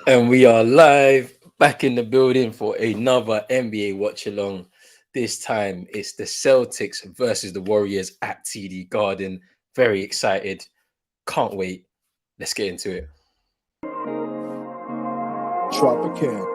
And we are live back in the building for another NBA watch along. This time it's the Celtics versus the Warriors at TD Garden. Very excited. Can't wait. Let's get into it. Drop a can.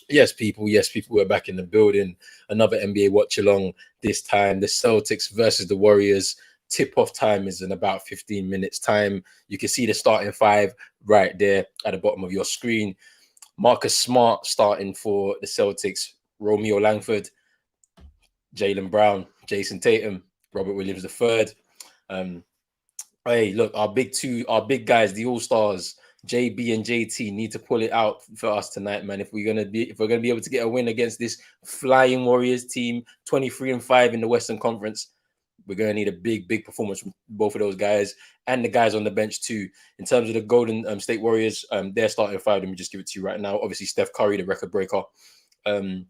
Yes, people, we're back in the building. Another NBA watch along. This time, the Celtics versus the Warriors. Tip off time is in about 15 minutes' time. You can see the starting five right there at the bottom of your screen. Marcus Smart starting for the Celtics. Romeo Langford, Jaylen Brown, Jayson Tatum, Robert Williams III. Um, Hey, look, our big guys, the All Stars, JB and JT need to pull it out for us tonight, man. If we're gonna be able to get a win against this flying Warriors team, 23-5 in the Western Conference, we're gonna need a big performance from both of those guys and the guys on the bench too. In terms of the Golden State Warriors, they're starting five. Let me just give it to you right now. Obviously, Steph Curry, the record breaker. Um,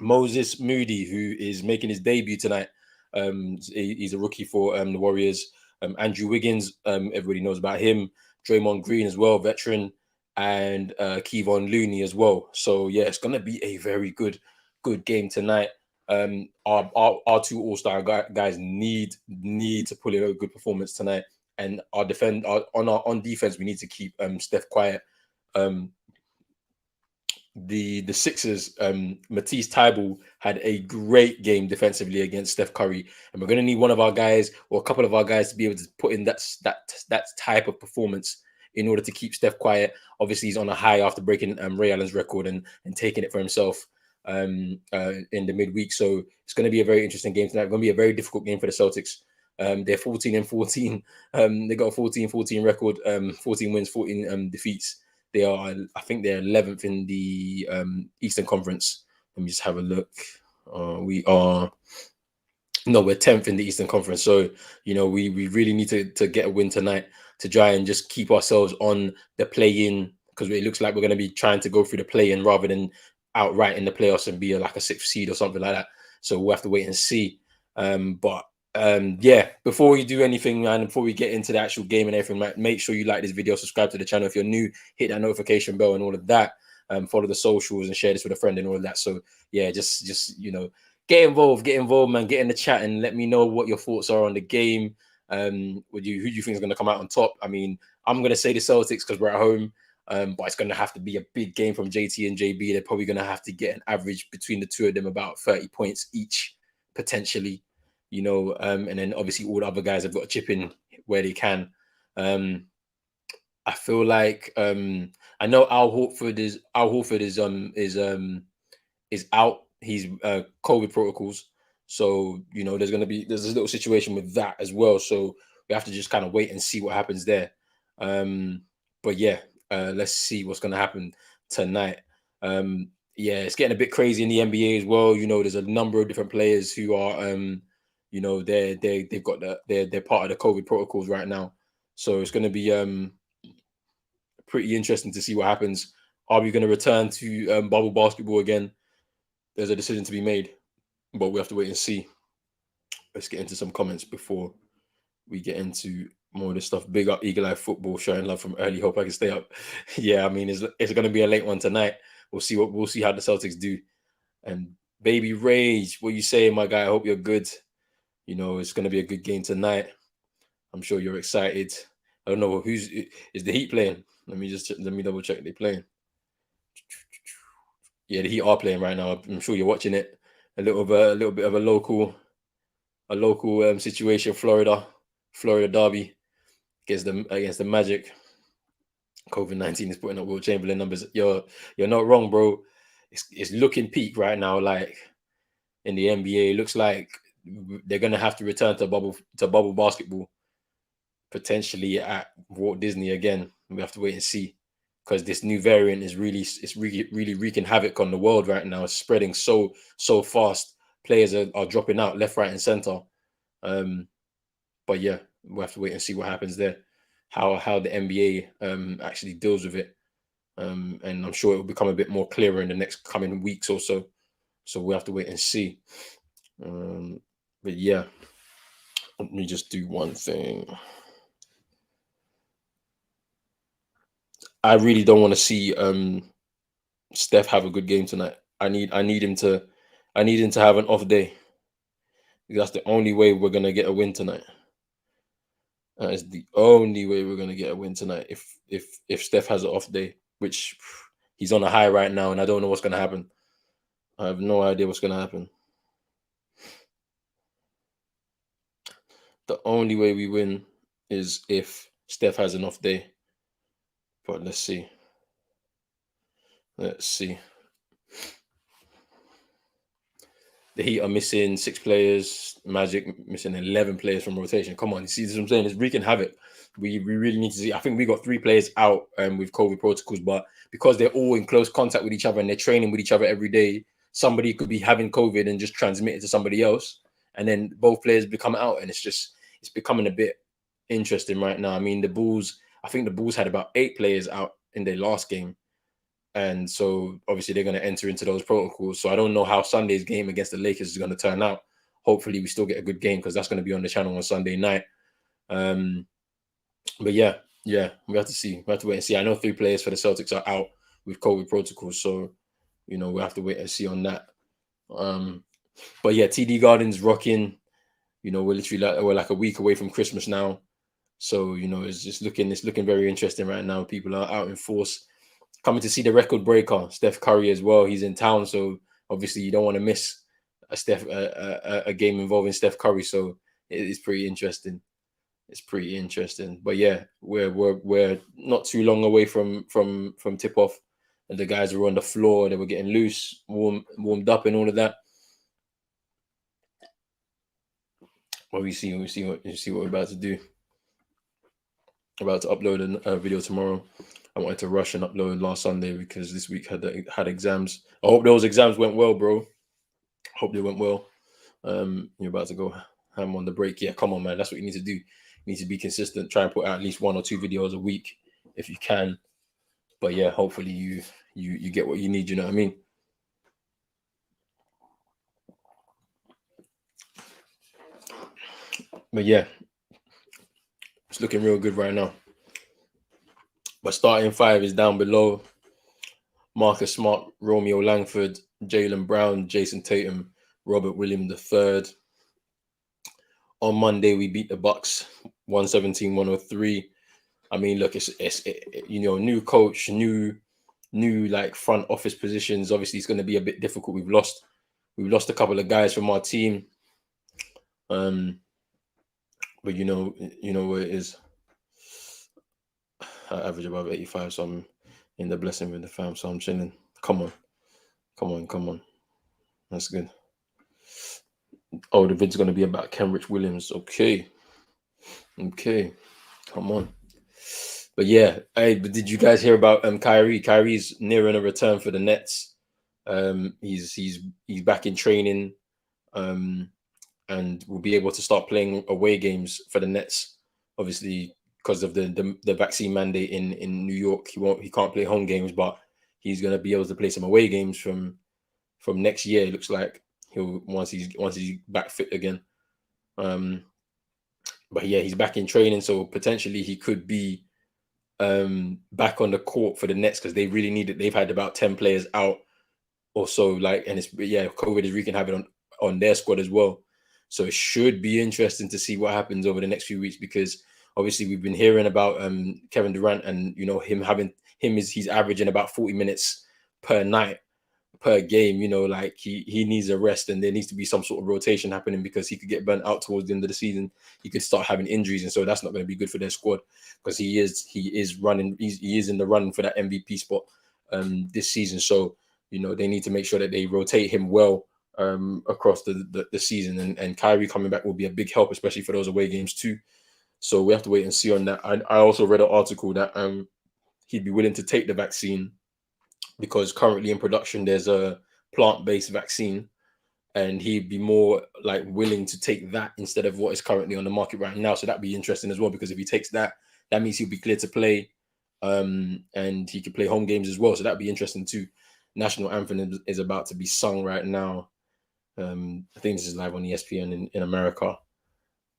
Moses Moody, who is making his debut tonight. He's a rookie for the Warriors. Andrew Wiggins, everybody knows about him. Draymond Green as well, veteran, and Kevon Looney as well. So yeah, it's gonna be a very good game tonight. Our two All-Star guys need to pull in a good performance tonight, and on defense we need to keep Steph quiet. Um, the Sixers, Matisse Thybulle had a great game defensively against Steph Curry, and we're going to need one of our guys or a couple of our guys to be able to put in that type of performance in order to keep Steph quiet. Obviously, he's on a high after breaking Ray Allen's record and taking it for himself in the midweek. So it's going to be a very interesting game tonight. It's going to be a very difficult game for the Celtics. They're 14-14. They got a 14-14 record, 14 wins, 14 defeats. They are, I think, they're 11th in the Eastern Conference. Let me just have a look. We are no, we're 10th in the Eastern Conference. So we really need to get a win tonight to try and just keep ourselves on the play-in, because it looks like we're going to be trying to go through the play-in rather than outright in the playoffs and be like a sixth seed or something like that. So we'll have to wait and see. Yeah, before we do anything, man, before we get into the actual game and everything, man, make sure you like this video, subscribe to the channel. If you're new, hit that notification bell and all of that. Follow the socials and share this with a friend and all of that. So yeah, just get involved, man. Get in the chat and let me know what your thoughts are on the game. Who do you think is going to come out on top? I mean, I'm going to say the Celtics because we're at home. But it's going to have to be a big game from JT and JB. They're probably going to have to get an average between the two of them about 30 points each, potentially. And then obviously all the other guys have got to chip in where they can. I feel like I know Al Horford is out. He's COVID protocols, so there's a little situation with that as well. So we have to just kind of wait and see what happens there. But yeah, let's see what's going to happen tonight. Yeah, it's getting a bit crazy in the NBA as well. There's a number of different players who are they've got they're part of the COVID protocols right now. So it's going to be pretty interesting to see what happens. Are we going to return to bubble basketball again? There's a decision to be made, but we have to wait and see. Let's get into some comments before we get into more of this stuff. Big up Eagle Eye Football, showing love from early. Hope I can stay up. Yeah, I mean it's going to be a late one tonight. We'll see how the Celtics do. And Baby Rage, what you saying, my guy? I hope you're good. It's going to be a good game tonight. I'm sure you're excited. I don't know is the Heat playing. Let me double check. They're playing. Yeah, the Heat are playing right now. I'm sure you're watching it. A little bit of a local situation. Florida derby against the Magic. COVID-19 is putting up Will Chamberlain numbers. You're not wrong, bro. It's looking peak right now. Like in the NBA, it looks like they're gonna have to return to bubble basketball, potentially at Walt Disney again. We have to wait and see, because this new variant is really wreaking havoc on the world right now. It's spreading so fast. Players are dropping out left, right, and center. But yeah, we'll have to wait and see what happens there, how the NBA actually deals with it. And I'm sure it will become a bit more clearer in the next coming weeks or so. So we'll have to wait and see. But yeah, let me just do one thing. I really don't want to see Steph have a good game tonight. I need him to have an off day. That's the only way we're gonna get a win tonight. That is the only way we're gonna get a win tonight. If Steph has an off day, which he's on a high right now, and I don't know what's gonna happen. I have no idea what's gonna happen. The only way we win is if Steph has an off day. But let's see. Let's see. The Heat are missing 6 players. Magic missing 11 players from rotation. Come on, you see what I'm saying? It's wreaking havoc. We really need to see. I think we got 3 players out with COVID protocols, but because they're all in close contact with each other and they're training with each other every day, somebody could be having COVID and just transmit it to somebody else, and then both players become out, and it's becoming a bit interesting right now. I mean, I think the Bulls had about 8 players out in their last game. And so obviously they're going to enter into those protocols. So I don't know how Sunday's game against the Lakers is going to turn out. Hopefully we still get a good game because that's going to be on the channel on Sunday night. But yeah, we have to see. We have to wait and see. I know 3 players for the Celtics are out with COVID protocols. So, we have to wait and see on that. But yeah, TD Garden's rocking. We're like a week away from Christmas now. So, it's looking very interesting right now. People are out in force. Coming to see the record breaker, Steph Curry as well. He's in town, so obviously you don't want to miss a game involving Steph Curry. So it's pretty interesting. It's pretty interesting. But yeah, we're not too long away from tip off, and the guys were on the floor. They were getting loose, warmed up, and all of that. Well, we see what we're about to do. About to upload a video tomorrow. I wanted to rush and upload last Sunday because this week had exams. I hope those exams went well, bro. Hope they went well. You're about to go ham on the break. Yeah, come on, man. That's what you need to do. You need to be consistent. Try and put out at least 1 or 2 videos a week if you can. But yeah, hopefully you get what you need. You know what I mean? But yeah, it's looking real good right now. But starting 5 is down below. Marcus Smart, Romeo Langford, Jaylen Brown, Jayson Tatum, Robert Williams III. On Monday, we beat the Bucks 117-103. I mean, look, it's new coach, new like front office positions. Obviously, it's going to be a bit difficult. We've lost a couple of guys from our team. But you know what it is. I average above 85, so I'm in the blessing with the fam. So I'm chilling. Come on. That's good. Oh, the vid's gonna be about Kenrich Williams. Okay. Come on. But yeah, but did you guys hear about Kyrie? Kyrie's nearing a return for the Nets. He's back in training, and will be able to start playing away games for the Nets. Obviously, because of the vaccine mandate in New York, he can't play home games, but he's gonna be able to play some away games from next year. It looks like he'll once he's back fit again. But yeah, he's back in training, so potentially he could be back on the court for the Nets because they really need it. They've had about 10 players out or so, and COVID is wreaking havoc on their squad as well. So it should be interesting to see what happens over the next few weeks because obviously we've been hearing about Kevin Durant and he's averaging about 40 minutes per night, per game. He needs a rest and there needs to be some sort of rotation happening because he could get burnt out towards the end of the season. He could start having injuries, and so that's not going to be good for their squad because he is in the running for that MVP spot this season. So they need to make sure that they rotate him well across the season, and Kyrie coming back will be a big help, especially for those away games too. So we have to wait and see on that. I also read an article that he'd be willing to take the vaccine because currently in production there's a plant-based vaccine, and he'd be more like willing to take that instead of what is currently on the market right now. So that'd be interesting as well, because if he takes that, that means he'll be clear to play, and he could play home games as well. So that'd be interesting too. National anthem is about to be sung right now. I think this is live on ESPN in America.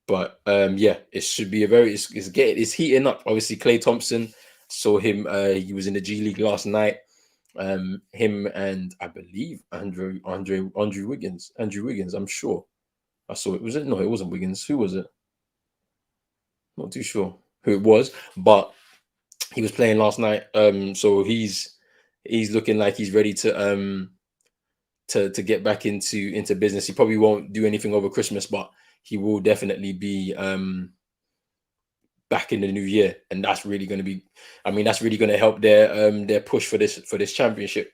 But yeah, it should be a very it's heating up. Obviously, Klay Thompson, saw him. He was in the G League last night. Him and I believe Andrew Wiggins. Andrew Wiggins, I'm sure. I saw it. Was it? No, it wasn't Wiggins. Who was it? Not too sure who it was, but he was playing last night. So he's looking like he's ready to get back into business. He probably won't do anything over Christmas, but he will definitely be back in the new year, and that's really going to be. I mean, that's really going to help their push for this championship,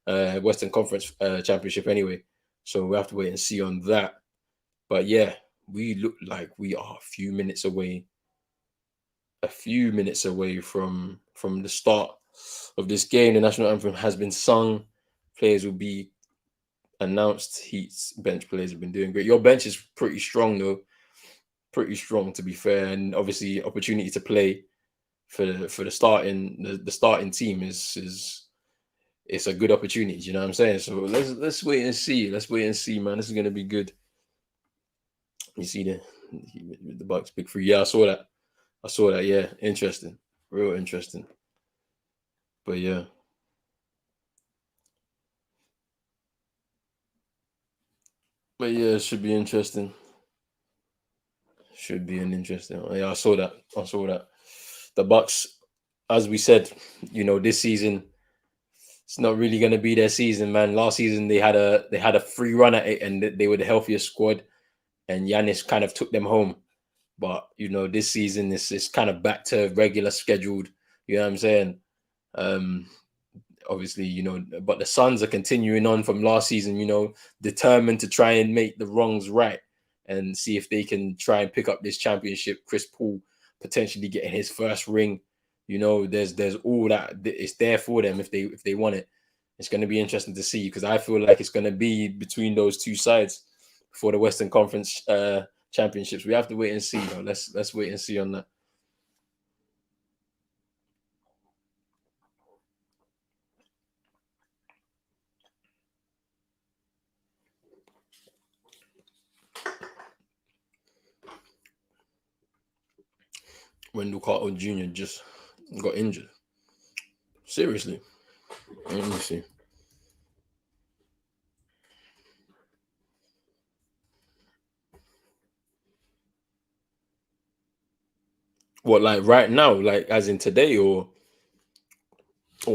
Western Conference championship. Anyway, so we have to wait and see on that. But yeah, we look like we are a few minutes away from the start of this game. The national anthem has been sung. Players will be announced. Heat's bench players have been doing great. Your bench is pretty strong though. Pretty strong, to be fair, and obviously opportunity to play for the starting team is it's a good opportunity. You know what I'm saying? So let's wait and see. Let's wait and see, man. This is gonna be good. You see the Bucks big three. Yeah, I saw that. Yeah, interesting, real interesting. But yeah. But yeah, it should be interesting. Should be an interesting one. Yeah, I saw that. The Bucks, as we said, this season it's not really going to be their season, man. Last season they had a free run at it, and they were the healthiest squad, and Giannis kind of took them home. But this season is kind of back to regular scheduled. You know what I'm saying? Obviously, but the Suns are continuing on from last season. Determined to try and make the wrongs right and see if they can try and pick up this championship. Chris Paul potentially getting his first ring. There's all that. It's there for them if they want it. It's going to be interesting to see, because I feel like it's going to be between those two sides for the Western Conference championships. We have to wait and see. Though. Let's wait and see on that. Wendell Carter Jr. just got injured. Seriously. Let me see. What, like right now, like as in today, or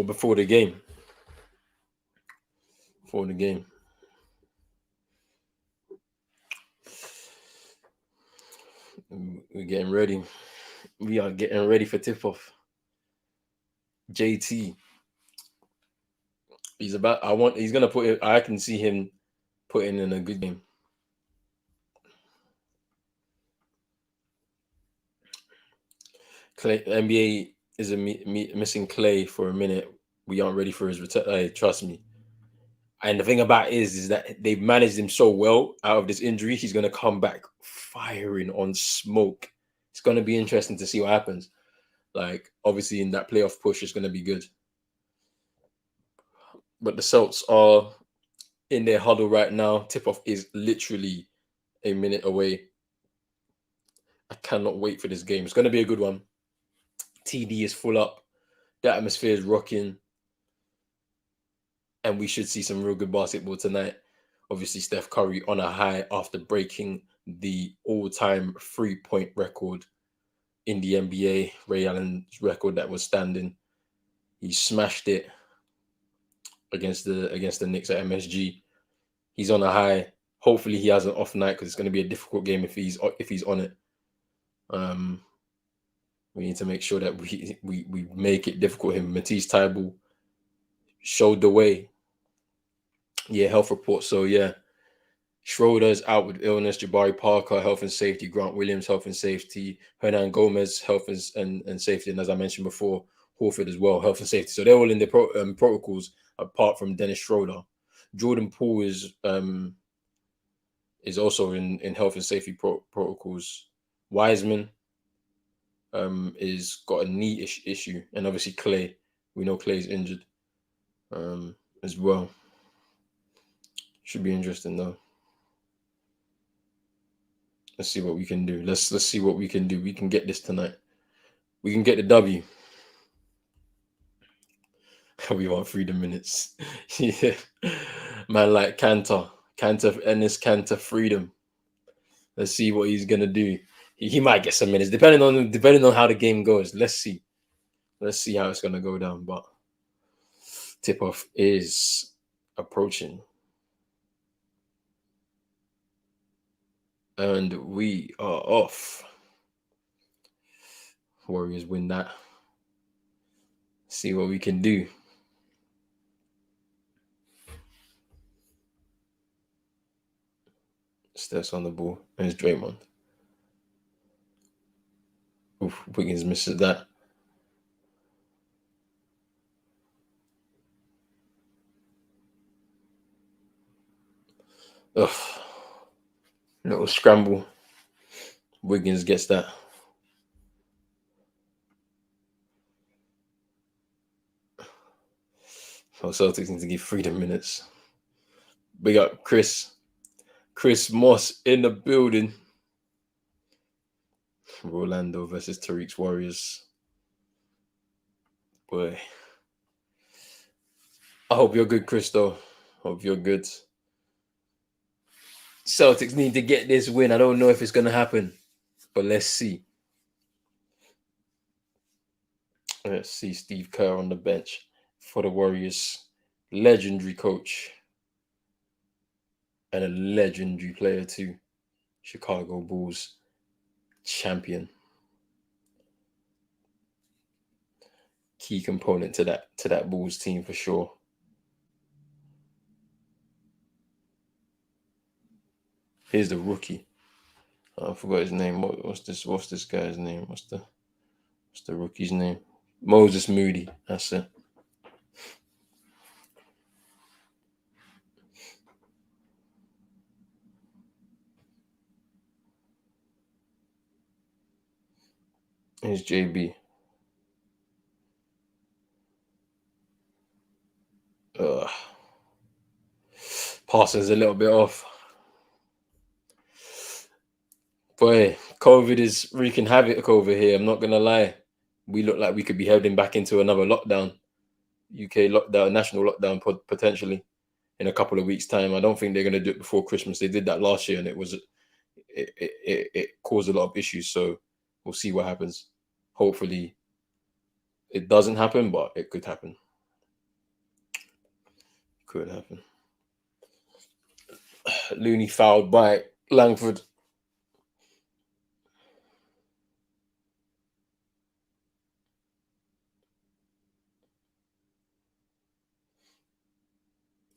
before the game? Before the game. We're getting ready. We are getting ready for tip-off. JT. He's gonna put it. I can see him putting in a good game. Klay, NBA is missing Klay for a minute. We aren't ready for his return. Trust me. And the thing about it is that they've managed him so well out of this injury. He's going to come back firing on smoke. It's going to be interesting to see what happens. Like, obviously, in that playoff push, it's going to be good. But the Celts are in their huddle right now. Tip-off is literally a minute away. I cannot wait for this game. It's going to be a good one. TD is full up. The atmosphere is rocking. And we should see some real good basketball tonight. Obviously, Steph Curry on a high after breaking the all-time three-point record in the NBA. Ray Allen's record that was standing. He smashed it against the Knicks at MSG. He's on a high. Hopefully, he has an off night, because it's going to be a difficult game if he's on it. We need to make sure that we make it difficult. Him, Matisse Thybulle showed the way. Yeah, health report. So yeah, Schroeder's out with illness. Jabari Parker, health and safety. Grant Williams, health and safety. Hernan Gomez, health and safety. And as I mentioned before, Horford as well, health and safety. So they're all in the protocols, apart from Dennis Schroeder. Jordan Poole is is also in health and safety protocols. Wiseman is got a knee issue, and obviously Clay. We know Clay's injured as well. Should be interesting though. Let's see what we can do. Let's see what we can do. We can get this tonight. We can get the W. We want freedom minutes. Yeah. Man, like Cantor, Ennis Cantor, freedom. Let's see what he's gonna do. He might get some minutes, depending on how the game goes. Let's see. Let's see how it's gonna go down. But tip off is approaching. And we are off. Warriors win that. See what we can do. Steps on the ball. And it's Draymond. Oof, Wiggins misses that. Ugh. Little scramble. Wiggins gets that. Oh, Celtics need to give freedom minutes. We got Chris Moss in the building. Orlando versus Tariq's Warriors. Boy. I hope you're good, Chris, though. Hope you're good. Celtics need to get this win. I don't know if it's going to happen, but let's see. Let's see Steve Kerr on the bench for the Warriors. Legendary coach. And a legendary player too. Chicago Bulls champion. Key component to that Bulls team for sure. Here's the rookie. I forgot his name. What's this guy's name? What's the rookie's name? Moses Moody. That's it. Here's JB. Passing's a little bit off. Boy, COVID is wreaking havoc over here. I'm not going to lie. We look like we could be heading back into another lockdown. UK lockdown, national lockdown potentially in a couple of weeks' time. I don't think they're going to do it before Christmas. They did that last year and it caused a lot of issues. So we'll see what happens. Hopefully it doesn't happen, but it could happen. Could happen. Looney fouled by Langford.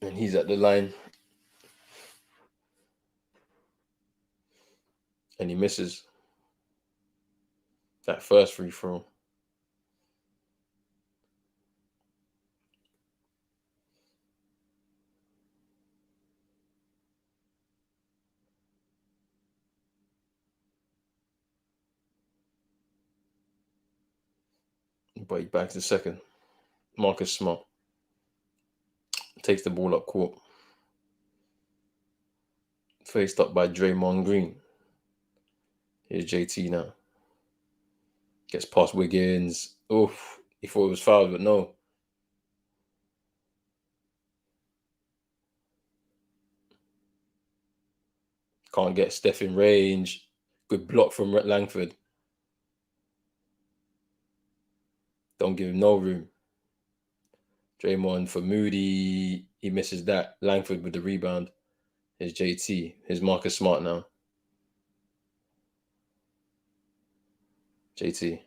And he's at the line. And he misses that first free throw. But he backs the second. Marcus Smart takes the ball up court. Faced up by Draymond Green. Here's JT now. Gets past Wiggins. Oof. He thought it was fouled, but no. Can't get Steph in range. Good block from Langford. Don't give him no room. Draymond for Moody. He misses that. Langford with the rebound. Here's JT. Here's Marcus Smart now. JT.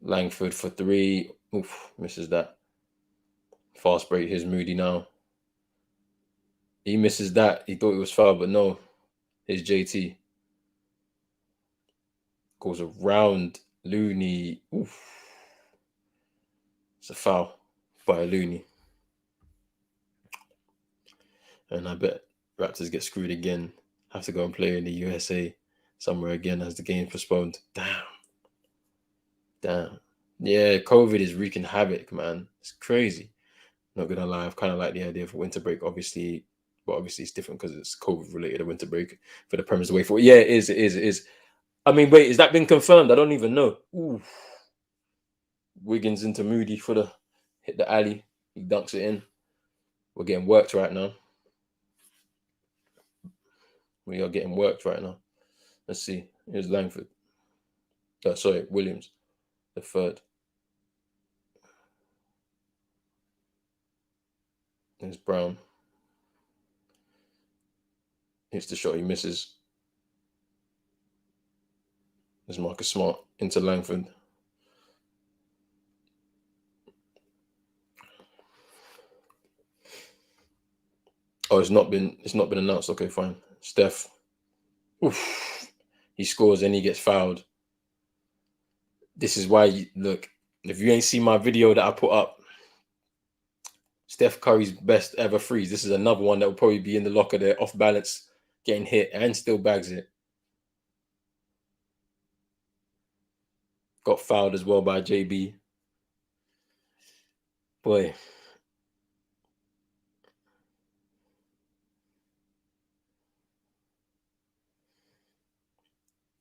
Langford for three. Oof, misses that. Fast break. Here's Moody now. He misses that. He thought it was foul, but no. Here's JT. Goes around Looney. Oof. It's a foul by Looney. And I bet Raptors get screwed again. Have to go and play in the USA somewhere again as the game postponed. Damn. Yeah, COVID is wreaking havoc, man. It's crazy. Not gonna lie, I've kind of like the idea of winter break, obviously, but obviously it's different because it's COVID related. A winter break for the Premier's away for. Yeah, it is. It is. It is. I mean, wait, is that been confirmed? I don't even know. Ooh. Wiggins into Moody for the hit the alley. He dunks it in. We're getting worked right now. We are getting worked right now. Let's see. Here's Langford. Sorry, Williams, the third. There's Brown. Hits the shot, he misses. There's Marcus Smart into Langford. Oh, it's not been announced. Okay, fine. Steph. Oof. He scores and he gets fouled. This is why look, if you ain't seen my video that I put up, Steph Curry's best ever threes. This is another one that will probably be in the locker there, off balance, getting hit and still bags it. Got fouled as well by JB. Boy.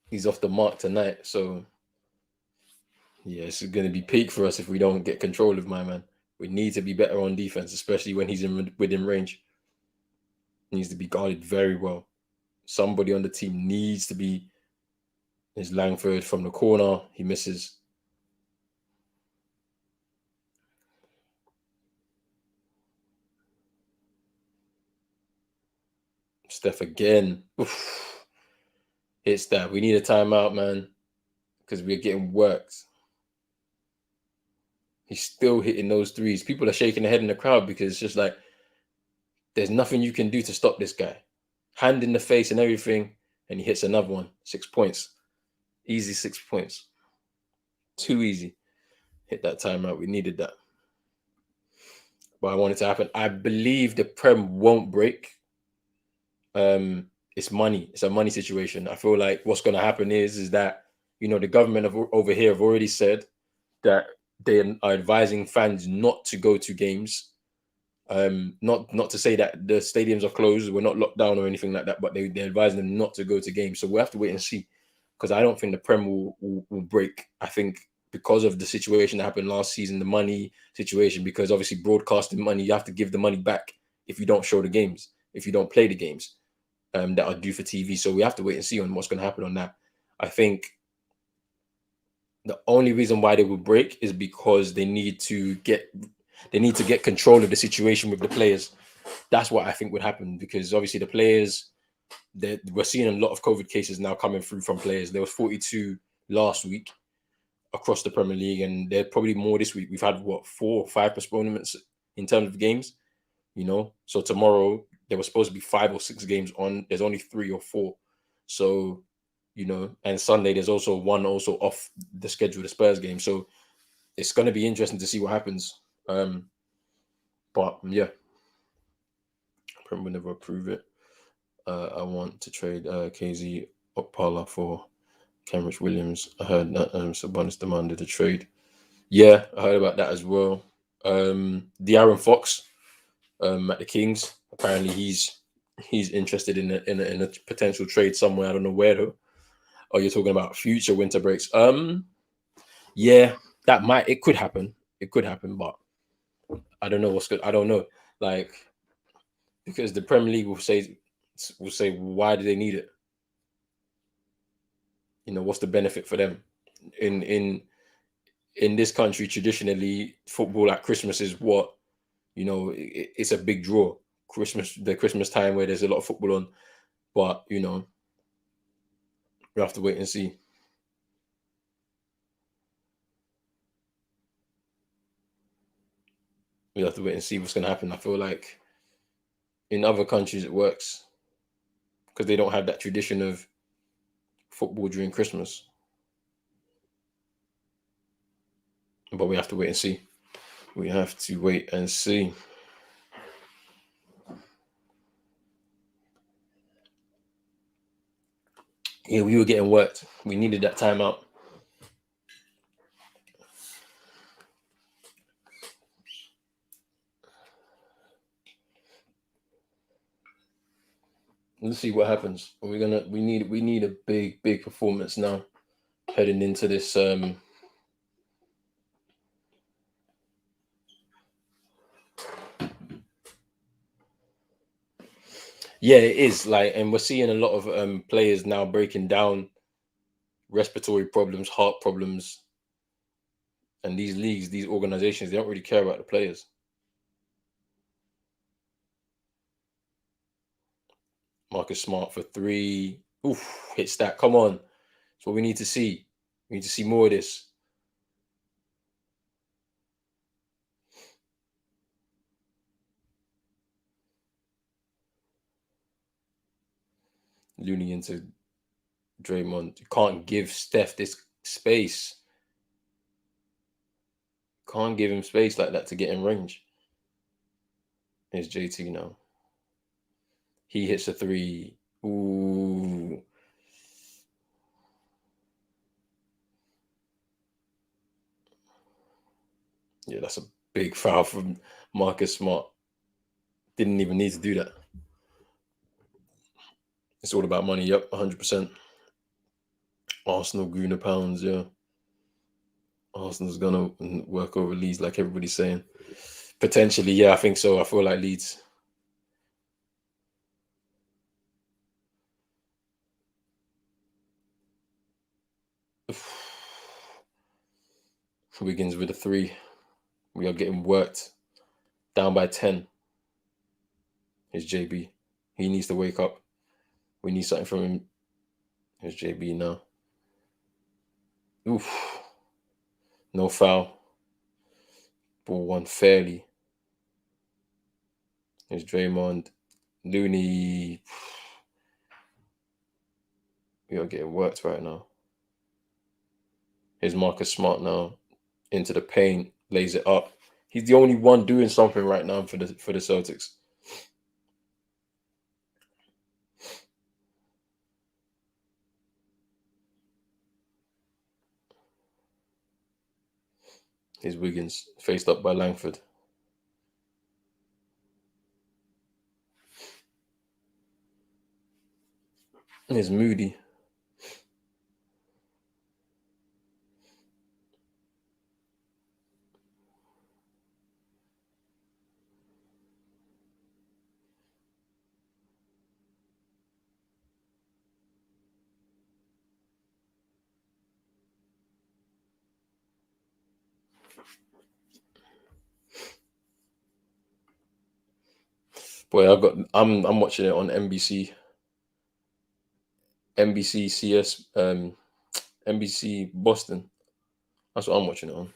He's off the mark tonight, so yeah, it's going to be peak for us if we don't get control of my man. We need to be better on defense, especially when he's within range. He needs to be guarded very well. Somebody on the team needs to be. There's Langford from the corner. He misses. Steph again. Oof. Hits that. We need a timeout, man, because we're getting worked. He's still hitting those threes. People are shaking their head in the crowd because it's just like there's nothing you can do to stop this guy. Hand in the face and everything, and he hits another one. 6 points. Easy 6 points. Too easy. Hit that timeout. We needed that. But I want it to happen. I believe the Prem won't break. It's money. It's a money situation. I feel like what's going to happen is that, the government over here have already said that they are advising fans not to go to games. Not to say that the stadiums are closed, we're not locked down or anything like that, but they're advising them not to go to games. So we'll have to wait and see, because I don't think the Prem will break. I think because of the situation that happened last season, the money situation, because obviously broadcasting money, you have to give the money back if you don't show the games, if you don't play the games that are due for TV. So we have to wait and see on what's going to happen on that. I think the only reason why they will break is because they need to get control of the situation with the players. That's what I think would happen, because obviously the players, we're seeing a lot of COVID cases now coming through from players. There was 42 last week across the Premier League, and there are probably more this week. We've had 4 or 5 postponements in terms of games, So tomorrow there was supposed to be 5 or 6 games on. There's only 3 or 4. So, and Sunday there's also one off the schedule, the Spurs game. So it's going to be interesting to see what happens. But yeah, Prem will never approve it. I want to trade KZ Okpala for Cambridge Williams. I heard that Sabonis demanded a trade. Yeah, I heard about that as well. De'Aaron Fox at the Kings. Apparently, he's interested in a potential trade somewhere. I don't know where though. Oh, you're talking about future winter breaks. Yeah, it could happen. It could happen, but I don't know what's good. I don't know, because the Premier League will say why do they need it? What's the benefit for them? In this country, traditionally, football at Christmas is what it's a big draw. The Christmas time where there's a lot of football on, but we have to wait and see. We have to wait and see what's going to happen. I feel like in other countries it works because they don't have that tradition of football during Christmas. But we have to wait and see. We have to wait and see. Yeah, we were getting worked. We needed that timeout. Let's see what happens. We need a big performance now heading into this. Yeah, it is like, and we're seeing a lot of players now breaking down respiratory problems, heart problems, and these leagues, these organizations, they don't really care about the players. Marcus Smart for three. Oof, hits that. Come on. That's what we need to see. We need to see more of this. Looney into Draymond. You can't give Steph this space. Can't give him space like that to get in range. Here's JT now. He hits a three. Ooh. Yeah, that's a big foul from Marcus Smart. Didn't even need to do that. It's all about money. Yep, 100%. Arsenal grew the pounds, yeah. Arsenal's gonna work over Leeds, like everybody's saying. Potentially, yeah, I think so. I feel like Leeds. Wiggins with a three. We are getting worked. Down by 10. Here's JB. He needs to wake up. We need something from him. Here's JB now. Oof. No foul. Ball won fairly. Here's Draymond. Looney. We are getting worked right now. Here's Marcus Smart now. Into the paint. Lays it up. He's the only one doing something right now for the Celtics. Here's Wiggins. Faced up by Langford. Here's Moody. Boy, I'm watching it on NBC. NBC CS NBC Boston. That's what I'm watching it on.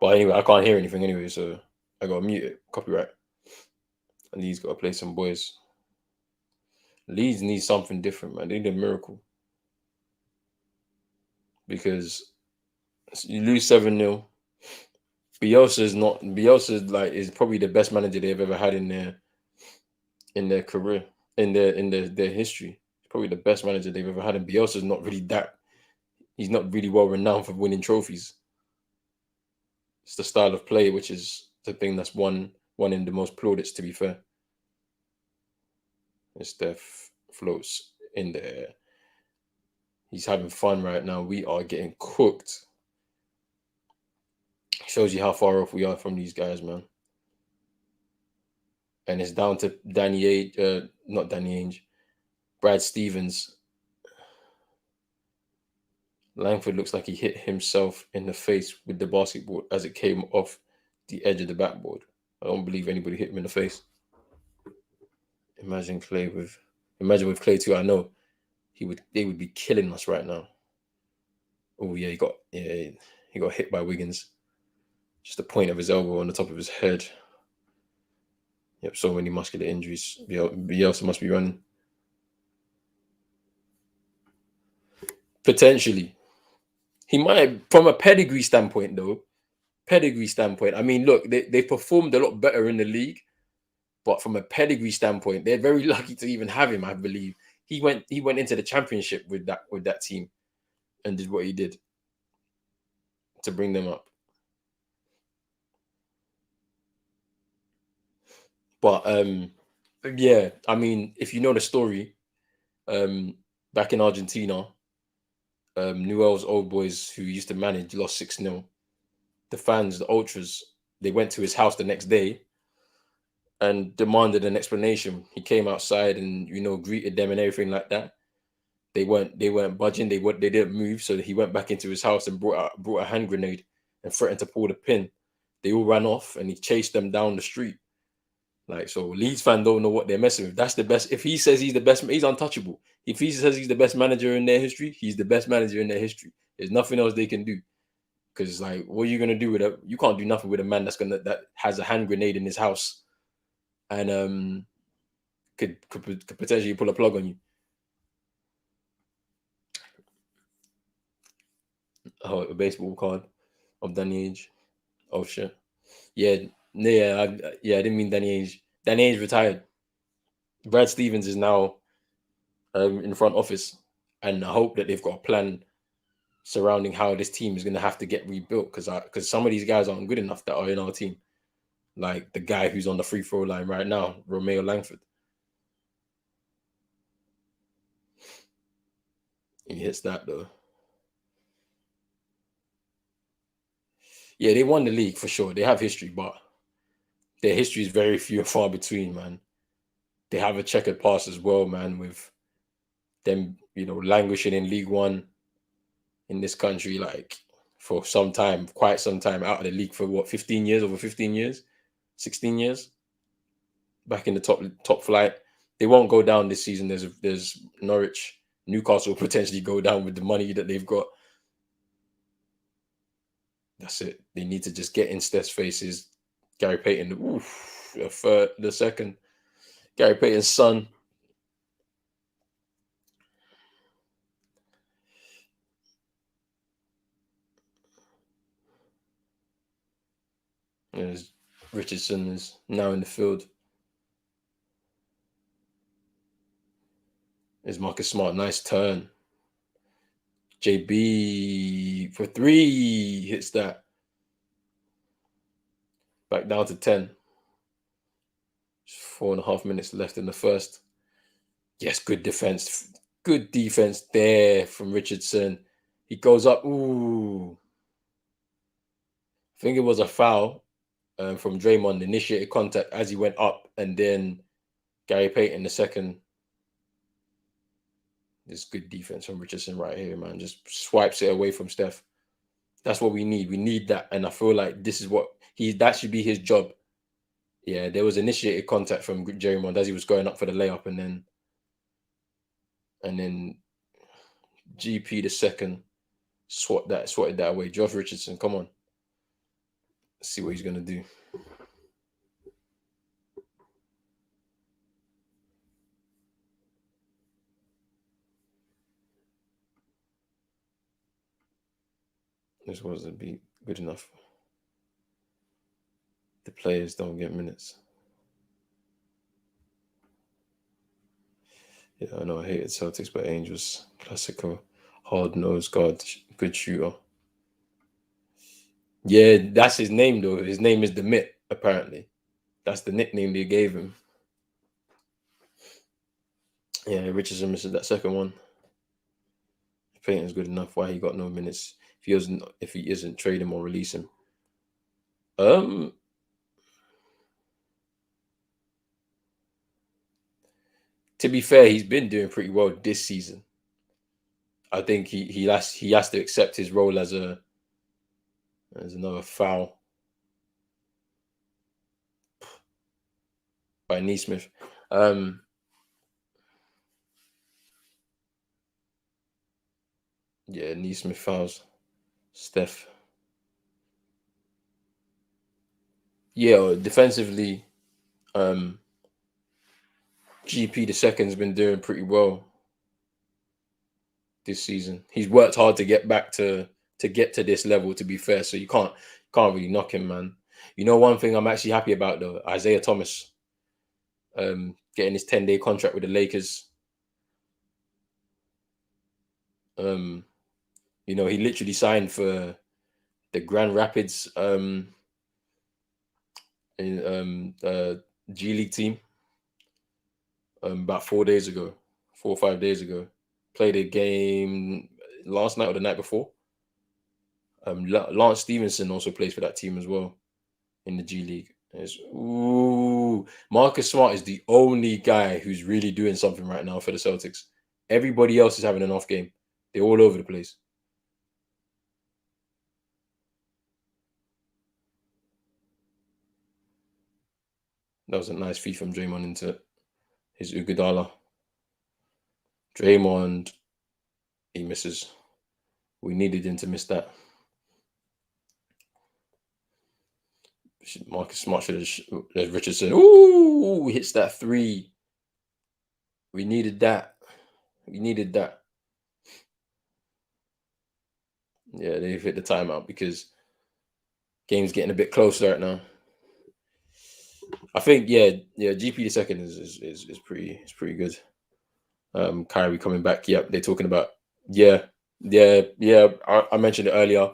But anyway, I can't hear anything anyway, so I gotta mute it. Copyright. And Leeds gotta play some boys. Leeds need something different, man. They need a miracle. Because you lose 7-0. Bielsa's like is probably the best manager they've ever had in their career, in their history. Probably the best manager they've ever had. And Bielsa's not really that. He's not really well renowned for winning trophies. It's the style of play, which is the thing that's won in the most plaudits, to be fair. And Steph floats in there. He's having fun right now. We are getting cooked. Shows you how far off we are from these guys, man. And it's down to not Danny Ainge, Brad Stevens. Langford looks like he hit himself in the face with the basketball as it came off the edge of the backboard. I don't believe anybody hit him in the face. Imagine with Clay too. I know they would be killing us right now. Oh yeah, he got hit by Wiggins. Just the point of his elbow on the top of his head. Yep, so many muscular injuries. Bielsa must be running. Potentially. He might, from a pedigree standpoint, though. I mean, look, they performed a lot better in the league, but from a pedigree standpoint, they're very lucky to even have him, I believe. He went into the championship with that team and did what he did to bring them up. But yeah, I mean, if you know the story, back in Argentina, Newell's old boys who used to manage lost 6-0. The fans, the ultras, they went to his house the next day and demanded an explanation. He came outside and greeted them and everything like that. They weren't budging. They didn't move. So he went back into his house and brought a hand grenade and threatened to pull the pin. They all ran off and he chased them down the street. Like, so Leeds fans don't know what they're messing with. That's the best. If he says he's the best, he's untouchable. If he says he's the best manager in their history, he's the best manager in their history. There's nothing else they can do. Because like, what are you gonna do with it? You can't do nothing with a man that has a hand grenade in his house, and could potentially pull a plug on you. Oh, a baseball card of Danny Ainge. Oh shit. Yeah, I didn't mean Danny Ainge. Danny Ainge retired. Brad Stevens is now in front office, and I hope that they've got a plan surrounding how this team is going to have to get rebuilt because some of these guys aren't good enough that are in our team. Like the guy who's on the free throw line right now, Romeo Langford. He hits that though. Yeah, they won the league for sure. They have history, but their history is very few and far between, man. They have a checkered past as well, man, with them, languishing in League One in this country, like for some time, quite some time, out of the league for what, 15 years, over 15 years, 16 years, back in the top flight. They won't go down this season. There's Norwich, Newcastle will potentially go down with the money that they've got. That's it. They need to just get in Steph's faces. Gary Payton, the second. Gary Payton's son. As Richardson is now in the field. Is Marcus Smart, nice turn. JB for 3 hits that. Back down to 10. 4.5 minutes left in the first. Yes, good defense. Good defense there from Richardson. He goes up. Ooh. I think it was a foul from Draymond. Initiated contact as he went up, and then Gary Payton the second. This good defense from Richardson right here, man. Just swipes it away from Steph. That's what we need. We need that. And I feel like this is what that should be his job. Yeah, there was initiated contact from Draymond as he was going up for the layup, and then GP the second swatted that away. Josh Richardson, come on. Let's see what he's gonna do. This wasn't be good enough. The players don't get minutes. Yeah, I know I hated Celtics, but Ainge was classical, hard-nosed guard, good shooter. Yeah, that's his name though. His name is the Mitt, apparently. That's the nickname they gave him. Yeah, Richardson misses that second one. Payton's good enough. Why he got no minutes? If he isn't, trade him or release him. To be fair, he's been doing pretty well this season. I think he has to accept his role as another foul by Neesmith. Yeah, Neesmith fouls Steph. Yeah, defensively, GP the second's been doing pretty well this season. He's worked hard to get back to get to this level, to be fair. So you can't really knock him, man. You know, one thing I'm actually happy about though, Isaiah Thomas getting his 10-day contract with the Lakers. You know, he literally signed for the Grand Rapids in G League team about 4 days ago, 4 or 5 days ago. Played a game last night or the night before. Lance Stevenson also plays for that team as well in the G League. Marcus Smart is the only guy who's really doing something right now for the Celtics. Everybody else is having an off game. They're all over the place. That was a nice feed from Draymond into his Iguodala. Draymond, he misses. We needed him to miss that. Marcus Smart should have, Richardson. Ooh, hits that three. We needed that. We needed that. Yeah, they've hit the timeout because game's getting a bit closer right now. I think GP the second is pretty good. Kyrie coming back. Yep, they're talking about yeah. I mentioned it earlier.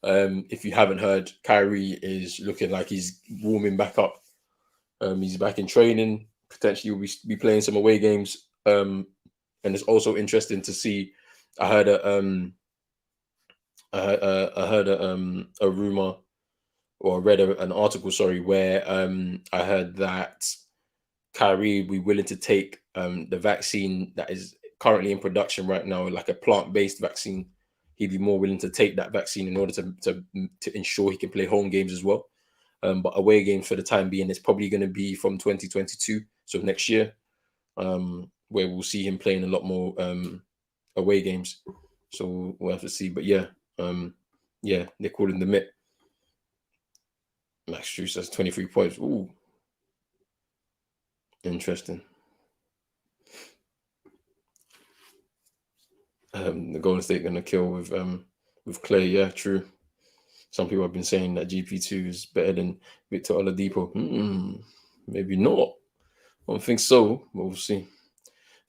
If you haven't heard, Kyrie is looking like he's warming back up. He's back in training. Potentially, will be playing some away games. And it's also interesting to see. I heard a rumor, or read an article, sorry, where I heard that Kyrie will be willing to take the vaccine that is currently in production right now, like a plant-based vaccine. He'd be more willing to take that vaccine in order to ensure he can play home games as well. But away games for the time being, it's probably going to be from 2022, so next year, where we'll see him playing a lot more away games. So we'll have to see. But yeah, they're calling the MIP. Max Strus has 23 points. Ooh, interesting. The Golden State going to kill with Clay. Yeah, true. Some people have been saying that GP2 is better than Victor Oladipo. Maybe not. I don't think so, but we'll see.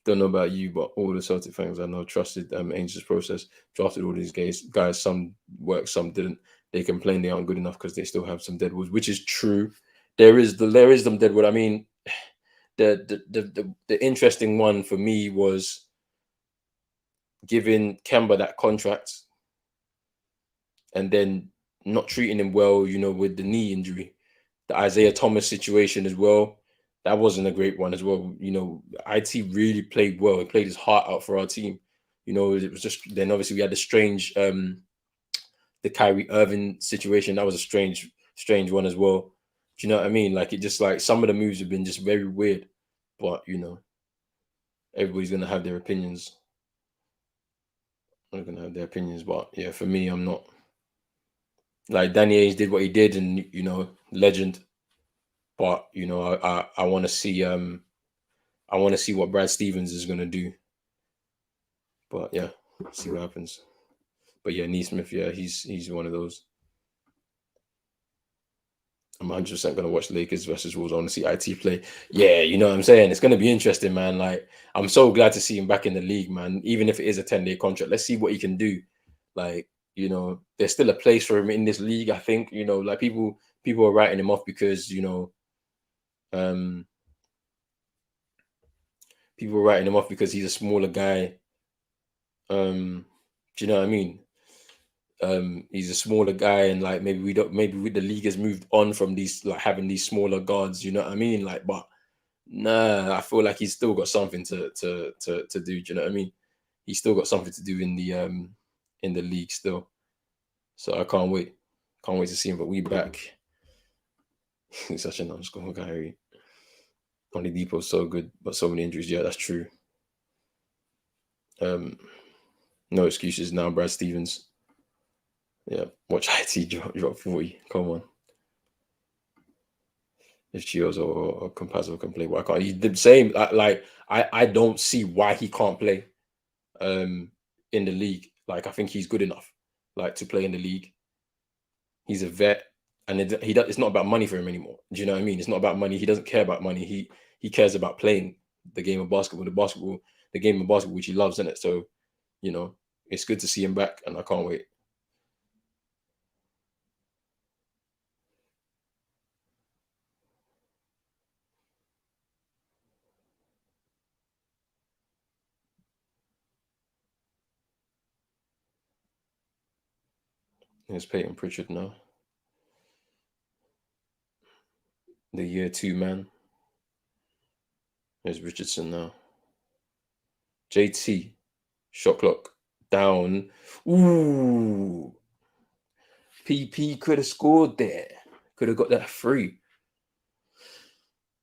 Don't know about you, but all the Celtic fans I know trusted Angels process, drafted all these guys. Some worked, some didn't. They complain they aren't good enough because they still have some deadwoods, which is true. There is some deadwood. I mean, the interesting one for me was giving Kemba that contract and then not treating him well, you know, with the knee injury. The Isaiah Thomas situation as well. That wasn't a great one as well. You know, IT really played well. He played his heart out for our team. You know, it was just then obviously we had the strange the Kyrie Irving situation. That was a strange one as well. Do you know what I mean? Like it just like some of the moves have been just very weird. But you know, everybody's gonna have their opinions. They're gonna have their opinions, but yeah, for me, I'm not like Danny Ainge did what he did, and you know, legend. But you know, I want to see what Brad Stevens is gonna do. But yeah, see what happens. But yeah, Neesmith, yeah, he's one of those. I'm 100% gonna watch Lakers versus Wolves. I want to see IT play. Yeah, you know what I'm saying. It's gonna be interesting, man. Like I'm so glad to see him back in the league, man. Even if it is a 10-day contract, let's see what he can do. Like you know, there's still a place for him in this league. I think you know, like people are writing him off because you know, people are writing him off because he's a smaller guy. Do you know what I mean? He's a smaller guy, and like maybe the league has moved on from these like having these smaller guards. You know what I mean? Like, but nah, I feel like he's still got something to do. Do you know what I mean? He's still got something to do in the league still. So I can't wait. Can't wait to see him. But we back. He's such a non-score guy. Only Depot's so good, but so many injuries. Yeah, that's true. No excuses now, Brad Stevens. Yeah, watch IT drop 40. Come on. If Chios or Compazzo can play, why can't he? The same. I don't see why he can't play in the league. Like I think he's good enough, like to play in the league. He's a vet, and it's not about money for him anymore. Do you know what I mean? It's not about money. He doesn't care about money. He cares about playing the game of basketball, the game of basketball which he loves, isn't it? So, you know, It's good to see him back, and I can't wait. Here's Peyton Pritchard now. The year 2 man. There's Richardson now. JT. Shot clock. Down. Ooh. PP could have scored there. Could have got that free.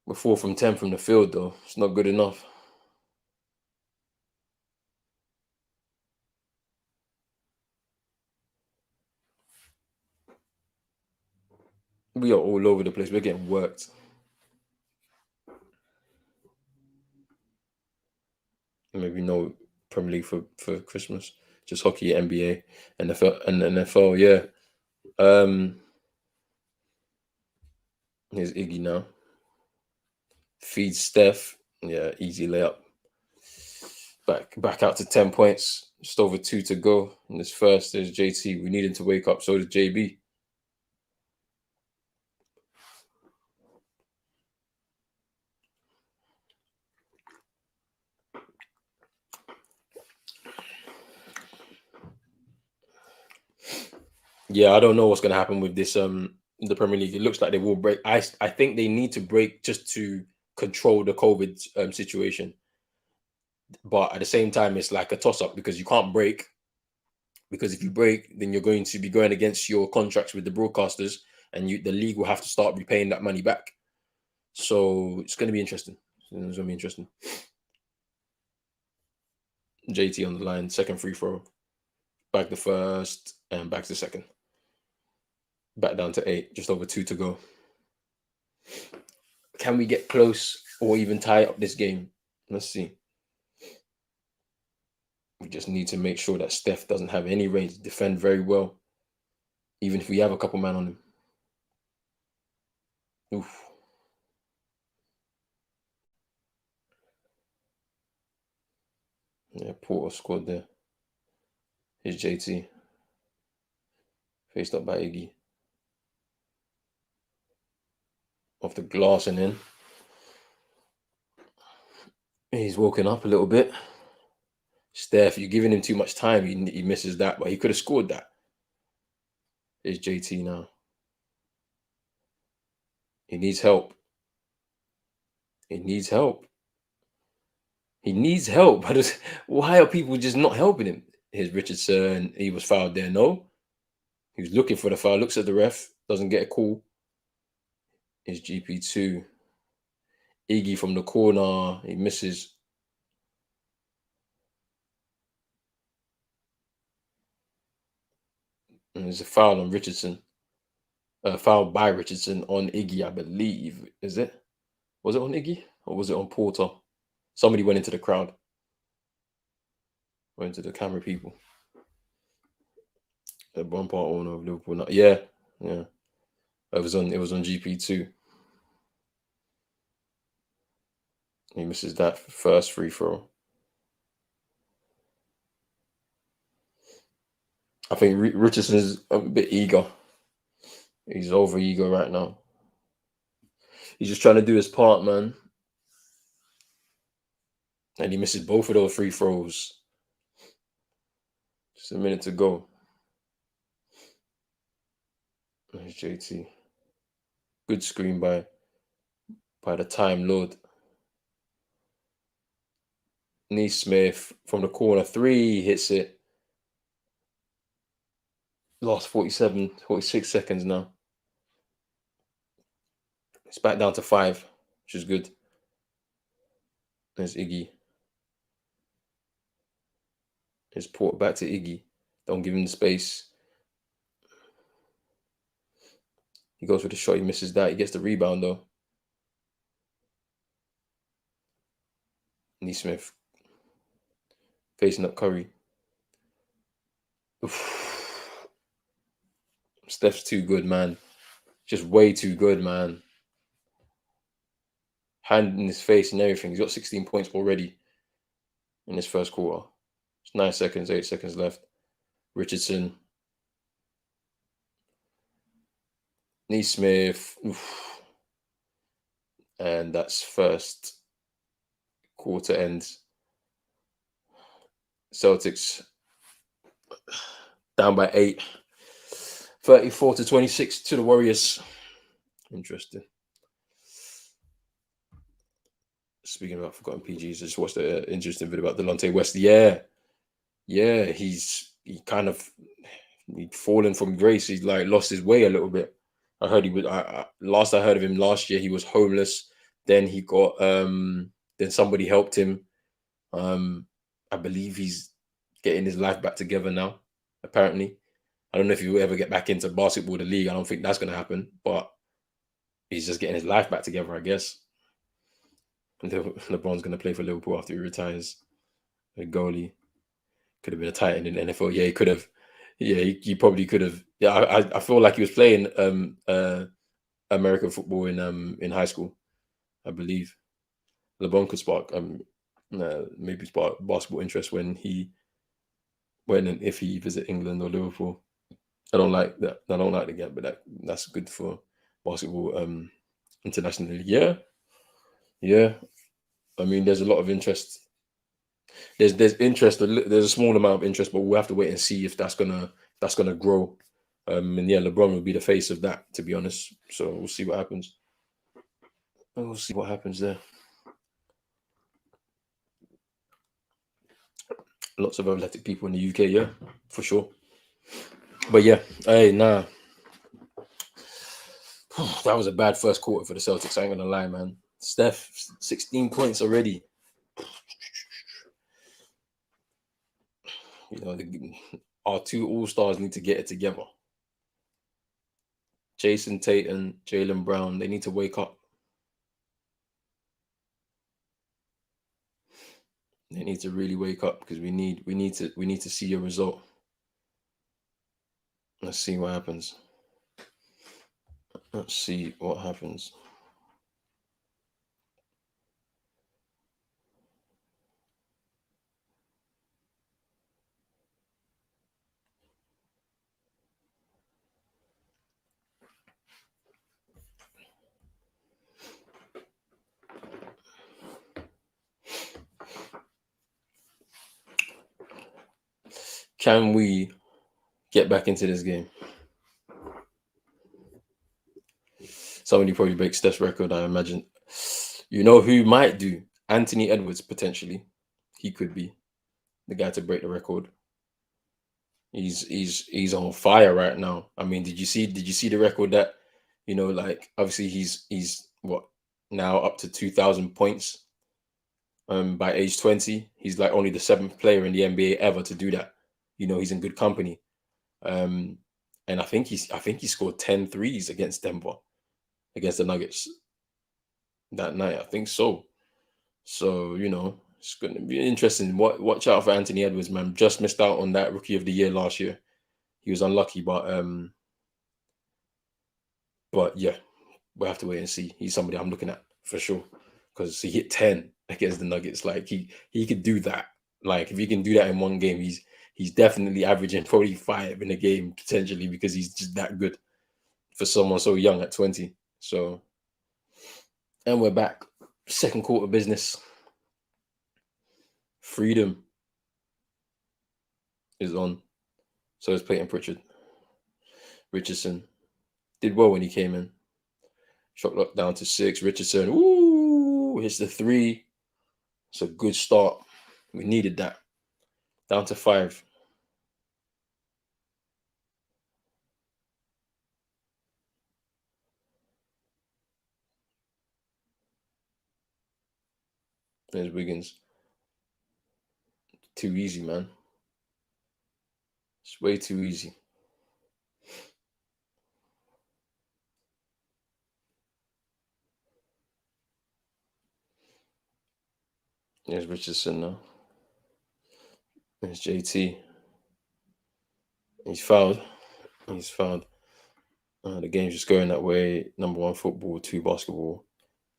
We're 4 from 10 from the field, though. It's not good enough. We are all over the place. We're getting worked. Maybe no Premier League for Christmas. Just hockey, NBA, NFL, and NFL. Yeah. Here's Iggy now. Feeds Steph. Yeah, easy layup. Back out to 10 points. Just over 2 to go in this first. There's JT. We need him to wake up. So does JB. Yeah, I don't know what's going to happen with this the Premier League. It looks like they will break. I think they need to break just to control the COVID situation. But at the same time, it's like a toss up because you can't break. Because if you break, then you're going to be going against your contracts with the broadcasters, and the league will have to start repaying that money back. So it's going to be interesting. It's going to be interesting. JT on the line, second free throw. Back the first and back to second. Back down to 8, just over 2 to go. Can we get close or even tie up this game? Let's see. We just need to make sure that Steph doesn't have any range to defend very well, even if we have a couple man on him. Oof. Yeah, Porter scored there. Here's JT. Faced up by Iggy. Off the glass and in. He's woken up a little bit. Steph, you're giving him too much time. He misses that, but he could have scored that. Here's JT now. He needs help. He needs help. He needs help. Why are people just not helping him? Here's Richardson. He was fouled there. No. He was looking for the foul. Looks at the ref. Doesn't get a call. Here's GP2. Iggy from the corner. He misses. And there's a foul on Richardson. Foul by Richardson on Iggy, I believe. Is it? Was it on Iggy? Or was it on Porter? Somebody went into the crowd. Went into the camera people. The one part owner of Liverpool. Yeah. It was on GP2. He misses that first free throw. I think Richardson is a bit eager. He's over eager right now. He's just trying to do his part, man. And he misses both of those free throws. Just a minute to go. There's JT. Good screen by the Time Lord. Neesmith from the corner 3 hits it. Lost 46 seconds now. It's back down to 5, which is good. There's Iggy. There's Port back to Iggy. Don't give him the space. He goes for the shot. He misses that. He gets the rebound, though. Neesmith. Facing up Curry. Oof. Steph's too good, man. Just way too good, man. Hand in his face and everything. He's got 16 points already in this first quarter. It's 9 seconds, 8 seconds left. Richardson. Neesmith. Oof. And that's first quarter ends. Celtics down by 8. 34-26 to the Warriors. Interesting. Speaking about forgotten PGs, I just watched an interesting video about Delonte West. Yeah, he's fallen from grace. He's like lost his way a little bit. I heard he was. Last I heard of him last year, he was homeless. Then he got. Then somebody helped him. I believe he's getting his life back together now. Apparently, I don't know if he will ever get back into basketball, the league. I don't think that's going to happen. But he's just getting his life back together, I guess. LeBron's going to play for Liverpool after he retires. A goalie. Could have been a Titan in the NFL. Yeah, he could have. Yeah, he probably could have. Yeah, I feel like he was playing American football in high school. I believe LeBron could spark maybe spark basketball interest when and if he visit England or Liverpool. I don't like that. I don't like the game, but that's good for basketball internationally. Yeah. I mean, there's a lot of interest. There's interest. There's a small amount of interest, but we'll have to wait and see if that's gonna grow. And yeah, LeBron will be the face of that, to be honest. So we'll see what happens. We'll see what happens there. Lots of athletic people in the UK, yeah, for sure. But yeah, hey, nah. That was a bad first quarter for the Celtics. I ain't gonna lie, man. Steph, 16 points already. You know, our two all-stars need to get it together. Jayson, Tatum, Jaylen Brown, they need to wake up. They need to really wake up because we need to see a result. Let's see what happens. Let's see what happens. Can we get back into this game? Somebody probably breaks Steph's record, I imagine. You know who might do? Anthony Edwards, potentially. He could be the guy to break the record. He's on fire right now. I mean, did you see the record that, like obviously he's what now up to 2,000 points by age 20. He's like only the 7th player in the NBA ever to do that. He's in good company. And I think he scored 10 threes against Denver, against the Nuggets that night. I think so. So, it's going to be interesting. Watch out for Anthony Edwards, man. Just missed out on that Rookie of the Year last year. He was unlucky, but yeah, we'll have to wait and see. He's somebody I'm looking at for sure because he hit 10 against the Nuggets. Like he could do that. Like if he can do that in one game, he's definitely averaging 45 in a game potentially because he's just that good for someone so young at 20. So, and we're back. Second quarter business. Freedom is on. So is Peyton Pritchard. Richardson did well when he came in. Shot clock down to 6. Richardson, ooh, hits the 3. It's a good start. We needed that. Down to 5. There's Wiggins. Too easy, man. It's way too easy. There's Richardson now. There's JT. He's fouled. The game's just going that way. Number 1 football, 2 basketball,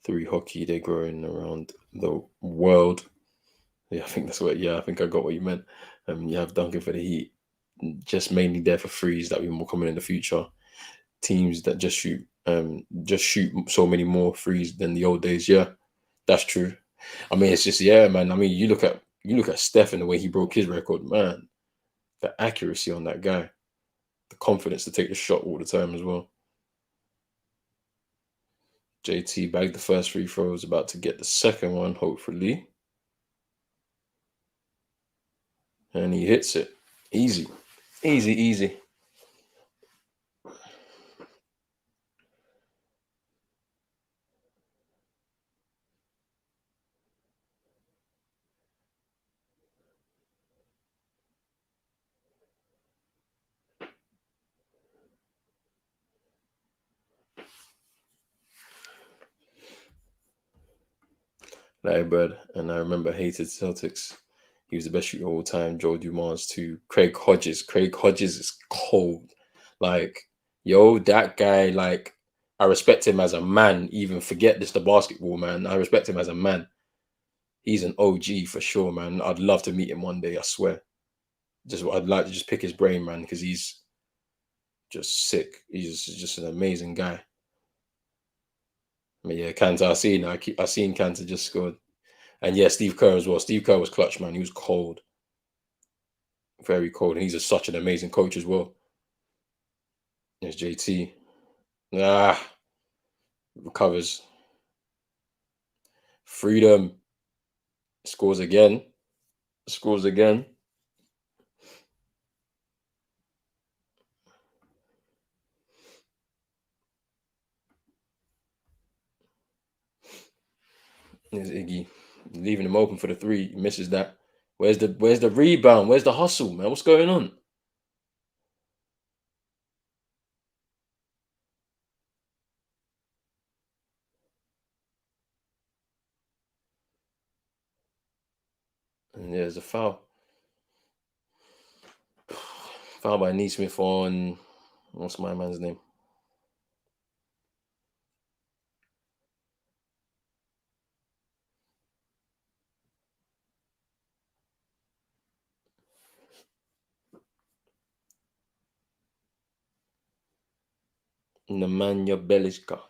3 hockey. They're growing around the world. Yeah, I think that's what. Yeah, I think I got what you meant. You have Duncan for the Heat, just mainly there for threes that will be more common in the future. Teams that just shoot so many more threes than the old days. Yeah, that's true. I mean, it's just man. I mean, you look at Steph and the way he broke his record, man. The accuracy on that guy, the confidence to take the shot all the time as well. JT bagged the first free throws, about to get the second one, hopefully. And he hits it. Easy. Easy, easy. Larry Bird, and I remember hated Celtics. He was the best shooter of all time. Joe Dumars too. Craig Hodges. Craig Hodges is cold. Like, yo, that guy, like, I respect him as a man. Even forget this, the basketball, man. I respect him as a man. He's an OG for sure, man. I'd love to meet him one day, I swear. I'd like to just pick his brain, man, because he's just sick. He's just an amazing guy. I mean, yeah, Kanter, I seen Kanter just scored. And yeah, Steve Kerr as well. Steve Kerr was clutch, man. He was cold. Very cold. And such an amazing coach as well. There's JT. Recovers. Freedom. Scores again. Scores again. There's Iggy. Leaving him open for the three. He misses that. Where's the rebound? Where's the hustle, man? What's going on? And there's a foul. Foul by Neesmith on, what's my man's name? Nemanja Bjelica.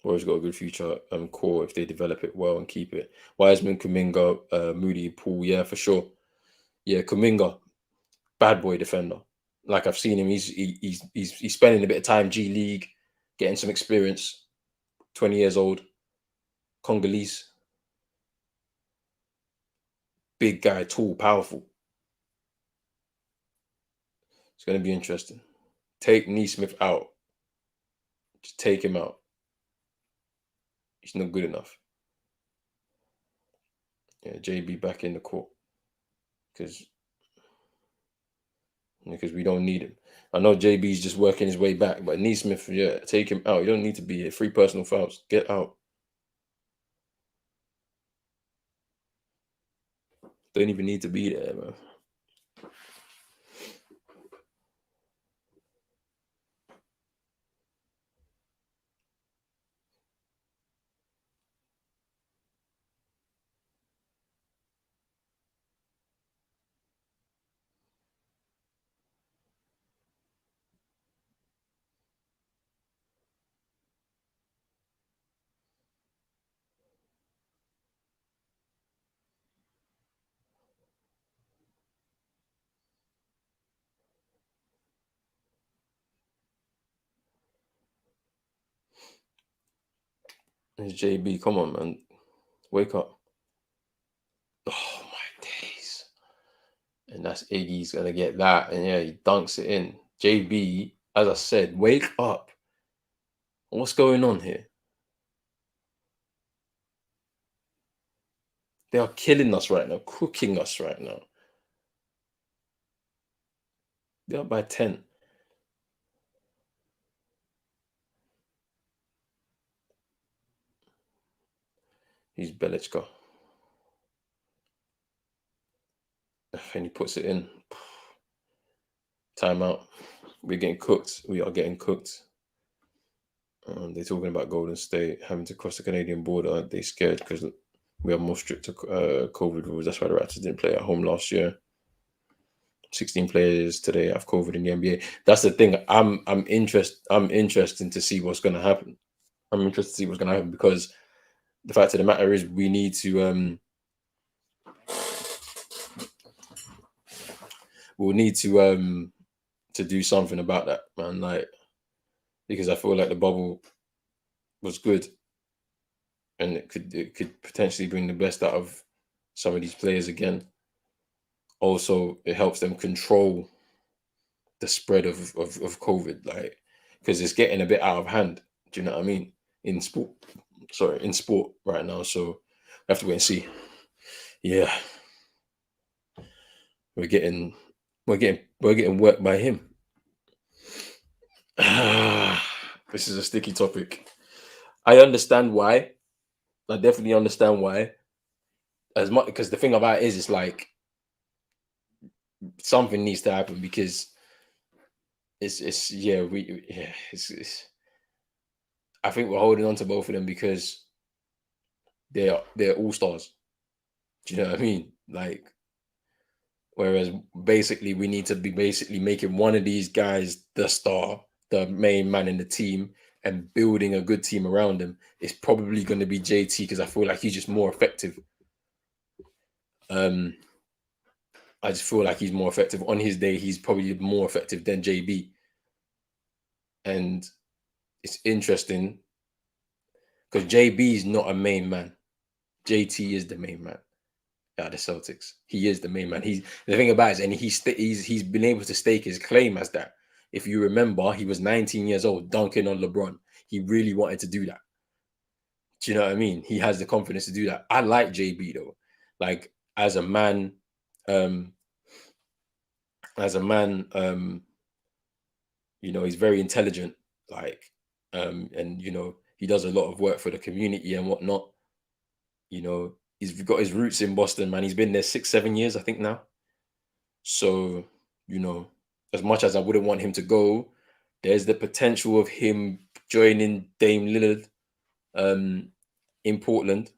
Warriors got a good future core if they develop it well and keep it. Wiseman, Kuminga, Moody, Poole, yeah, for sure. Yeah, Kuminga, bad boy defender. Like I've seen him, he's spending a bit of time G League, getting some experience. 20 years old, Congolese, big guy, tall, powerful. It's going to be interesting. Take Neesmith out. Just take him out. He's not good enough. Yeah, JB back in the court because we don't need him. I know JB's just working his way back, but Neesmith, yeah, take him out. You don't need to be here. 3 personal fouls. Get out. Don't even need to be there, man. It's JB. Come on, man. Wake up. Oh, my days. And that's Iggy's going to get that. And yeah, he dunks it in. JB, as I said, wake up. What's going on here? They are killing us right now, cooking us right now. They're up by 10. He's Belichka. And he puts it in. Timeout. We're getting cooked. We are getting cooked. They're talking about Golden State having to cross the Canadian border. Are they scared because we have more strict COVID rules? That's why the Raptors didn't play at home last year. 16 players today have COVID in the NBA. That's the thing. I'm interested to see what's going to happen. I'm interested to see what's going to happen because the fact of the matter is we need to we'll need to do something about that, man. Like, because I feel like the bubble was good and it could potentially bring the best out of some of these players again. Also, it helps them control the spread of COVID, like, because it's getting a bit out of hand. Do you know what I mean? In sport right now. So we have to wait and see. Yeah, we're getting worked by him. This is a sticky topic. I understand why. I definitely understand why. As much because the thing about it is, it's like something needs to happen because it's yeah we yeah it's I think we're holding on to both of them because they're all stars. Do you know what I mean? Like, whereas basically we need to be basically making one of these guys the star, the main man in the team, and building a good team around him. It's probably going to be JT because I feel like he's just more effective. I just feel like he's more effective on his day. He's probably more effective than JB, and it's interesting because JB is not a main man. JT is the main man. Yeah, the Celtics. He is the main man. He's the thing about it, and he's been able to stake his claim as that. If you remember, he was 19 years old, dunking on LeBron. He really wanted to do that. Do you know what I mean? He has the confidence to do that. I like JB though. Like as a man, um, he's very intelligent. Like, and he does a lot of work for the community and whatnot. He's got his roots in Boston, man. He's been there 6, 7 years, I think now. So, as much as I wouldn't want him to go, there's the potential of him joining Dame Lillard in Portland.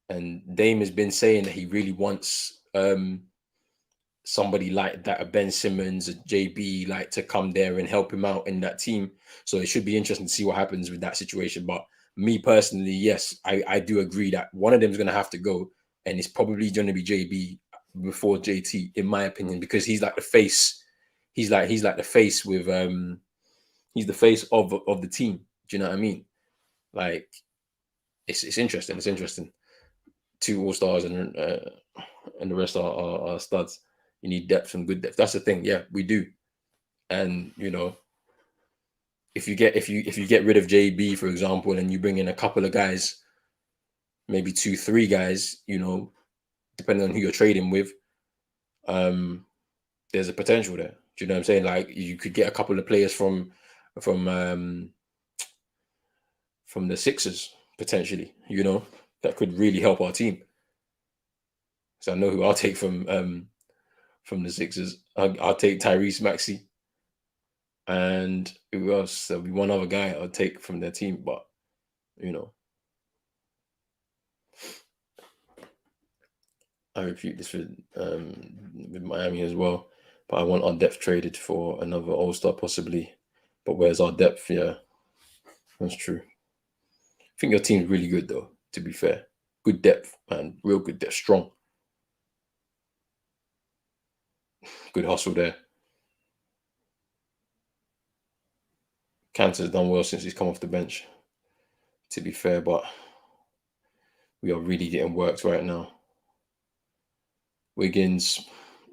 And Dame has been saying that he really wants somebody like that, a Ben Simmons, a JB, like to come there and help him out in that team. So it should be interesting to see what happens with that situation. But me personally, yes, I do agree that one of them is going to have to go, and it's probably going to be JB before JT, in my opinion, because he's like the face. He's like the face with he's the face of the team. Do you know what I mean? Like it's interesting. It's interesting. 2 all-stars and the rest are studs. You need depth and good depth. That's the thing. Yeah, we do. And if you get rid of JB, for example, and you bring in a couple of guys, maybe 2, 3 guys, depending on who you're trading with, there's a potential there. Do you know what I'm saying? Like you could get a couple of players from the Sixers potentially, that could really help our team. So I know who I'll take from the Sixers. I'll take Tyrese Maxey. And who else? There'll be one other guy I'll take from their team, but I repeat this with Miami as well. But I want our depth traded for another All-Star possibly. But where's our depth? Yeah, that's true. I think your team's really good though, to be fair. Good depth, man. Real good depth. Strong. Good hustle there. Cantor's done well since he's come off the bench, to be fair, but we are really getting worked right now. Wiggins,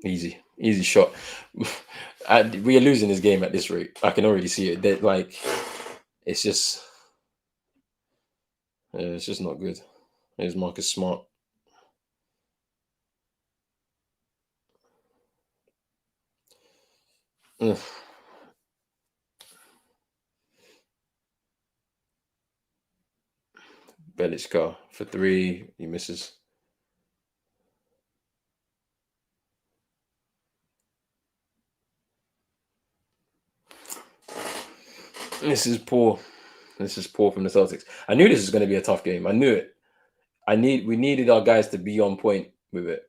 easy shot. We are losing this game at this rate. I can already see it. It's just not good. There's Marcus Smart. Ugh. Belichka for 3. He misses. This is poor. This is poor from the Celtics. I knew this was going to be a tough game. I knew it. We needed our guys to be on point with it.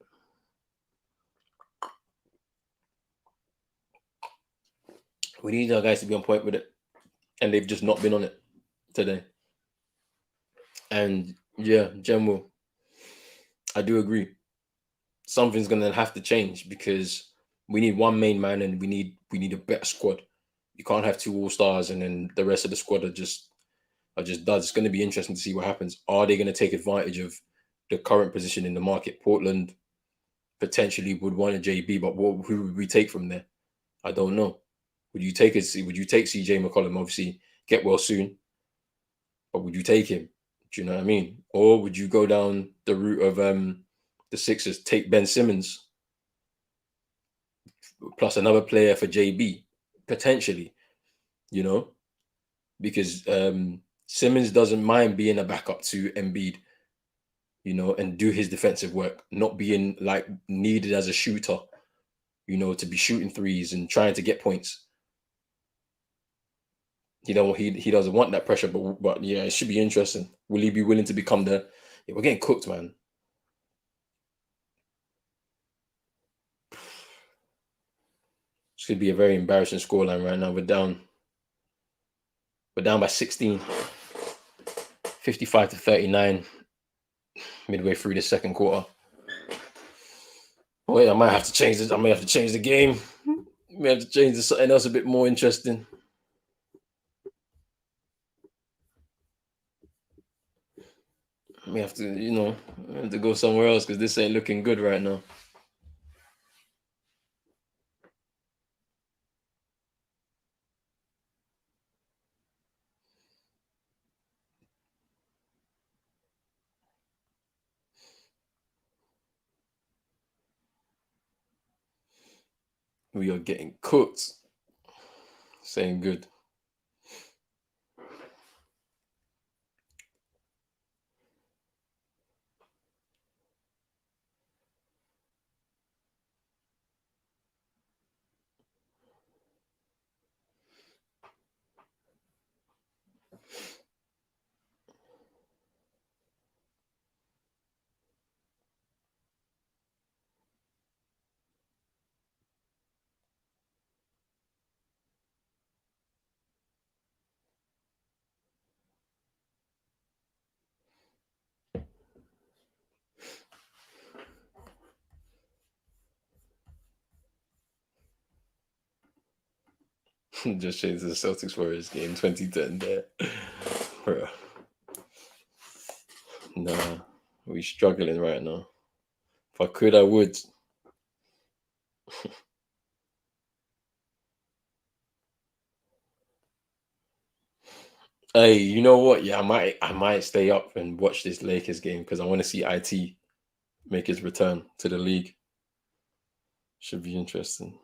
We needed our guys to be on point with it, and they've just not been on it today. And yeah, general, I do agree. Something's going to have to change because we need one main man, and we need a better squad. You can't have two all stars, and then the rest of the squad are just duds. It's going to be interesting to see what happens. Are they going to take advantage of the current position in the market? Portland potentially would want a JB, but who would we take from there? I don't know. Would you take CJ McCollum? Obviously, get well soon, but would you take him? Do you know what I mean? Or would you go down the route of the Sixers, take Ben Simmons plus another player for JB potentially? You know, because Simmons doesn't mind being a backup to Embiid, you know, and do his defensive work, not being like needed as a shooter, you know, to be shooting threes and trying to get points. He doesn't want that pressure, but yeah, it should be interesting. Will he be willing to become the? Yeah, we're getting cooked, man. This could be a very embarrassing scoreline right now. We're down. We're down by 16, 55-39, midway through the second quarter. Wait, I might have to change this. I might have to change the game. We have to change to something else a bit more interesting. We have to, we have to go somewhere else because this ain't looking good right now. We are getting cooked. Saying good. Just changed the Celtics Warriors game 2010 there. Bro. Nah, we struggling right now. If I could, I would. Hey, you know what? Yeah, I might stay up and watch this Lakers game because I want to see IT make his return to the league. Should be interesting.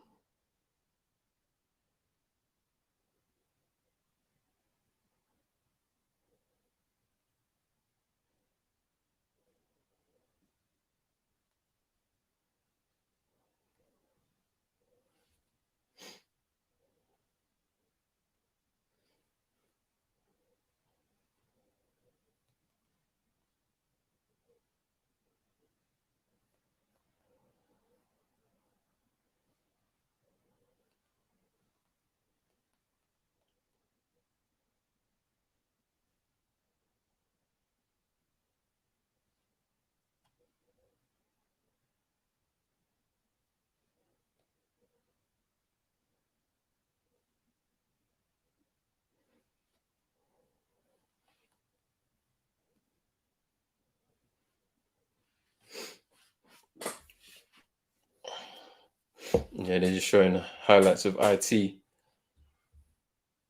Yeah, they're just showing highlights of IT.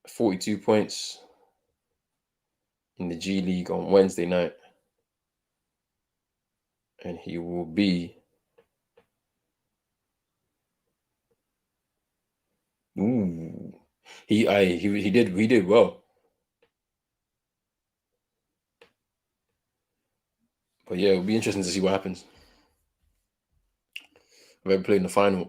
42 points in the G League on Wednesday night. And he will be. Ooh. He did well. But yeah, it'll be interesting to see what happens. I've ever played in the final.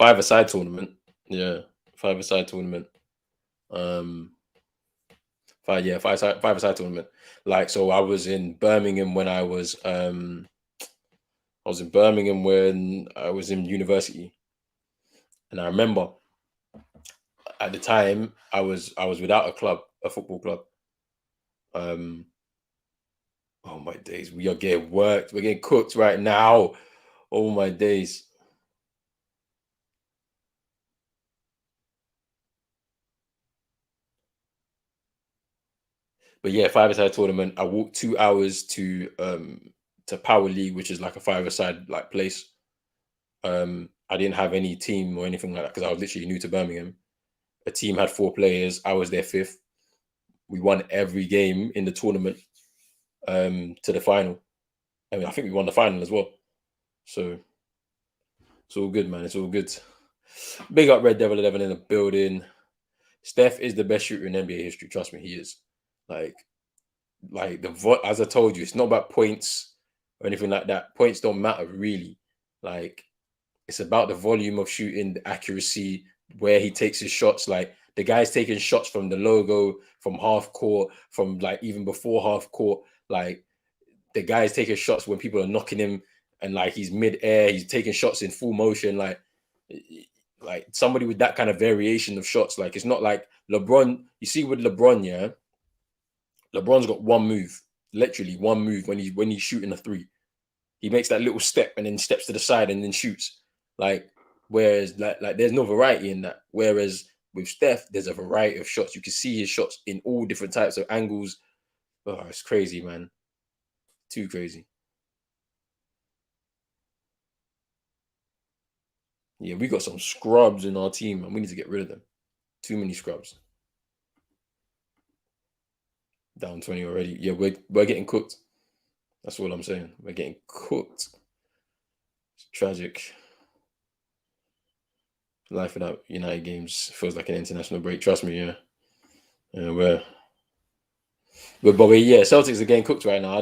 5-a-side tournament. Yeah. 5-a-side tournament. Five-a-side tournament. Like, so I was in Birmingham when I was in Birmingham when I was in university, and I remember at the time I was without a football club. Oh my days, we are getting worked. We're getting cooked right now. Oh my days. But yeah, 5-a-side tournament. I walked 2 hours to Power League, which is like a 5-a-side like place. I didn't have any team or anything like that because I was literally new to Birmingham. A team had 4 players. I was their fifth. We won every game in the tournament to the final. I mean, I think we won the final as well. So it's all good, man. It's all good. Big up Red Devil 11 in the building. Steph is the best shooter in NBA history. Trust me, he is. Like as I told you, it's not about points or anything like that. Points don't matter really. Like, it's about the volume of shooting, the accuracy, where he takes his shots. Like, the guy's taking shots from the logo, from half court, from like even before half court. Like, the guy's taking shots when people are knocking him, and like he's mid air, he's taking shots in full motion. Like somebody with that kind of variation of shots. Like, it's not like LeBron. You see with LeBron, yeah, LeBron's got one move, literally one move when he's shooting a three. He makes that little step and then steps to the side and then shoots. Like, whereas like there's no variety in that. Whereas with Steph, there's a variety of shots. You can see his shots in all different types of angles. Oh, it's crazy, man. Too crazy. Yeah, we got some scrubs in our team, and we need to get rid of them. Too many scrubs. Down 20 already. Yeah, we're getting cooked. That's all I'm saying. We're getting cooked. It's tragic. Life without United games feels like an international break. Trust me, yeah. Yeah, but Celtics are getting cooked right now.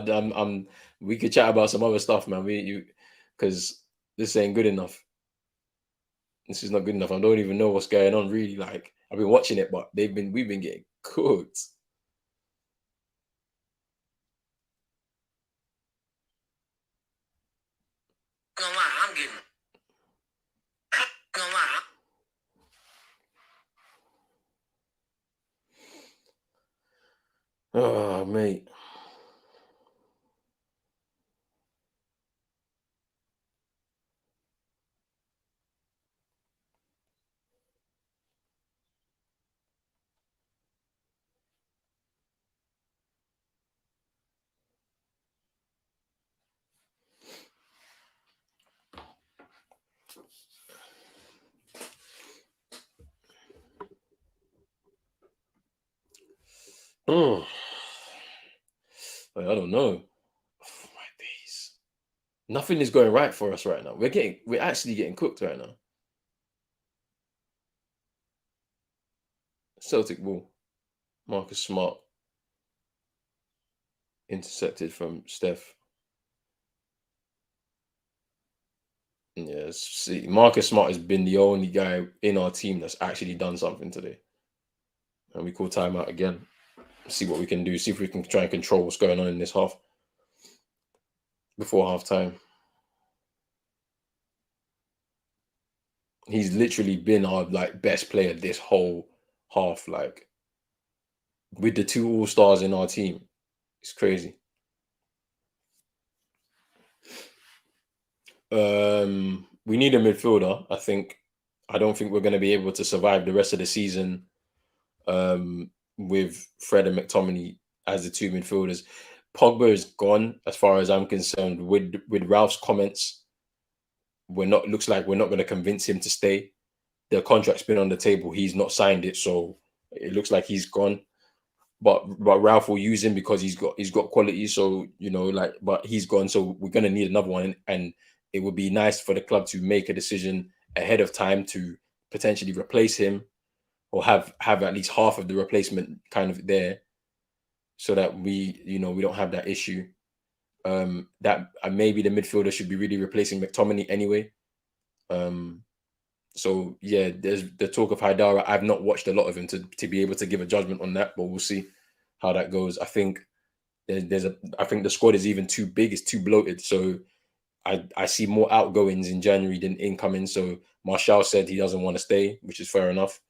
We could chat about some other stuff, man. Because this ain't good enough. This is not good enough. I don't even know what's going on. Really, like, I've been watching it, but we've been getting cooked. No lie, I'm getting. No lie. Oh, mate. Oh, I don't know. Oh, my days. Nothing is going right for us right now. We're actually getting cooked right now. Celtic ball. Marcus Smart intercepted from Steph. Yes, see, Marcus Smart has been the only guy in our team that's actually done something today. And we call timeout again. See what we can do. See if we can try and control what's going on in this half before half time. He's literally been our like best player this whole half, like with the two all stars in our team. It's crazy. We need a midfielder. I don't think we're going to be able to survive the rest of the season with Fred and McTominay as the two midfielders. Pogba is gone, as far as I'm concerned. With Ralph's comments, looks like we're not going to convince him to stay. The contract's been on the table. He's not signed it, so it looks like he's gone. But Ralph will use him because he's got quality. So, but he's gone. So we're gonna need another one, and it would be nice for the club to make a decision ahead of time to potentially replace him, or have at least half of the replacement kind of there, so that we don't have that issue. That maybe the midfielder should be really replacing McTominay anyway. So yeah, there's the talk of Haidara. I've not watched a lot of him to be able to give a judgment on that, but we'll see how that goes. I think I think the squad is even too big, it's too bloated. So I see more outgoings in January than incoming. So Marshall said he doesn't want to stay, which is fair enough.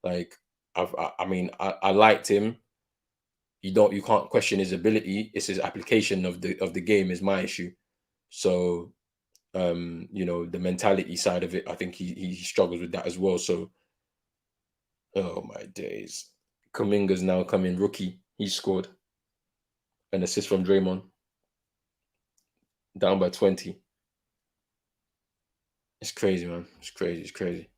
Like I mean, I liked him. You can't question his ability. It's his application of the game is my issue. So the mentality side of it, I think he struggles with that as well. So oh my days. Kuminga's now coming rookie. He scored an assist from Draymond, down by 20. It's crazy, man. It's crazy. It's crazy.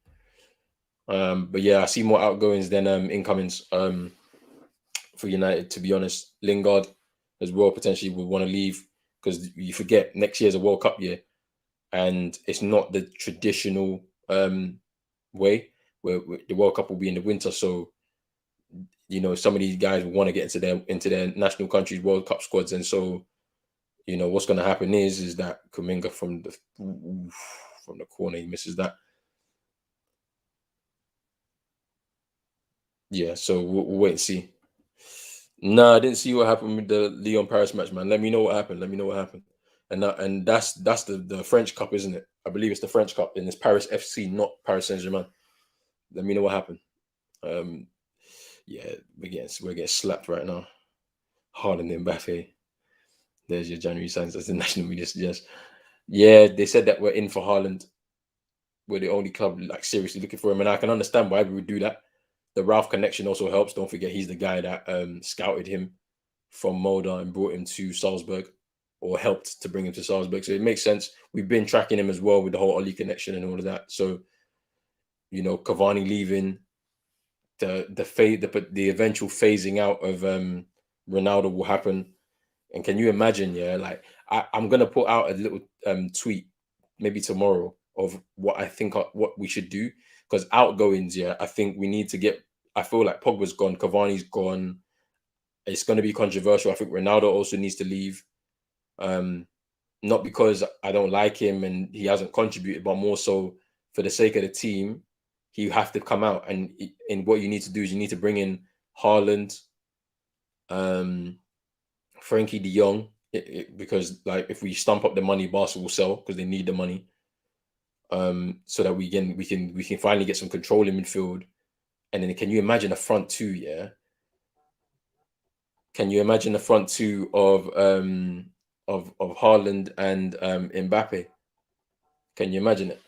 But yeah, I see more outgoings than incomings for United, to be honest. Lingard as well potentially would want to leave because you forget next year's a World Cup year and it's not the traditional way where the World Cup will be in the winter. So some of these guys will want to get into their national countries World Cup squads, and so what's going to happen is that Kuminga from the corner, he misses that. Yeah, so we'll wait and see. No, I didn't see what happened with the Lyon Paris match, man. Let me know what happened. Let me know what happened. And that's the French Cup, isn't it? I believe it's the French Cup, and it's Paris FC, not Paris Saint Germain. Let me know what happened. Um, yeah, we're getting slapped right now. Haaland and Mbappe. There's your January signs, as the national media suggests. Yeah, they said that we're in for Haaland. We're the only club like seriously looking for him, and I can understand why we would do that. The Ralph connection also helps. Don't forget he's the guy that scouted him from Molde and brought him to Salzburg, or helped to bring him to Salzburg. So it makes sense. We've been tracking him as well with the whole Oli connection and all of that. So Cavani leaving, the eventual phasing out of Ronaldo will happen. And can you imagine? Yeah, like I'm gonna put out a little tweet maybe tomorrow of what I think what we should do, because outgoings. Yeah, I think we need to get. I feel like Pogba's gone, Cavani's gone. It's going to be controversial. I think Ronaldo also needs to leave. Not because I don't like him and he hasn't contributed, but more so for the sake of the team, you have to come out. And what you need to do is you need to bring in Haaland, Frankie De Jong, because like if we stump up the money, Barca will sell because they need the money. So that we can finally get some control in midfield. And then can you imagine a front two? Yeah, can you imagine the front two of Haaland and Mbappe? Can you imagine it?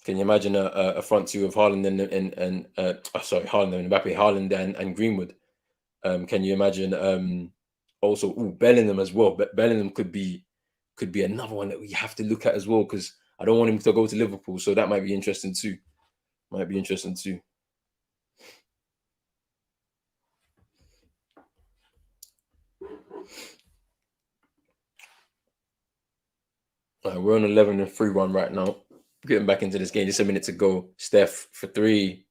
Can you imagine a front two of Haaland and Haaland and Mbappe, Haaland and Greenwood? Can you imagine also Bellingham as well? But Bellingham could be another one that we have to look at as well, because I don't want him to go to Liverpool, so that might be interesting too. Might be interesting too. We're on 11 and 3-1 right now. Getting back into this game, just a minute to go. Steph for 3.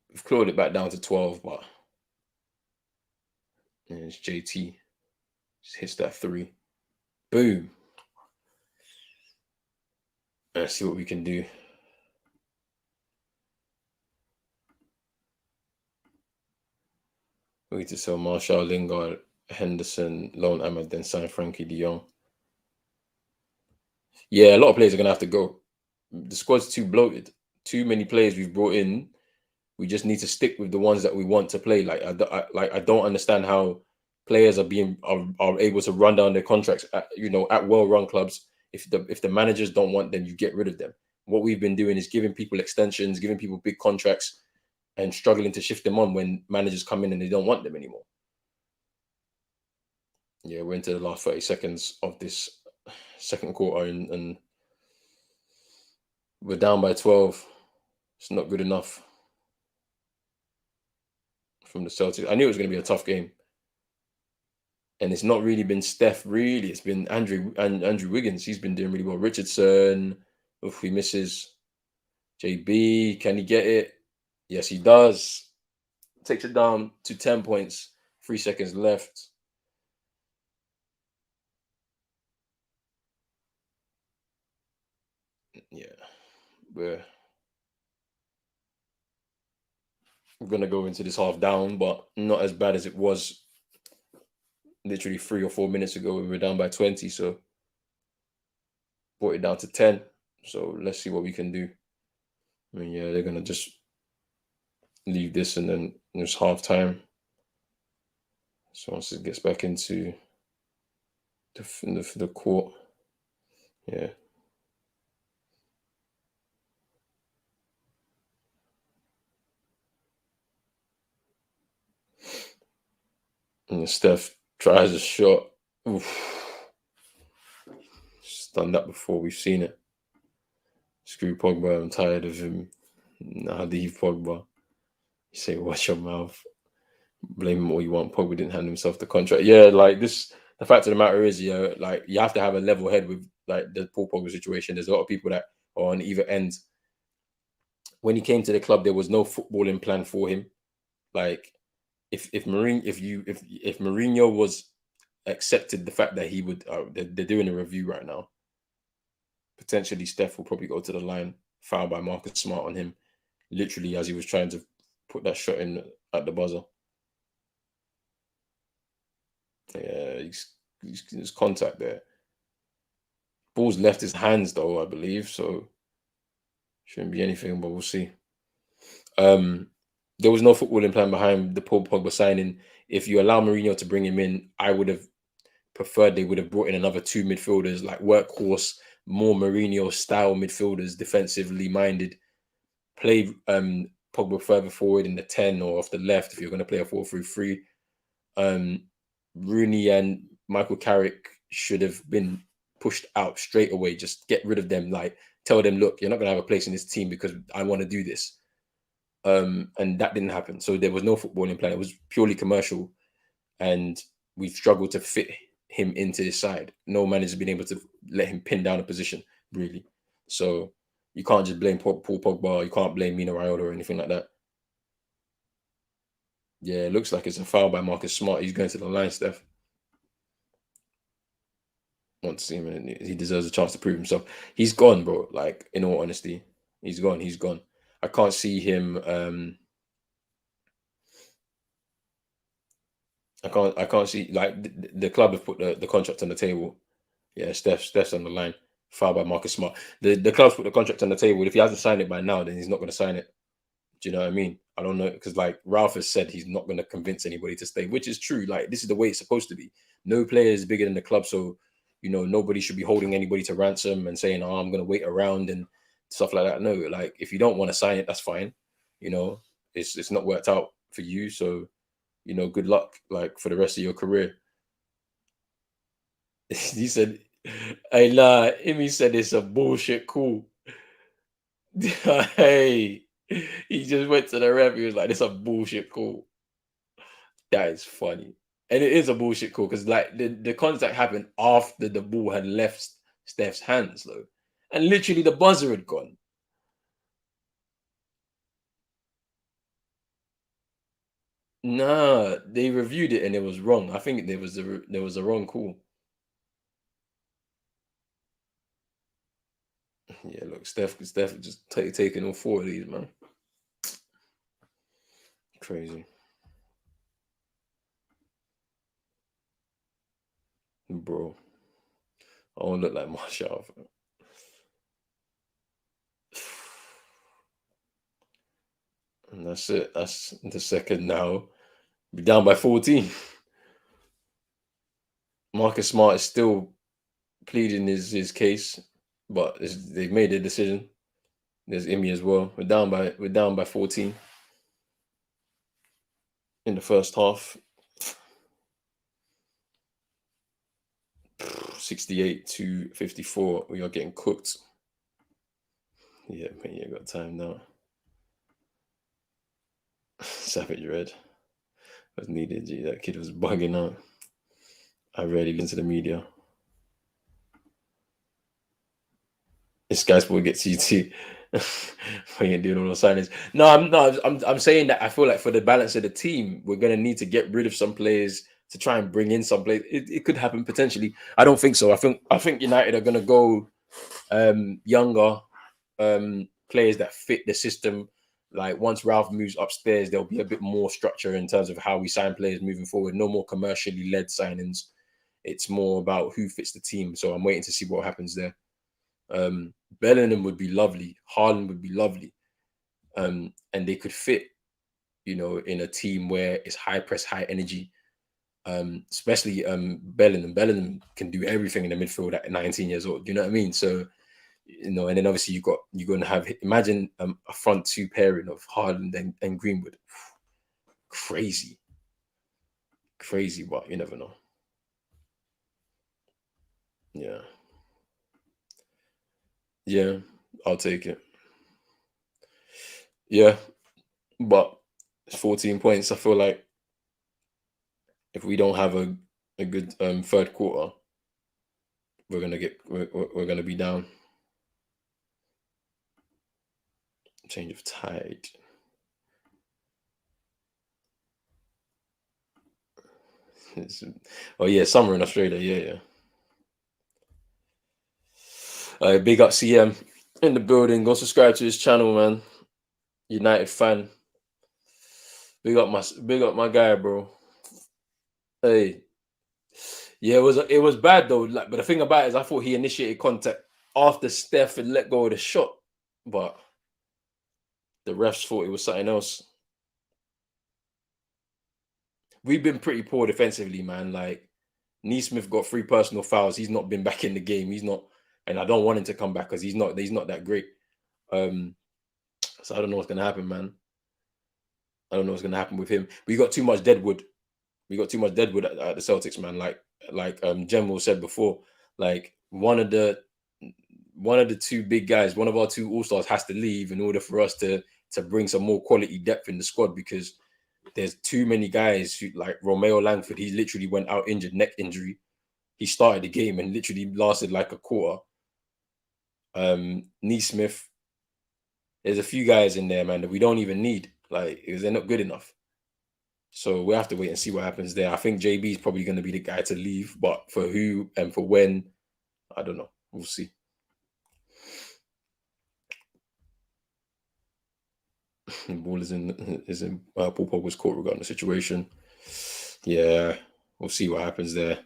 We've clawed it back down to 12, but it's JT. Just hits that 3. Boom. Let's see what we can do. We need to sell Marshall, Lingard, Henderson, loan Ahmed, then sign Frankie De Jong. Yeah, a lot of players are going to have to go. The squad's too bloated. Too many players we've brought in. We just need to stick with the ones that we want to play. I don't understand how players are able to run down their contracts at well-run clubs. If the managers don't want them, you get rid of them. What we've been doing is giving people extensions, giving people big contracts, and struggling to shift them on when managers come in and they don't want them anymore. Yeah, we're into the last 30 seconds of this second quarter, and we're down by 12. It's not good enough from the Celtics. I knew it was going to be a tough game. And it's not really been Steph, really. It's been Andrew Wiggins. He's been doing really well. Richardson, if he misses. JB, can he get it? Yes, he does. takes it down to 10 points. 3 seconds left. Yeah, we're gonna go into this half down, but not as bad as it was literally 3 or 4 minutes ago when we were down by 20. So brought it down to 10. So let's see what we can do. I mean, yeah, they're gonna just leave this and then it's half time. So once it gets back into the court, yeah. And Steph tries a shot. Oof. She's done that before. We've seen it. Screw Pogba. I'm tired of him. Nah, leave Pogba. You say, watch your mouth. Blame him all you want. Pogba didn't hand himself the contract. Yeah, like this. The fact of the matter is, yeah, like you have to have a level head with like the Paul Pogba situation. There's a lot of people that are on either end. When he came to the club, there was no footballing plan for him. Like if Mourinho was accepted the fact that he would, they're doing a review right now. Potentially, Steph will probably go to the line, fouled by Marcus Smart on him, literally as he was trying to put that shot in at the buzzer. Yeah, there's contact there. Ball's left his hands though, I believe, so shouldn't be anything, but we'll see. There was no footballing plan behind the Paul Pogba signing. If you allow Mourinho to bring him in, I would have preferred they would have brought in another 2 midfielders, like workhorse, more Mourinho style midfielders, defensively minded. Play Pogba further forward in the 10 or off the left if you're going to play a 4-3-3. Rooney and Michael Carrick should have been pushed out straight away. Just get rid of them. Like tell them, look, you're not going to have a place in this team because I want to do this. And that didn't happen. So there was no footballing plan. It was purely commercial, and we've struggled to fit him into his side. No manager's been able to let him pin down a position, really. So you can't just blame Paul Pogba. You can't blame Mino Raiola or anything like that. Yeah, it looks like it's a foul by Marcus Smart. He's going to the line, Steph. Want to see him, and he deserves a chance to prove himself. He's gone, bro. Like, in all honesty, he's gone. He's gone. I can't see him. I can't see like the club have put the contract on the table. Yeah, Steph's on the line. Foul by Marcus Smart. The club's put the contract on the table. If he hasn't signed it by now, then he's not going to sign it. Do you know what I mean? I don't know, because like Ralph has said he's not going to convince anybody to stay, which is true. Like this is the way it's supposed to be. No player is bigger than the club, so nobody should be holding anybody to ransom and saying, "Oh, I'm going to wait around" and stuff like that. No, like if you don't want to sign it, that's fine. It's not worked out for you, so good luck like for the rest of your career. He said, "Hey, nah." Imi said it's a bullshit call. Hey, he just went to the ref. He was like, "It's a bullshit call." That is funny, and it is a bullshit call because like the contact happened after the ball had left Steph's hands, though, and literally the buzzer had gone. Nah, they reviewed it and it was wrong. I think there was a wrong call. Yeah, look, Steph just taking all 4 of these, man. Crazy, bro. I don't look like Marshall. And that's it. That's the second now. Be down by 14. Marcus Smart is still pleading his case, but they've made a decision. There's Imi as well. We're down by 14 in the first half. 68-54. We are getting cooked. Yeah, man, you got time now. Savage Red was needed. Gee, that kid was bugging out. I rarely listen to the media. This guy's supposed to get CT. We ain't doing all those signings. No, I'm saying that I feel like for the balance of the team, we're gonna need to get rid of some players to try and bring in some players. It could happen potentially. I don't think so. I think United are gonna go younger players that fit the system. Like once Ralph moves upstairs, there'll be a bit more structure in terms of how we sign players moving forward. No more commercially led signings. It's more about who fits the team. So I'm waiting to see what happens there. Bellingham would be lovely. Haaland would be lovely. And they could fit, in a team where it's high press, high energy. Especially Bellingham. Bellingham can do everything in the midfield at 19 years old. Do you know what I mean? So, and then obviously you're going to have, imagine a front two pairing of Haaland and Greenwood. Crazy, crazy, but you never know. Yeah, yeah, I'll take it. Yeah, but it's 14 points. I feel like if we don't have a good third quarter, we're gonna be down. Change of tide. It's- oh yeah, summer in Australia. Yeah, yeah. Big up CM in the building. Go subscribe to his channel, man. United fan. Big up my guy, bro. Hey, yeah, it was bad though. Like, but the thing about it is, I thought he initiated contact after Steph had let go of the shot, but the refs thought it was something else. We've been pretty poor defensively, man. Like Neesmith got 3 personal fouls. He's not been back in the game. He's not, and I don't want him to come back because he's not that great. Um, so I don't know what's gonna happen, man. I don't know what's gonna happen with him. We got too much deadwood. We got too much deadwood at the Celtics, man. Like General said before, like one of the two big guys, one of our two all stars has to leave in order for us to bring some more quality depth in the squad because there's too many guys who like Romeo Langford. He literally went out injured, neck injury. He started the game and literally lasted like a quarter. Neesmith, there's a few guys in there, man, that we don't even need, like, because they're not good enough. So we have to wait and see what happens there. I think JB is probably going to be the guy to leave, but for who and for when, I don't know. We'll see. Ball is in Paul Pogba's court regarding the situation. Yeah, we'll see what happens there.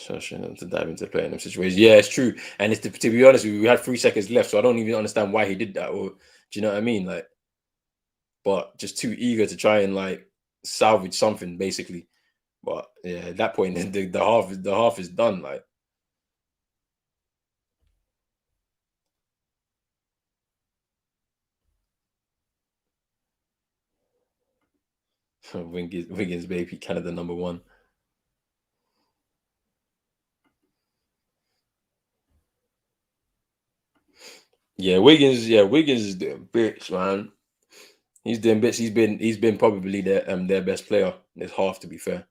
To dive into playing them situations. Yeah, it's true. And it's to be honest with you, we had 3 seconds left, so I don't even understand why he did that. Or do you know what I mean? Like, but just too eager to try and like salvage something, basically. But yeah, at that point, the half is done. Like, Wiggins baby, Canada number one. Yeah, Wiggins. Yeah, Wiggins is doing bits, man. He's doing bits. He's been probably their best player in this half. To be fair,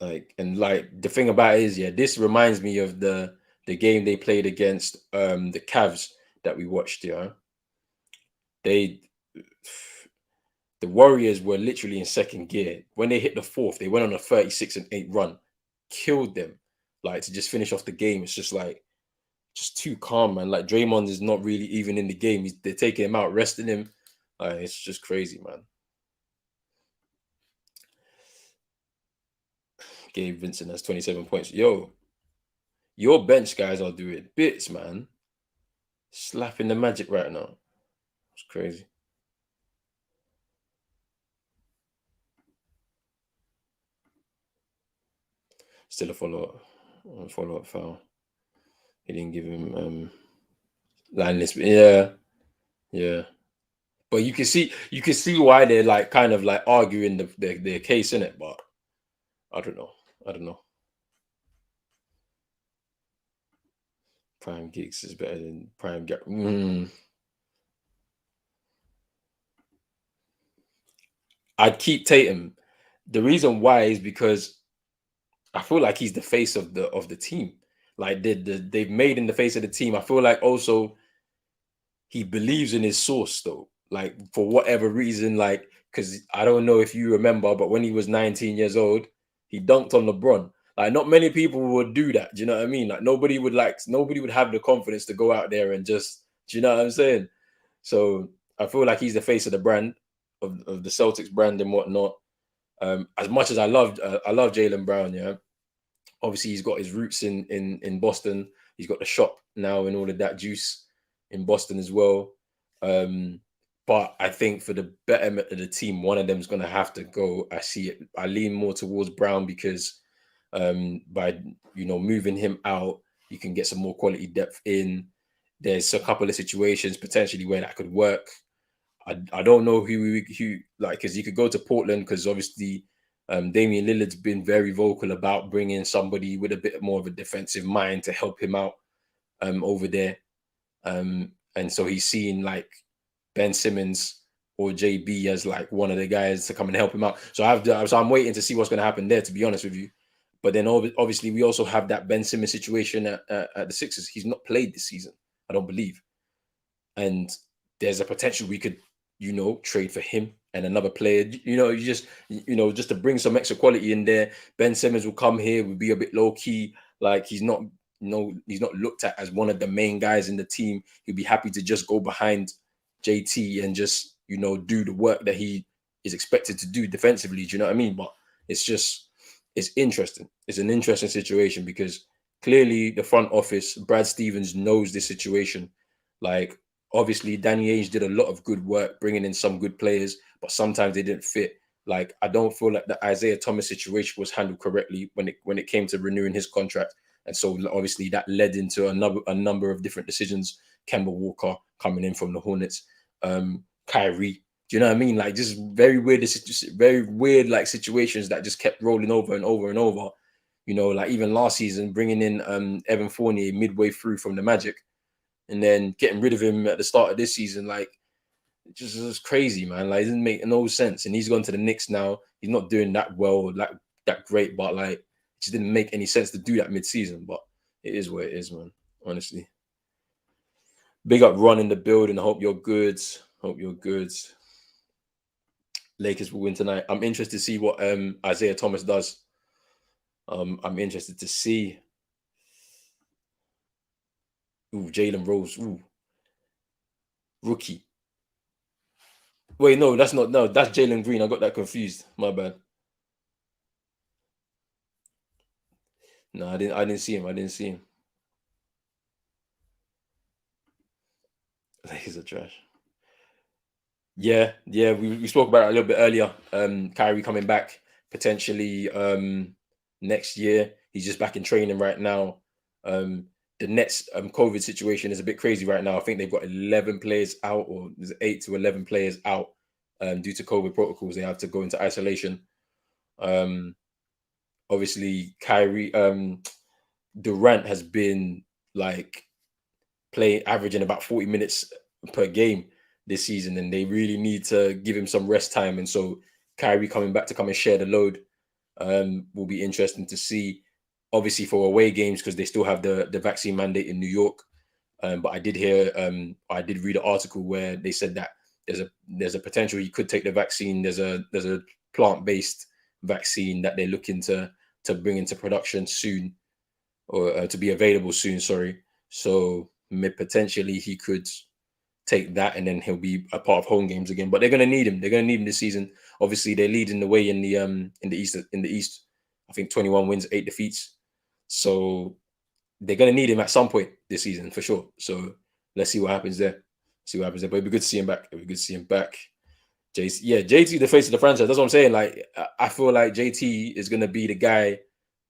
like the thing about it is, yeah, this reminds me of the game they played against the Cavs that we watched. Yeah, they the Warriors were literally in second gear when they hit the fourth. They went on a 36-8 run, killed them, like to just finish off the game. It's just like just too calm, man. Like Draymond is not really even in the game. They're taking him out, resting him. It's just crazy, man. Gabe Vincent has 27 points. Yo, your bench guys are doing bits, man. Slapping the magic right now. It's crazy. Still a follow up foul. He didn't give him line list. Yeah, yeah. But you can see why they're like kind of like arguing their case in it. But I don't know. I don't know. Prime Gigs is better than Prime. I'd keep Tatum. The reason why is because I feel like he's the face of the team. Like they've made him the face of the team. I feel like also he believes in his source though. Like for whatever reason, like because I don't know if you remember, but when he was 19 years old, he dunked on LeBron. Like not many people would do that. Do you know what I mean? Like nobody would have the confidence to go out there and just. Do you know what I'm saying? So I feel like he's the face of the brand of the Celtics brand and whatnot. As much as I love Jaylen Brown, yeah. Obviously, he's got his roots in Boston. He's got the shop now and all of that juice in Boston as well. But I think for the betterment of the team, one of them is going to have to go. I see it. I lean more towards Brown because by moving him out, you can get some more quality depth in. There's a couple of situations potentially where that could work. I don't know who like because you could go to Portland because obviously Damian Lillard's been very vocal about bringing somebody with a bit more of a defensive mind to help him out over there. And so he's seen like Ben Simmons or JB as like one of the guys to come and help him out. So I'm waiting to see what's going to happen there, to be honest with you. But then obviously we also have that Ben Simmons situation at the Sixers. He's not played this season, I don't believe, and there's a potential we could trade for him and another player. Just to bring some extra quality in there. Ben Simmons will come here, will be a bit low key, like he's not looked at as one of the main guys in the team. He'll be happy to just go behind JT and just do the work that he is expected to do defensively. Do you know what I mean? But it's interesting. It's an interesting situation because clearly the front office, Brad Stevens knows this situation. Like obviously Danny Ainge did a lot of good work bringing in some good players, but sometimes they didn't fit. Like I don't feel like the Isaiah Thomas situation was handled correctly when it came to renewing his contract. And so obviously that led into a number of different decisions. Kemba Walker coming in from the Hornets, Kyrie. Do you know what I mean? Like just very weird like situations that just kept rolling over and over and over. Like even last season, bringing in Evan Fournier midway through from the Magic, and then getting rid of him at the start of this season, like it just was crazy, man. Like it didn't make no sense. And he's gone to the Knicks now. He's not doing that well, like that great, but like it just didn't make any sense to do that mid-season. But it is what it is, man. Honestly. Big up Ron in the building. I hope you're good. Hope you're good. Lakers will win tonight. I'm interested to see what Isaiah Thomas does. I'm interested to see. Ooh, Jalen Rose. Ooh, rookie. Wait, no, that's not. No, that's Jalen Green. I got that confused. My bad. No, I didn't. I didn't see him. I didn't see him. Lakers are trash. Yeah. We spoke about it a little bit earlier. Kyrie coming back potentially next year. He's just back in training right now. The Nets COVID situation is a bit crazy right now. I think they've got 11 players out, or there's 8 to 11 players out due to COVID protocols. They have to go into isolation. Um, Obviously, Kyrie Durant has been like playing averaging about 40 minutes per game this season, and they really need to give him some rest time. And so Kyrie coming back to come and share the load will be interesting to see. Obviously for away games because they still have the vaccine mandate in New York. But I did read an article where they said that there's a potential he could take the vaccine. There's a plant-based vaccine that they're looking to bring into production soon, or to be available soon. Sorry, so potentially he could take that, and then he'll be a part of home games again. But they're gonna need him. They're gonna need him this season. Obviously, they're leading the way in the East. In the East, I think 21 wins, 8 defeats. So they're gonna need him at some point this season for sure. So let's see what happens there. See what happens there. But it'd be good to see him back. It'd be good to see him back. JT, the face of the franchise. That's what I'm saying. Like I feel like JT is gonna be the guy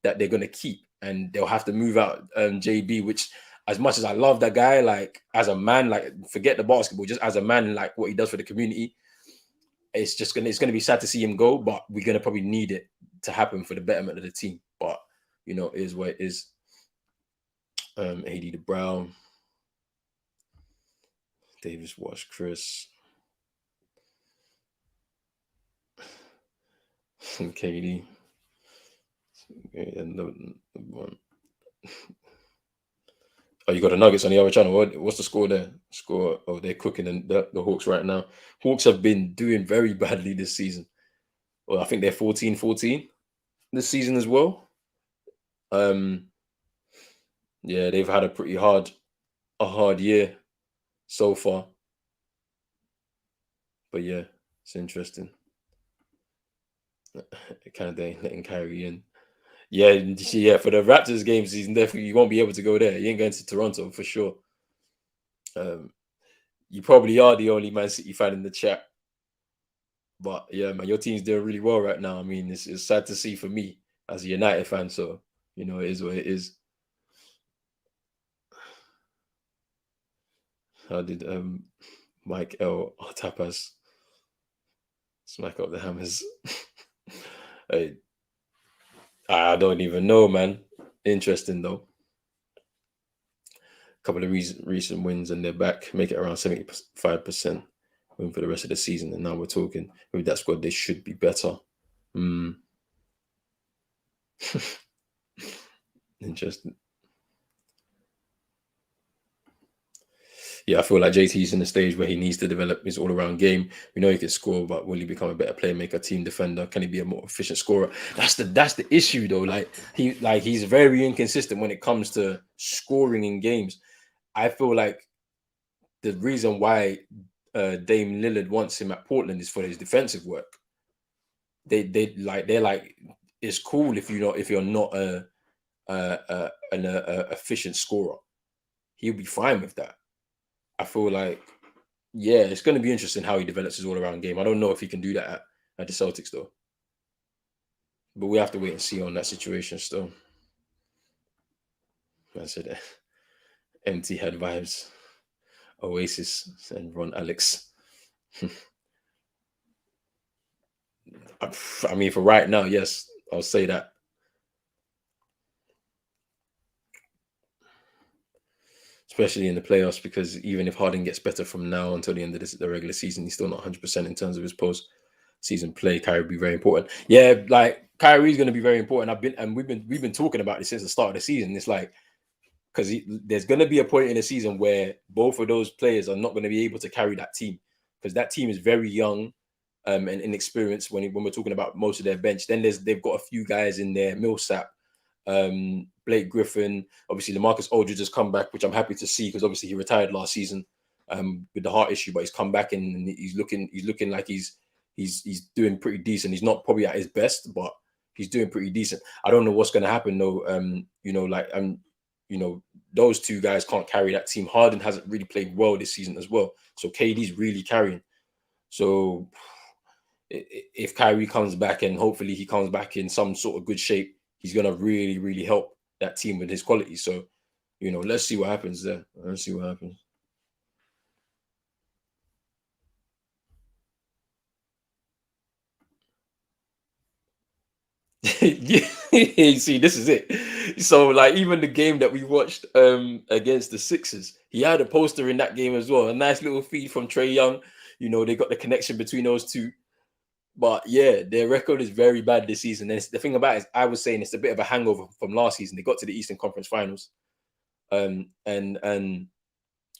that they're gonna keep, and they'll have to move out JB. Which, as much as I love that guy, like as a man, like forget the basketball, just as a man, like what he does for the community, it's gonna be sad to see him go. But we're gonna probably need it to happen for the betterment of the team. But it is what it is. AD the Brown, Davis Wash, Chris, KD. Okay, and oh, you got the Nuggets on the other channel. What's the score there? Score. Oh, they're cooking the Hawks right now. Hawks have been doing very badly this season. Well, I think they're 14-14 this season as well. Yeah, they've had a hard year so far. But yeah, it's interesting. Kind of letting Kyrie in. Yeah, yeah. For the Raptors games, he's definitely you won't be able to go there. You ain't going to Toronto for sure. You probably are the only Man City fan in the chat. But yeah, man, your team's doing really well right now. I mean, it's sad to see for me as a United fan. So it is what it is. How did Mike L Tapas smack up the hammers? Hey, I don't even know, man. Interesting though. A couple of recent wins and they're back, make it around 75% win for the rest of the season. And now we're talking with that squad, they should be better. Interesting. Yeah, I feel like JT's in the stage where he needs to develop his all-around game. We know he can score, but will he become a better playmaker, team defender? Can he be a more efficient scorer? That's the issue though. He's very inconsistent when it comes to scoring in games. I feel like the reason why Dame Lillard wants him at Portland is for his defensive work. They're like it's cool if you're not an efficient scorer. He'll be fine with that. I feel like, yeah, it's going to be interesting how he develops his all-around game. I don't know if he can do that at the Celtics, though. But we have to wait and see on that situation still. I said empty head vibes. Oasis and Ron Alex. I mean, for right now, yes, I'll say that. Especially in the playoffs, because even if Harden gets better from now until the end of the regular season, he's still not 100% in terms of his post-season play. Kyrie will be very important. Yeah, like Kyrie's going to be very important. We've been talking about this since the start of the season. It's like because there's going to be a point in the season where both of those players are not going to be able to carry that team because that team is very young and inexperienced when we're talking about most of their bench. Then they've got a few guys in there, Millsap, Blake Griffin, obviously LaMarcus Aldridge has come back, which I'm happy to see because obviously he retired last season with the heart issue, but he's come back and he's looking like he's doing pretty decent. He's not probably at his best, but he's doing pretty decent. I don't know what's going to happen though. Those two guys can't carry that team. Harden hasn't really played well this season as well, so KD's really carrying. So if Kyrie comes back and hopefully he comes back in some sort of good shape, he's going to really, really help that team with his quality. So, let's see what happens there. Let's see what happens. Yeah, see, this is it. So, like, even the game that we watched against the Sixers, he had a poster in that game as well. A nice little feed from Trae Young. They got the connection between those two. But yeah, their record is very bad this season. And the thing about it is, I was saying it's a bit of a hangover from last season. They got to the Eastern Conference Finals, and they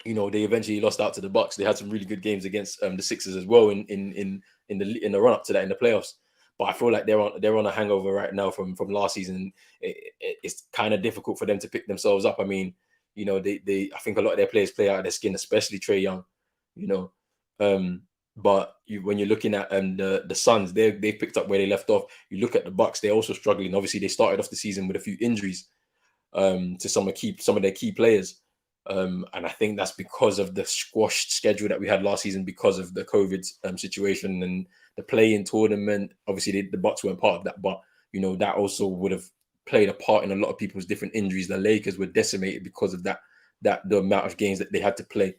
eventually lost out to the Bucks. They had some really good games against the Sixers as well in the run up to that in the playoffs. But I feel like they're on a hangover right now from last season. It's kind of difficult for them to pick themselves up. I mean, I think a lot of their players play out of their skin, especially Trae Young. But when you're looking at the Suns, they picked up where they left off. You look at the Bucks; they're also struggling. Obviously, they started off the season with a few injuries to some of their key players, and I think that's because of the squashed schedule that we had last season because of the COVID situation and the play-in tournament. Obviously, the Bucks weren't part of that, but that also would have played a part in a lot of people's different injuries. The Lakers were decimated because of that the amount of games that they had to play.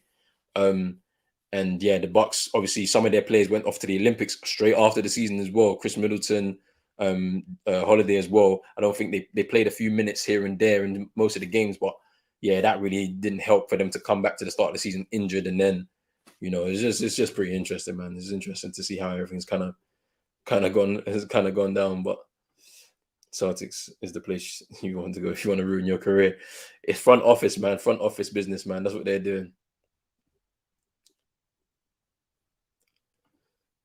And yeah, the Bucks, obviously, some of their players went off to the Olympics straight after the season as well. Chris Middleton, Holiday as well. I don't think they played a few minutes here and there in most of the games, but yeah, that really didn't help for them to come back to the start of the season injured. And then, it's just pretty interesting, man. It's interesting to see how everything's kind of gone down, but Celtics is the place you want to go if you want to ruin your career. It's front office, man. Front office business, man. That's what they're doing.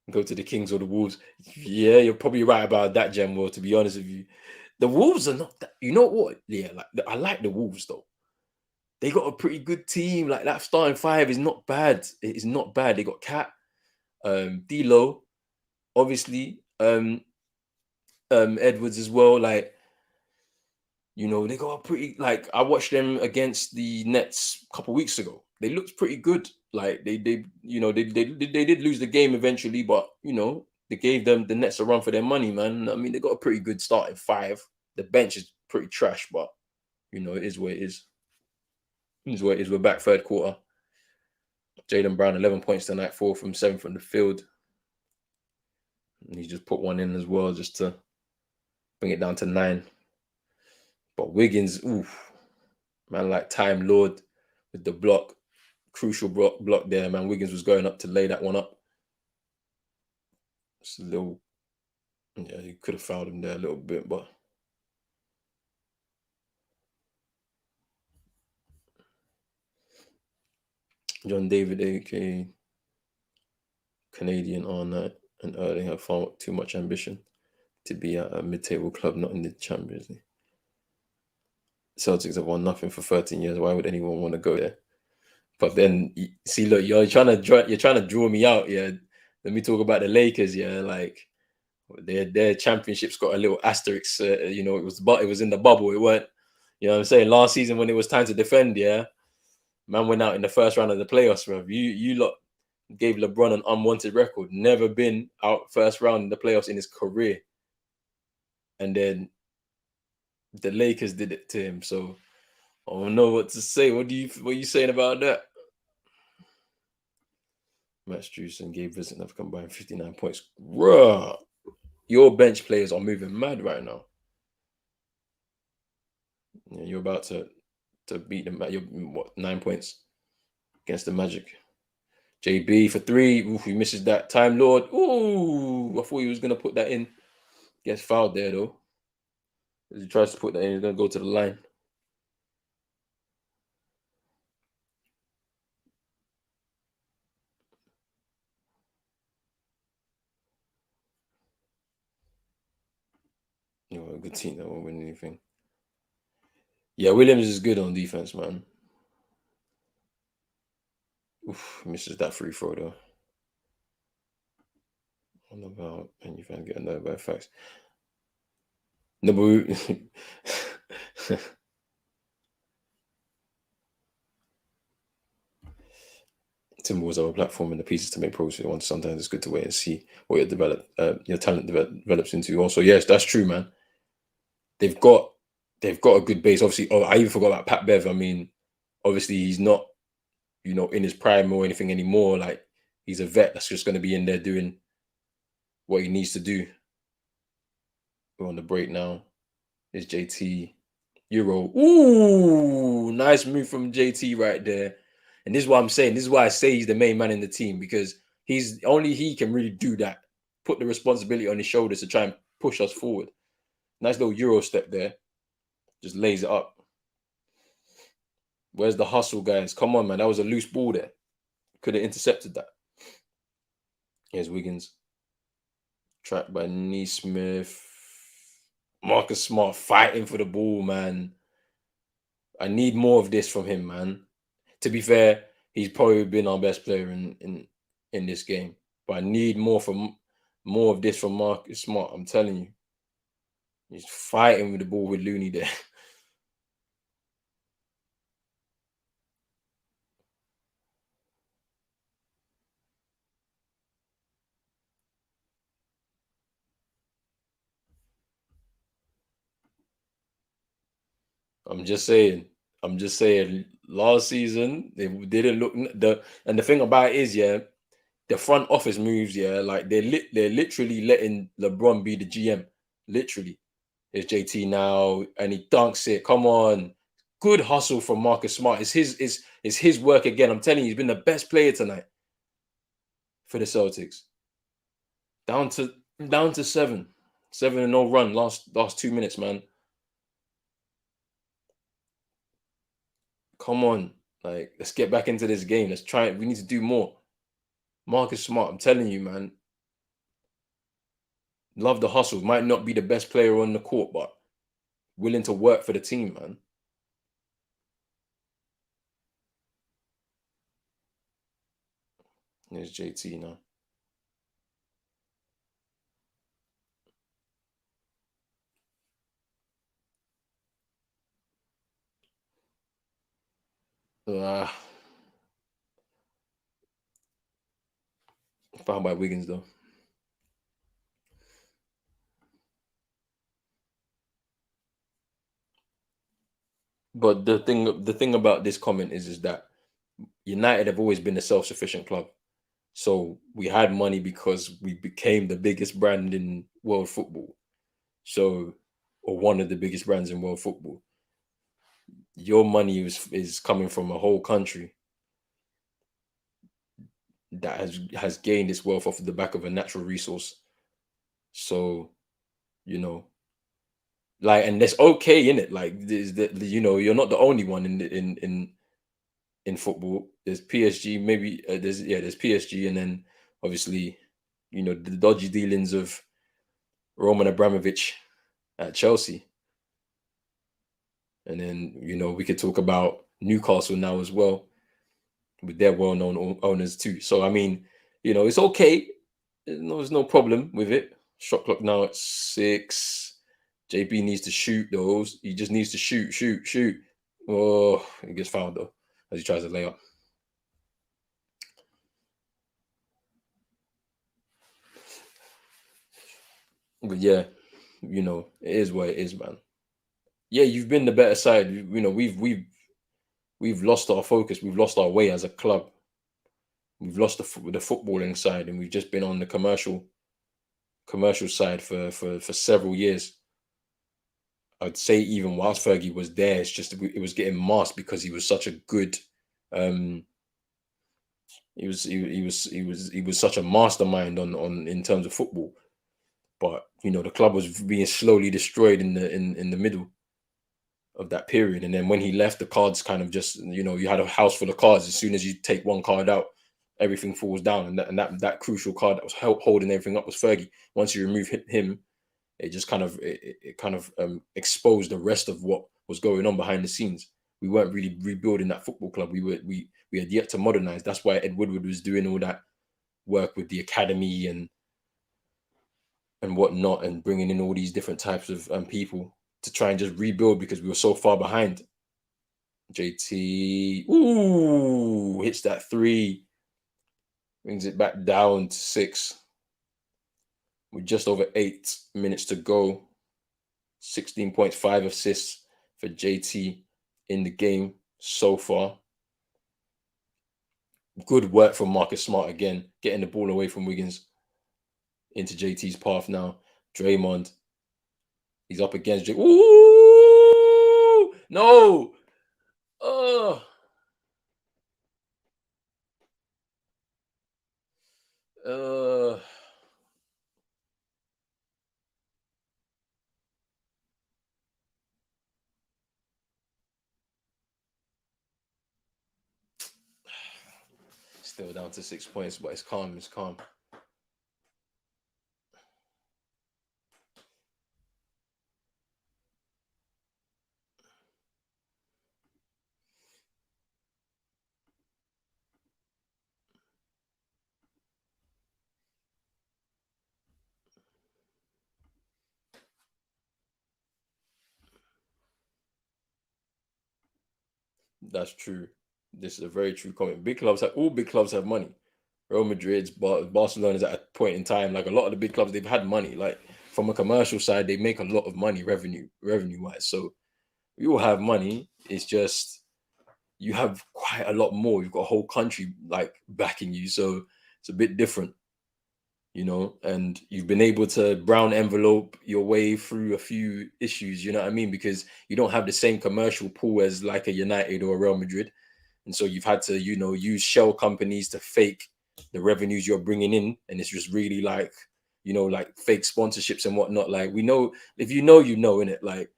Go to the Kings or the Wolves. Yeah, you're probably right about that, General. To be honest with you, the Wolves are not that. You know what? Yeah, like I like the Wolves though. They got a pretty good team. Like that starting five is not bad. It is not bad. They got Cat, D'Lo, obviously, Edwards as well. Like, you know, they got a pretty, like, I watched them against the Nets a couple weeks ago. They looked pretty good. Like they you know, they did lose the game eventually, but you know, they gave them the Nets a run for their money, man. I mean, they got a pretty good starting five. The bench is pretty trash, but you know, it is what it is. It is what it is. We're back third quarter. Jaylen Brown, 11 points tonight, 4 from 7 from the field. And he just put one in as well, just to bring it down to 9. But Wiggins, oof, man, like Time Lord with the block, crucial block there, man. Wiggins was going up to lay that one up. It's a little, yeah, he could have fouled him there a little bit, but John David, aka Canadian all night, and Erling have far too much ambition to be at a mid-table club, not in the Champions League. Celtics have won nothing for 13 years. Why would anyone want to go there? But then, see, look, you're trying to draw me out. Yeah, let me talk about the Lakers. Yeah, like their championships got a little asterisk. You know, it was in the bubble. It weren't. You know what I'm saying? Last season when it was time to defend, yeah, man went out in the first round of the playoffs. Bro. You lot gave LeBron an unwanted record. Never been out first round in the playoffs in his career. And then the Lakers did it to him. So I don't know what to say. What are you saying about that? Matt Strusson gave Vincent have combined 59 points. Bruh, your bench players are moving mad right now. Yeah, you're about to beat them. You're what, 9 points against the Magic. JB for 3. Oof, he misses that. Time Lord. Ooh, I thought he was gonna put that in. Gets fouled there though. As he tries to put that in, he's gonna go to the line. You know, a good team that won't win anything. Yeah, Williams is good on defense, man. Oof, misses that free throw though. On about, and you can get another by facts. No, but Timberwolves are a platform and the pieces to make progress. Once sometimes it's good to wait and see what your talent develops into. Also, yes, that's true, man. They've got a good base. Obviously, oh, I even forgot about Pat Bev. I mean, obviously, he's not, you know, in his prime or anything anymore. Like he's a vet that's just going to be in there doing what he needs to do. We're on the break now. Is JT Euro? Ooh, nice move from JT right there. And this is what I'm saying. This is why I say he's the main man in the team, because he can really do that. Put the responsibility on his shoulders to try and push us forward. Nice little Euro step there. Just lays it up. Where's the hustle, guys? Come on, man. That was a loose ball there. Could have intercepted that. Here's Wiggins. Trapped by Neesmith. Marcus Smart fighting for the ball, man. I need more of this from him, man. To be fair, he's probably been our best player in this game. But I need more of this from Marcus Smart. I'm telling you. He's fighting with the ball with Looney there. I'm just saying. Last season, they didn't look and the thing about it is, yeah, the front office moves, yeah, like they're literally letting LeBron be the GM. Literally. It's JT now, and he dunks it. Come on. Good hustle from Marcus Smart. It's his work again. I'm telling you, he's been the best player tonight for the Celtics. Down to 7. 7-0 run last 2 minutes, man. Come on. Like, let's get back into this game. Let's try it. We need to do more. Marcus Smart, I'm telling you, man. Love the hustle. Might not be the best player on the court, but willing to work for the team, man. There's JT now. Found by Wiggins though. But the thing about this comment is that United have always been a self-sufficient club. So we had money because we became the biggest brand in world football. So, or one of the biggest brands in world football. Your money is coming from a whole country that has gained its wealth off the back of a natural resource. So, you know, like, and that's okay in it. Like, you're not the only one in football. There's PSG, maybe there's PSG, and then obviously, the dodgy dealings of Roman Abramovich at Chelsea, and then we could talk about Newcastle now as well with their well-known owners too. So I mean, it's okay. There's no problem with it. Shot clock now at 6. JB needs to shoot those. He just needs to shoot. Oh, he gets fouled though as he tries to lay up. But yeah, it is what it is, man. Yeah, you've been the better side. We've lost our focus. We've lost our way as a club. We've lost the footballing side, and we've just been on the commercial side for several years. I'd say even whilst Fergie was there, it's just it was getting masked because he was such a good. He was such a mastermind on in terms of football, but the club was being slowly destroyed in the middle of that period. And then when he left, the cards kind of just you had a house full of cards. As soon as you take one card out, everything falls down. And that crucial card that was holding everything up was Fergie. Once you remove him, it just kind of exposed the rest of what was going on behind the scenes. We weren't really rebuilding that football club. We had yet to modernize. That's why Ed Woodward was doing all that work with the academy and whatnot, and bringing in all these different types of people to try and just rebuild because we were so far behind. JT, hits that 3, brings it back down to 6. With just over 8 minutes to go, 16.5 assists for JT in the game so far. Good work from Marcus Smart again, getting the ball away from Wiggins into JT's path now. Draymond, he's up against Jay. Ooh, no. Still down to 6 points, but it's calm. It's calm. That's true. This is a very true comment. All big clubs have money. Real Madrid's, Barcelona's at a point in time, like a lot of the big clubs, they've had money. Like from a commercial side, they make a lot of money revenue wise. So we all have money. It's just you have quite a lot more. You've got a whole country like backing you. So it's a bit different, and you've been able to brown envelope your way through a few issues, you know what I mean? Because you don't have the same commercial pool as like a United or a Real Madrid. And so you've had to, use shell companies to fake the revenues you're bringing in. And it's just really like like fake sponsorships and whatnot. Like, we know, if you know, innit? Like,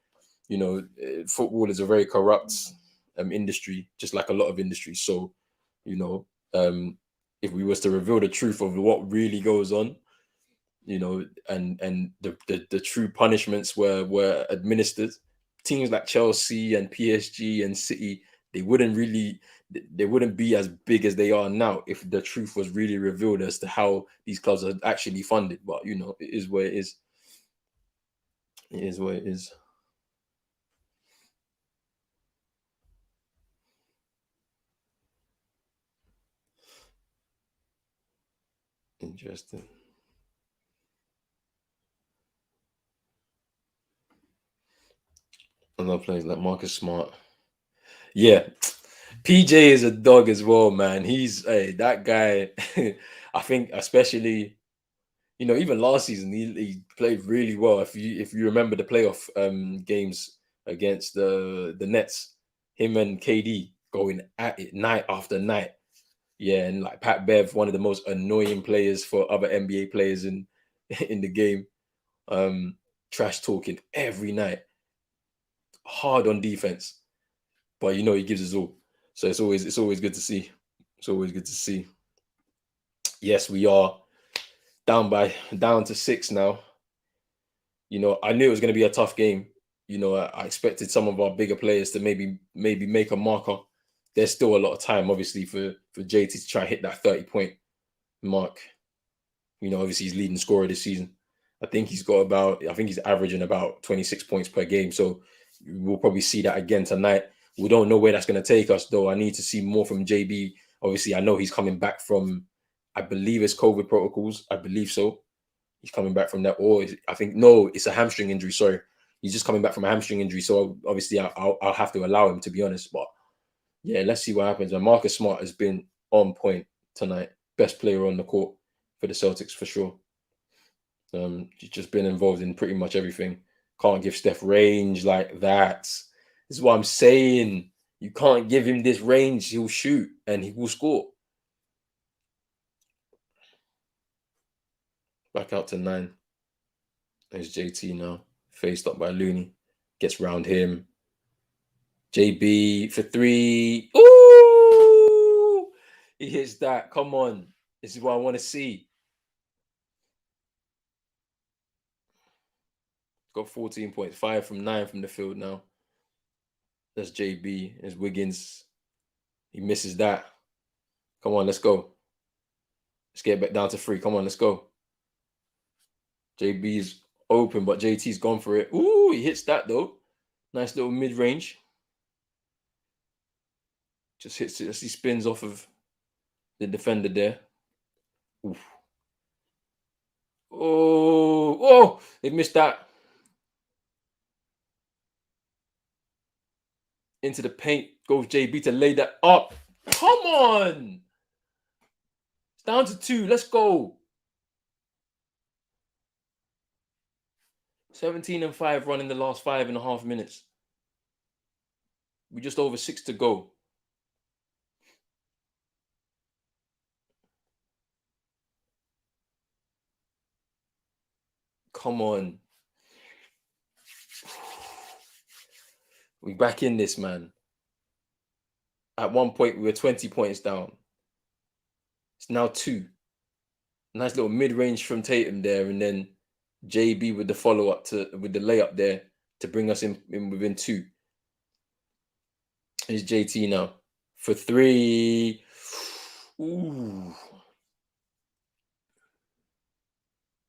football is a very corrupt industry, just like a lot of industries. So, if we was to reveal the truth of what really goes on, and the true punishments were administered, teams like Chelsea and PSG and City, they wouldn't be as big as they are now if the truth was really revealed as to how these clubs are actually funded. But it is what it is. It is what it is. Interesting. Another players like Marcus Smart. Yeah, PJ is a dog as well, man. He's that guy. I think especially, even last season he played really well. If you remember the playoff games against the Nets, him and KD going at it night after night. Yeah, and like Pat Bev, one of the most annoying players for other NBA players in in the game. Trash talking every night, hard on defense, but he gives us all. So it's always good to see. It's always good to see. Yes, we are down to 6 now. I knew it was going to be a tough game. I expected some of our bigger players to maybe make a marker. There's still a lot of time, obviously, for JT to try and hit that 30-point mark. Obviously he's leading scorer this season. I think he's averaging about 26 points per game. So we'll probably see that again tonight. We don't know where that's going to take us, though. I need to see more from JB. Obviously, I know he's coming back from, I believe it's COVID protocols. I believe so. He's coming back from that. Or no, it's a hamstring injury. Sorry. He's just coming back from a hamstring injury. So obviously I'll have to allow him, to be honest. But yeah, let's see what happens. And Marcus Smart has been on point tonight. Best player on the court for the Celtics for sure. He's just been involved in pretty much everything. Can't give Steph range like that. This is what I'm saying. You can't give him this range. He'll shoot and he will score. Back out to 9. There's JT now. Faced up by Looney. Gets round him. JB for 3. Ooh! He hits that. Come on. This is what I want to see. Got 14.5 from 9 from the field now. That's JB. There's Wiggins. He misses that. Come on, let's go. Let's get back down to 3. Come on, let's go. JB's open, but JT's gone for it. Ooh, he hits that though. Nice little mid-range. Just hits it as he spins off of the defender there. Oof. Oh, they missed that. Into the paint. Goes JB to lay that up. Come on. It's down to 2. Let's go. 17-5 running the last 5.5 minutes. We just over 6 to go. Come on. We back in this, man. At one point, we were 20 points down. It's now 2. Nice little mid-range from Tatum there, and then JB with the follow-up with the layup there to bring us in within 2. It's JT now for 3. Ooh.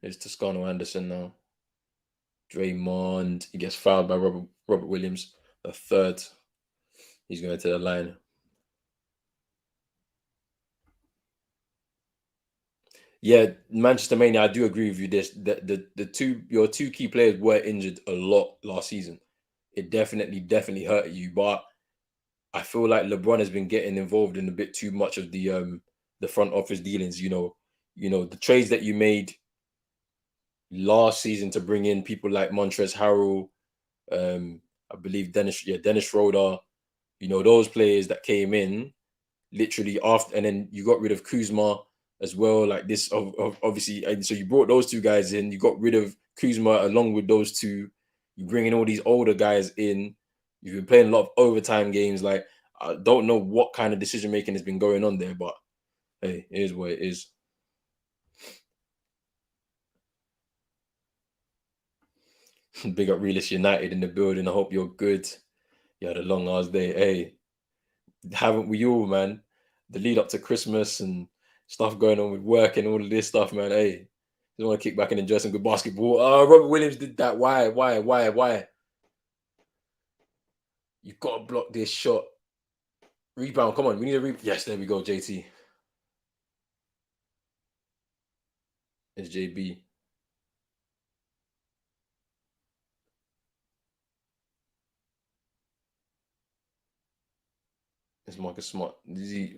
There's Toscano Anderson now. Draymond. He gets fouled by Robert Williams. A third. He's going to the line. Yeah, Manchester Mania, I do agree with you. Your 2 key players were injured a lot last season. It definitely hurt you. But I feel like LeBron has been getting involved in a bit too much of the front office dealings. The trades that you made last season to bring in people like Montrezl Harrell, I believe Dennis Schroeder, those players that came in literally after, and then you got rid of Kuzma as well. Like this, obviously, and so you brought those two guys in. You got rid of Kuzma along with those two. You bring in all these older guys in. You've been playing a lot of overtime games. Like I don't know what kind of decision making has been going on there, but hey, it is what it is. Big up Realist United in the building. I hope you're good. You had a long ass day. Hey, haven't we all, man? The lead up to Christmas and stuff going on with work and all of this stuff, man. Hey, just want to kick back and enjoy some good basketball. Robert Williams did that. Why? You got to block this shot. Rebound. Come on. We need a rebound. Yes, there we go, JT. It's JB. It's Marcus Smart. Yeah,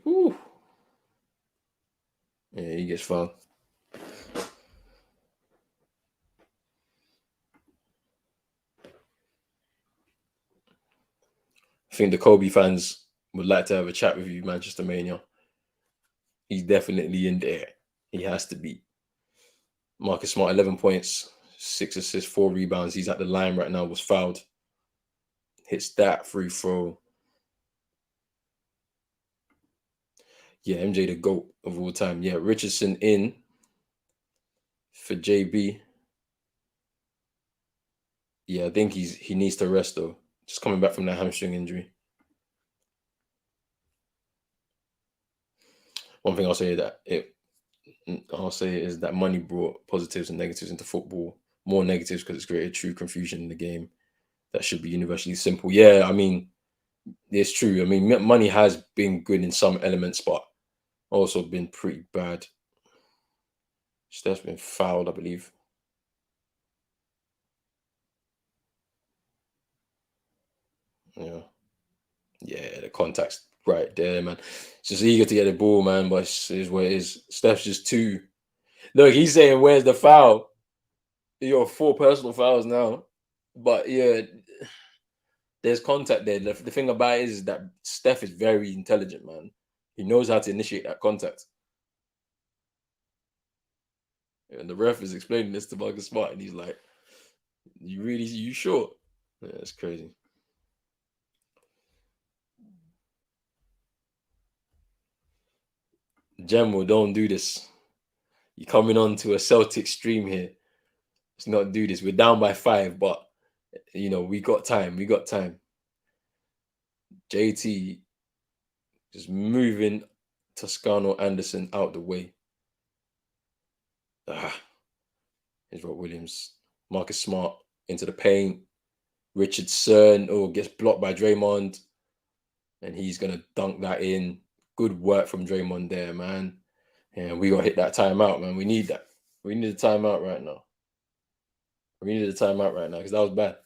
he gets fouled. I think the Kobe fans would like to have a chat with you, Manchester Mania. He's definitely in there. He has to be. Marcus Smart, 11 points, 6 assists, 4 rebounds. He's at the line right now, was fouled. Hits that free throw. Yeah, MJ the GOAT of all time. Yeah, Richardson in for JB. Yeah, I think he needs to rest though. Just coming back from that hamstring injury. One thing I'll say is that money brought positives and negatives into football. More negatives because it's created true confusion in the game that should be universally simple. Yeah, I mean, it's true. I mean, money has been good in some elements, but also been pretty bad. Steph's been fouled, I believe. Yeah. Yeah, the contact's right there, man. It's just eager to get the ball, man, but it is what it is. Steph's just too. Look, he's saying, where's the foul? You got 4 personal fouls now. But yeah, there's contact there. The thing about it is that Steph is very intelligent, man. He knows how to initiate that contact. And the ref is explaining this to Marcus Smart, and he's like, you sure? Yeah, it's crazy. General, don't do this. You're coming on to a Celtic stream here. Let's not do this. We're down by 5, but we got time. JT just moving Toscano Anderson out the way. Here's Rob Williams. Marcus Smart into the paint. Richardson gets blocked by Draymond. And he's gonna dunk that in. Good work from Draymond there, man. And we gotta hit that timeout, man. We need that. We need a timeout right now. Because that was bad.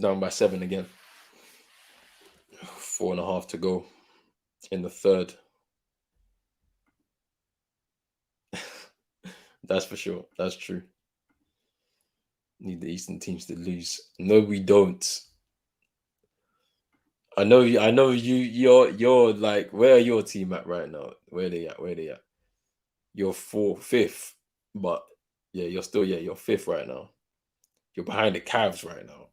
Down by 7 again. 4.5 to go in the third. That's for sure. That's true. Need the Eastern teams to lose. No, we don't. I know you. You're like, where are your team at right now? Where they at? You're 5th, but yeah, you're 5th right now. You're behind the Cavs right now.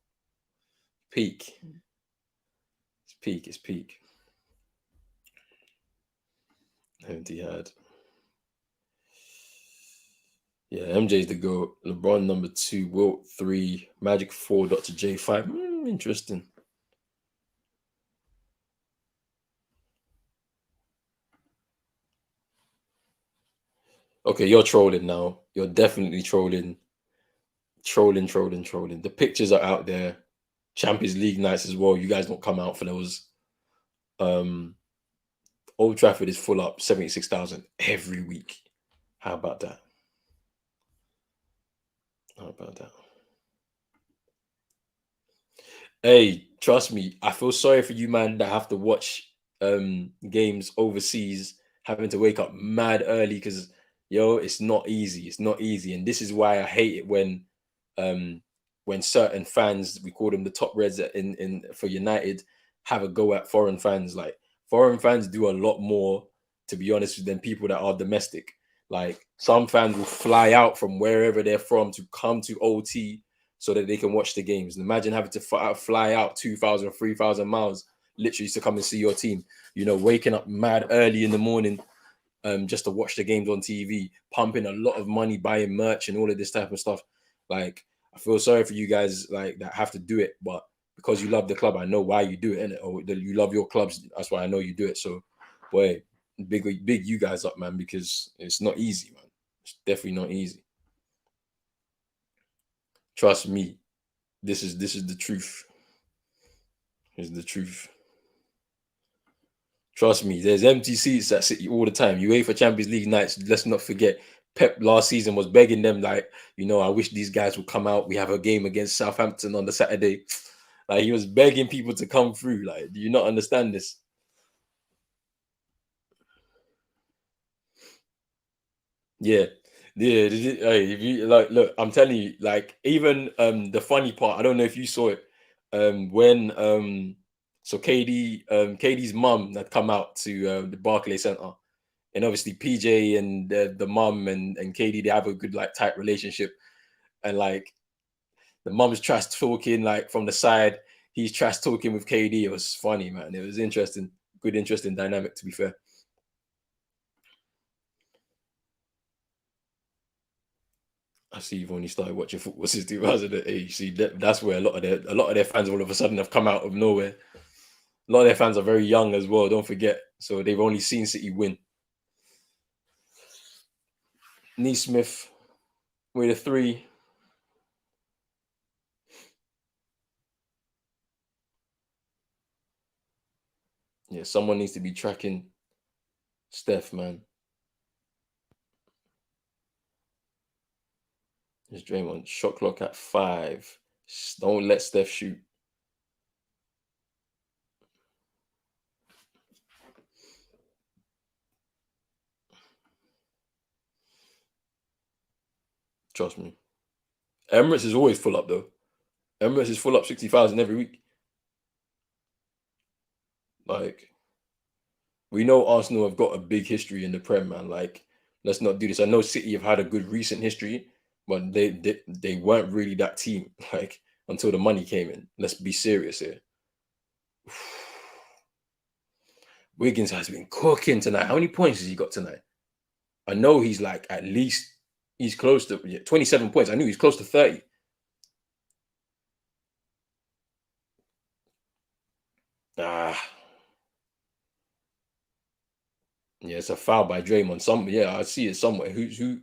Peak. It's peak. Empty had. Yeah, MJ's the GOAT. LeBron number 2, Wilt 3, Magic 4, Dr. J 5. Interesting. Okay, you're trolling now. You're definitely trolling. Trolling. The pictures are out there. Champions League nights as well. You guys don't come out for those. Old Trafford is full up, 76,000 every week. How about that? Hey, trust me, I feel sorry for you, man, that have to watch games overseas, having to wake up mad early because it's not easy. It's not easy. And this is why I hate it when certain fans, we call them the top reds in for United, have a go at foreign fans. Like foreign fans do a lot more, to be honest, than people that are domestic. Like some fans will fly out from wherever they're from to come to OT so that they can watch the games. And imagine having to fly out 2,000, 3,000 miles literally to come and see your team. You know, waking up mad early in the morning just to watch the games on TV, pumping a lot of money, buying merch and all of this type of stuff. Like, I feel sorry for you guys like that have to do it, but because you love the club, I know why you do it, innit? Or you love your clubs, that's why I know you do it. So, boy, big you guys up, man, because it's not easy, man. It's definitely not easy. Trust me, this is the truth. This is the truth. Trust me, there's empty seats at City all the time. UEFA Champions League nights, let's not forget, Pep last season was begging them, like, you know, I wish these guys would come out. We have a game against Southampton on the Saturday. Like, he was begging people to come through. Like, do you not understand this? Yeah. Yeah. Hey, if you like, look, I'm telling you, like, even the funny part, I don't know if you saw it. When so KD's mum had come out to the Barclays Center. And obviously PJ and the mum and Katie, they have a good like tight relationship. And like the mum's trash talking like from the side, he's trash talking with KD. It was funny, man. It was interesting, good, interesting dynamic, to be fair. I see you've only started watching football since 2008. See, that's where a lot of their fans all of a sudden have come out of nowhere. A lot of their fans are very young as well, don't forget. So they've only seen City win. Neesmith with a 3. Yeah, someone needs to be tracking Steph, man. There's Draymond. Shot clock at 5. Don't let Steph shoot. Trust me. Emirates is always full up, though. Emirates is full up 60,000 every week. Like, we know Arsenal have got a big history in the Prem, man. Like, let's not do this. I know City have had a good recent history, but they weren't really that team, like, until the money came in. Let's be serious here. Wiggins has been cooking tonight. How many points has he got tonight? I know he's like at least he's close to 27 points. I knew he's close to 30. Ah, yeah, it's a foul by Draymond. Yeah, I see it somewhere. Who?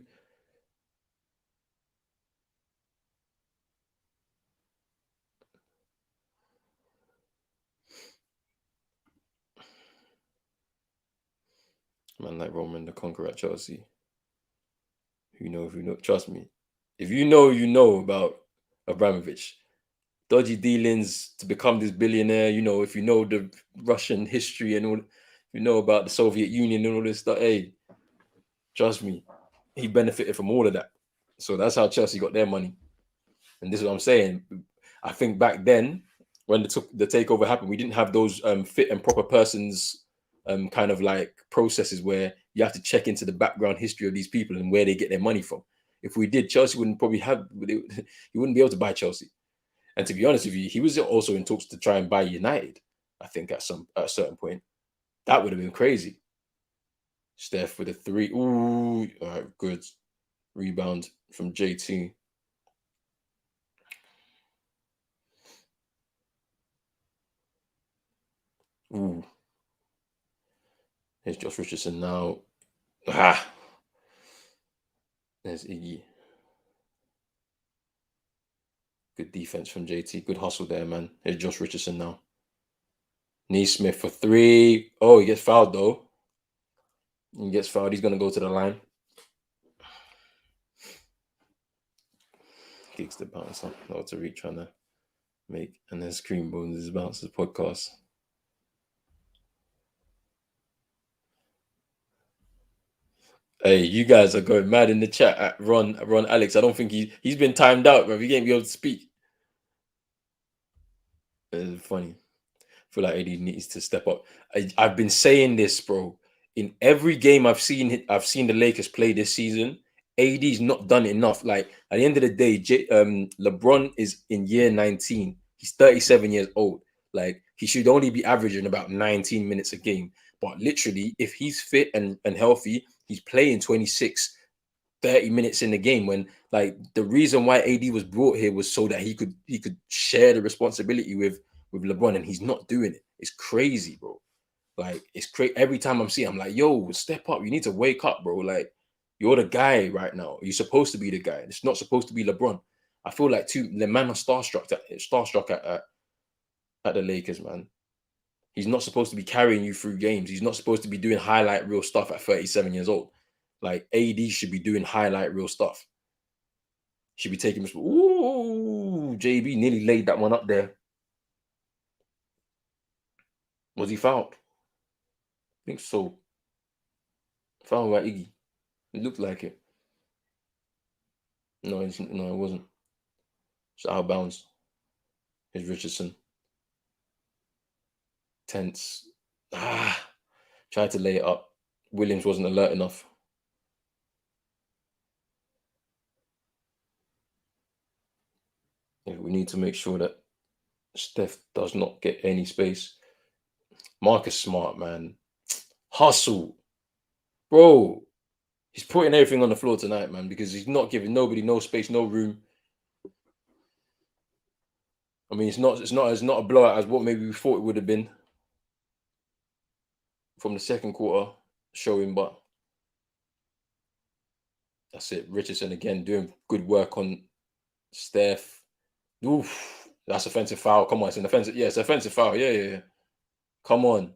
Man, like Roman the Conqueror at Chelsea. Who know? Trust me. If you know about Abramovich, dodgy dealings to become this billionaire. You know, if you know the Russian history and all, you know about the Soviet Union and all this stuff. Hey, trust me, he benefited from all of that. So that's how Chelsea got their money. And this is what I'm saying. I think back then, when the takeover happened, we didn't have those fit and proper persons kind of like processes where you have to check into the background history of these people and where they get their money from. If we did, Chelsea wouldn't probably have. He wouldn't be able to buy Chelsea. And to be honest with you, he was also in talks to try and buy United. I think at a certain point, that would have been crazy. Steph with a 3. Ooh, all right, good rebound from JT. Ooh, here's Josh Richardson now. Ah, there's Iggy. Good defense from JT. Good hustle there, man. Here's Josh Richardson now. Neesmith for 3. Oh, he gets fouled though. He gets fouled. He's gonna go to the line. Kicks the bouncer. Not to reach trying to make. And then Screen Bones is bounces podcast. Hey, you guys are going mad in the chat at Ron Alex. I don't think he's been timed out, bro. He can't be able to speak. It's funny. feel like AD needs to step up. I've been saying this, bro. In every game I've seen the Lakers play this season, AD's not done enough. Like at the end of the day, LeBron is in year 19. He's 37 years old. Like he should only be averaging about 19 minutes a game. But literally, if he's fit and healthy, he's playing 26, 30 minutes in the game. When like the reason why AD was brought here was so that he could share the responsibility with LeBron, and he's not doing it. It's crazy, bro. Like it's crazy. Every time I'm seeing, I'm like, yo, step up. You need to wake up, bro. Like you're the guy right now. You're supposed to be the guy. It's not supposed to be LeBron. I feel like the man are starstruck at the Lakers, man. He's not supposed to be carrying you through games. He's not supposed to be doing highlight reel stuff at 37 years old. Like AD should be doing highlight reel stuff. Should be taking this. Ooh, JB nearly laid that one up there. Was he fouled? I think so. Fouled by Iggy. It looked like it. No, it wasn't. It's out of bounds. It's Richardson. Tense. Tried to lay it up. Williams wasn't alert enough. Yeah, we need to make sure that Steph does not get any space. Marcus Smart, man. Hustle. Bro. He's putting everything on the floor tonight, man, because he's not giving nobody no space, no room. I mean, it's not a blowout as what maybe we thought it would have been from the second quarter showing, but that's it. Richardson again doing good work on Steph. Oof, that's offensive foul. Come on, it's an offensive. Yeah, it's offensive foul. Yeah. Come on.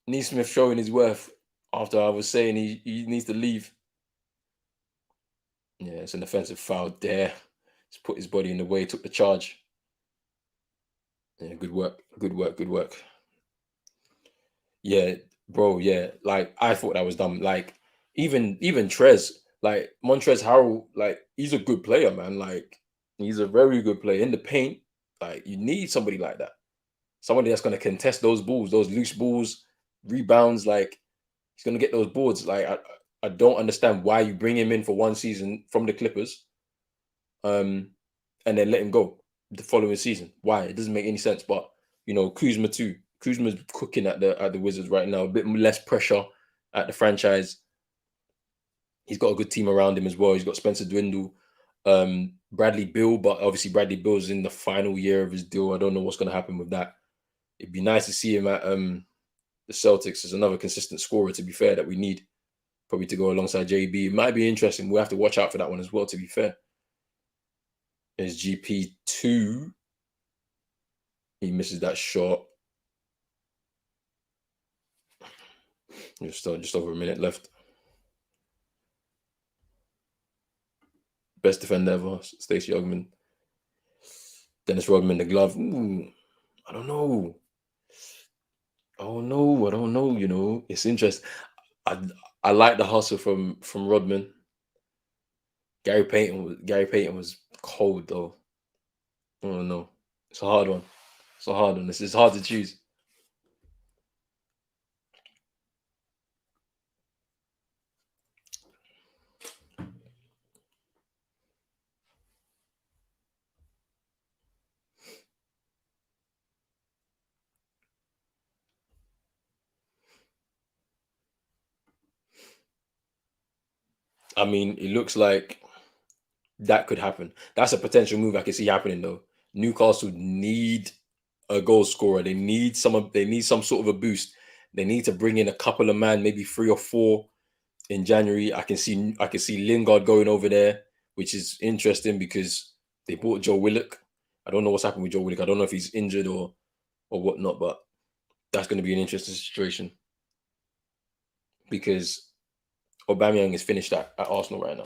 Neesmith showing his worth after I was saying he needs to leave. Yeah, it's an offensive foul there. He's put his body in the way, took the charge. Yeah, good work. Yeah, bro, yeah. Like I thought that was dumb. Like even Trez, like Montrezl Harrell, like he's a good player, man. Like he's a very good player in the paint. Like you need somebody like that. Somebody that's gonna contest those balls, those loose balls, rebounds, like he's gonna get those boards. Like I don't understand why you bring him in for one season from the Clippers, and then let him go the following season. Why? It doesn't make any sense. But Kuzma too. Kuzma's cooking at the Wizards right now. A bit less pressure at the franchise. He's got a good team around him as well. He's got Spencer Dwindle, Bradley Beal, but obviously Bradley Beal's in the final year of his deal. I don't know what's going to happen with that. It'd be nice to see him at the Celtics as another consistent scorer, to be fair, that we need probably to go alongside JB. It might be interesting. We'll have to watch out for that one as well, to be fair. There's GP2. He misses that shot. Just over a minute left. Best defender ever, Stacey Ogman. Dennis Rodman, the glove. Ooh, I don't know. It's interesting. I like the hustle from Rodman. Gary Payton was cold though. I don't know. It's a hard one. It's hard to choose. I mean, it looks like that could happen. That's a potential move I can see happening though. Newcastle need a goal scorer. They need some sort of a boost. They need to bring in a couple of man, maybe 3 or 4 in January. I can see Lingard going over there, which is interesting because they bought Joe Willock. I don't know what's happened with Joe Willock. I don't know if he's injured or whatnot, but that's going to be an interesting situation because Aubameyang is finished at Arsenal right now.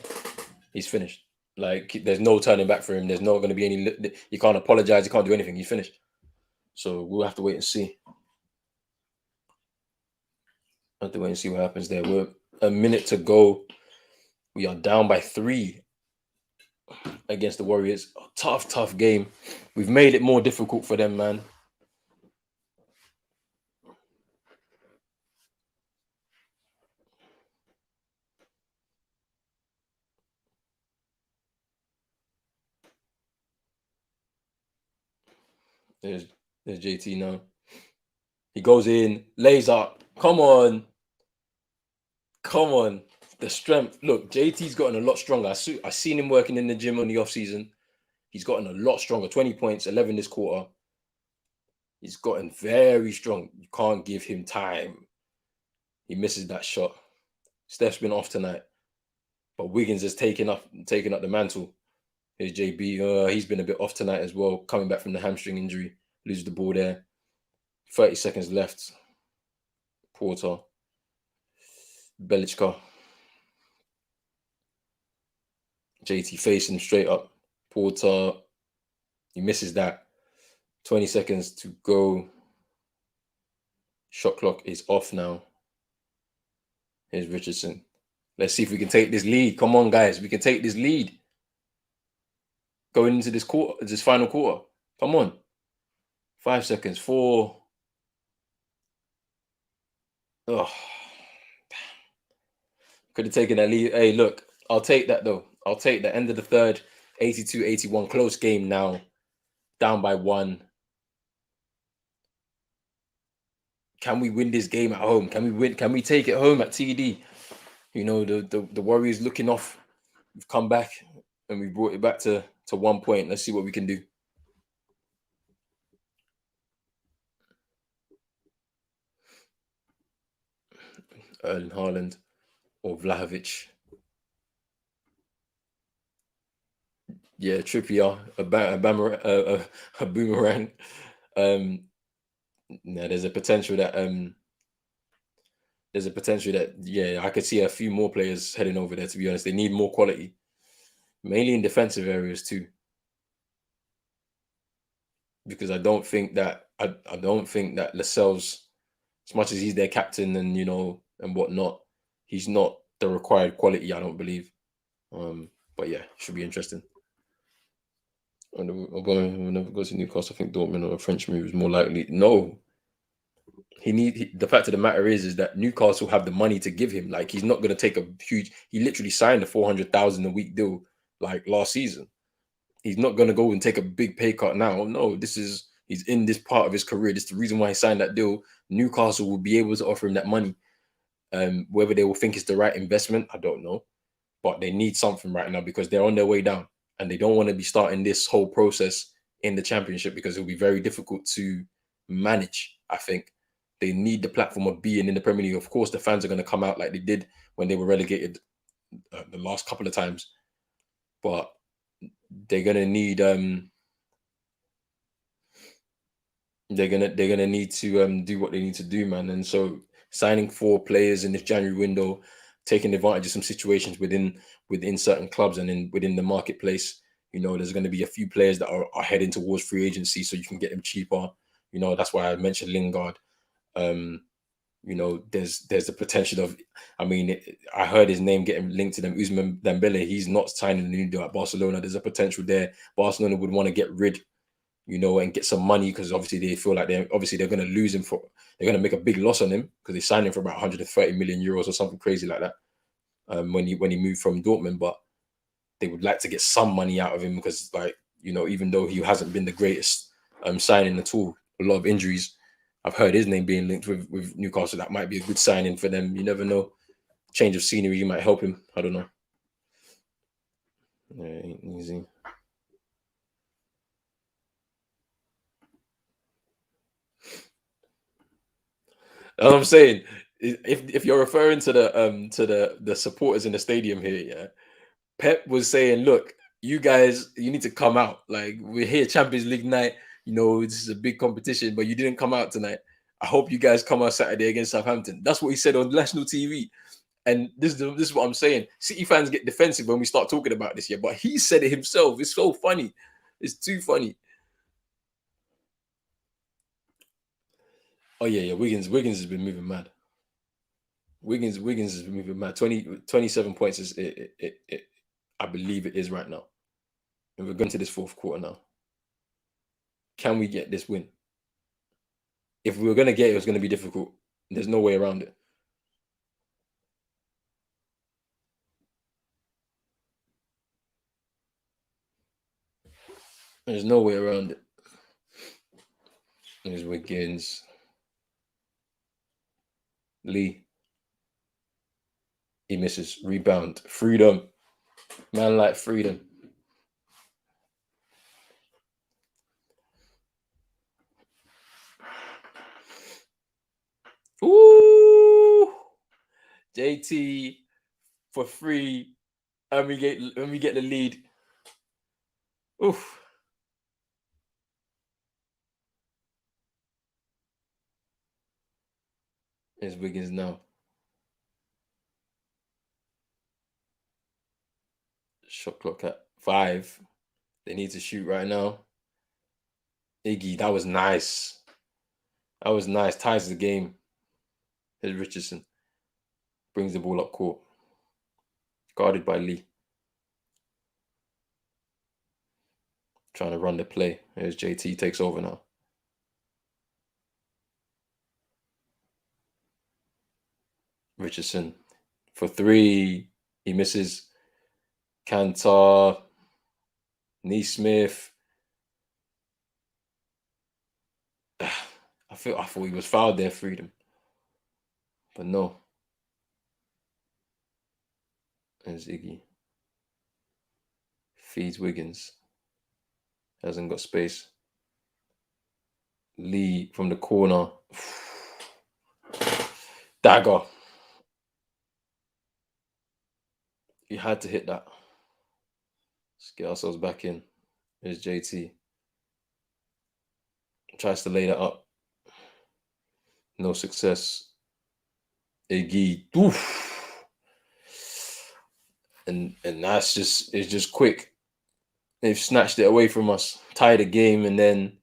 He's finished. Like there's no turning back for him. There's not going to be any. You can't apologize. You can't do anything. He's finished. So we'll have to wait and see. Have to wait and see what happens there. We're a minute to go. We are down by 3 against the Warriors. Tough game. We've made it more difficult for them, man. There's JT now. He goes in, lays up. Come on. Come on. The strength. Look, JT's gotten a lot stronger. I seen him working in the gym on the off season. He's gotten a lot stronger. 20 points, 11 this quarter. He's gotten very strong. You can't give him time. He misses that shot. Steph's been off tonight, but Wiggins has taken up the mantle. Here's JB. He's been a bit off tonight as well, coming back from the hamstring injury. Loses the ball there. 30 seconds left. Porter. Belichka. JT facing straight up. Porter. He misses that. 20 seconds to go. Shot clock is off now. Here's Richardson. Let's see if we can take this lead. Come on, guys. We can take this lead. Going into this final quarter. Come on. 5 seconds. 4. Oh. Could have taken that lead. Hey, look. I'll take that, though. I'll take the end of the third. 82-81. Close game now. Down by 1. Can we win this game at home? Can we win? Can we take it home at TD? You know, the Warriors looking off. We've come back and we brought it back to 1 point. Let's see what we can do. Erling Haaland or Vlahovic. Yeah, Trippier, a boomerang. There's a potential that I could see a few more players heading over there. To be honest, they need more quality, mainly in defensive areas too. Because I don't think that Lascelles, as much as he's their captain and and whatnot, he's not the required quality. I don't believe. But yeah, should be interesting. We'll never go to Newcastle. I think Dortmund or a French move is more likely. No, the fact of the matter is that Newcastle have the money to give him. Like, he's not going to take a huge. He literally signed a 400,000 a week deal like last season. He's not going to go and take a big pay cut now. No, he's in this part of his career. This is the reason why he signed that deal. Newcastle will be able to offer him that money. Whether they will think it's the right investment, I don't know. But they need something right now because they're on their way down. And they don't want to be starting this whole process in the championship because it'll be very difficult to manage, I think. They need the platform of being in the Premier League. Of course, the fans are going to come out like they did when they were relegated the last couple of times. But they're going to need they're gonna need to do what they need to do, man. And so signing 4 players in this January window, taking advantage of some situations within certain clubs and within the marketplace. There's going to be a few players that are heading towards free agency, so you can get them cheaper. That's why I mentioned Lingard. There's the potential of. I heard his name getting linked to them. Ousmane Dembele, he's not signing a new deal at Barcelona. There's a potential there. Barcelona would want to get rid, and get some money because obviously they feel like they're going to lose him they're going to make a big loss on him because they signed him for about 130 million euros or something crazy like that. When he moved from Dortmund, but they would like to get some money out of him because, even though he hasn't been the greatest signing at all, a lot of injuries. I've heard his name being linked with Newcastle. That might be a good signing for them. You never know. Change of scenery might help him. I don't know. Yeah, ain't easy. That's what I'm saying. If you're referring to the supporters in the stadium here, yeah, Pep was saying, look, you guys, you need to come out. Like, we're here, Champions League night. This is a big competition, but you didn't come out tonight. I hope you guys come out Saturday against Southampton. That's what he said on national TV. And this is what I'm saying. City fans get defensive when we start talking about this, yeah. But he said it himself. It's so funny. It's too funny. Oh yeah. Wiggins has been moving mad. Wiggins has been moving mad. 27 points is I believe it is right now. And we're going to this fourth quarter now. Can we get this win? If we were going to get it, it's going to be difficult. There's no way around it. There's no way around it. Here's Wiggins. Lee. He misses. Rebound. Freedom. Man like freedom. Ooh. JT for free. And we get the lead. Oof. Here's Wiggins now. Shot clock at 5. They need to shoot right now. Iggy, that was nice. That was nice. Ties the game. Here's Richardson. Brings the ball up court. Guarded by Lee. Trying to run the play. Here's JT. Takes over now. Richardson for 3. He misses. Kantar. Neesmith. I thought he was fouled there, Freedom. But no. There's Iggy. Feeds Wiggins. Hasn't got space. Lee from the corner. Dagger. You had to hit that. Let's get ourselves back in. Here's JT. Tries to lay that up. No success. Iggy. Oof. And it's just quick. They've snatched it away from us. Tied the game, and then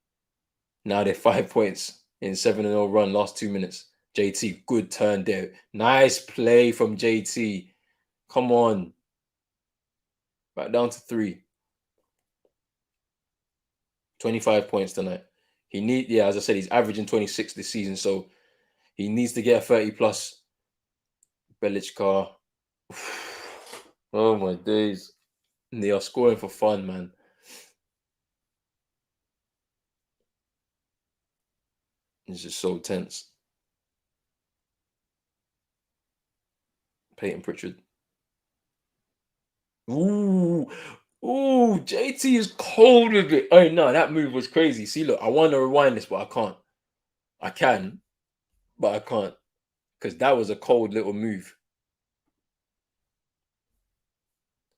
now they're 5 points in 7-0 run, last 2 minutes. JT, good turn there. Nice play from JT. Come on. Back down to 3. 25 points tonight. As I said, he's averaging 26 this season, so he needs to get a 30 plus. Belichka. Oh my days. They are scoring for fun, man. It's just so tense. Peyton Pritchard. Ooh, JT is cold with it. Oh no, that move was crazy. See, look, I want to rewind this, but I can't. I can, but I can't. Because that was a cold little move.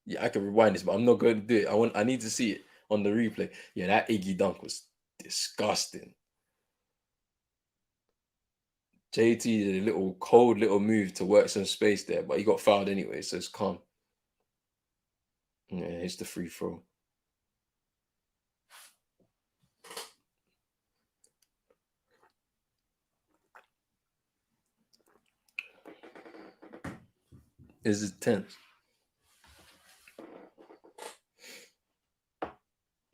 Yeah, I can rewind this, but I'm not going to do it. I need to see it on the replay. Yeah, that Iggy dunk was disgusting. JT did a little cold little move to work some space there, but he got fouled anyway, so it's calm. Yeah, here's the free throw. This is tense.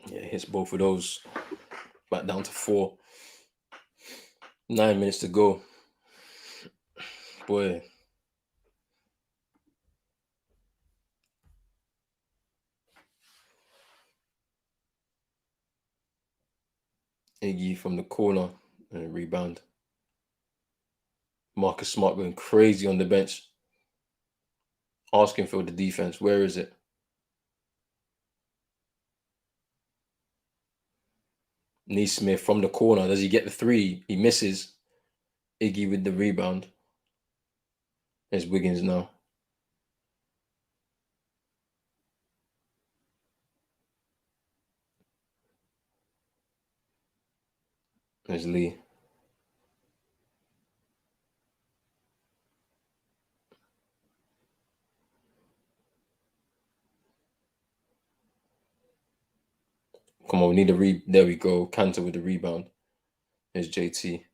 Yeah, hits both of those. Back down to 4. 9 minutes to go. Boy. Iggy from the corner and a rebound. Marcus Smart going crazy on the bench. Asking for the defense. Where is it? Neesmith from the corner. Does he get the 3? He misses. Iggy with the rebound. There's Wiggins now. There's Lee. Come on, we need a there we go. Kanter with the rebound. There's JT.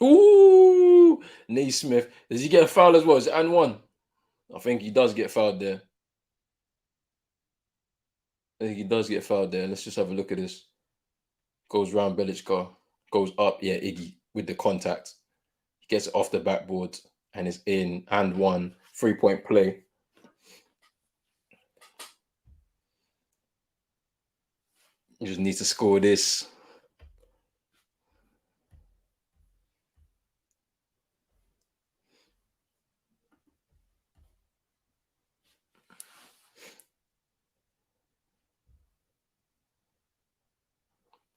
Ooh! Neesmith. Does he get a foul as well? Is it and 1? I think he does get fouled there. I think he does get fouled there. Let's just have a look at this. Goes round Belichka. Goes up. Yeah, Iggy with the contact. He gets it off the backboard and is in and 1. 3-point play. You just need to score this.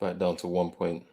Back down to 1 point.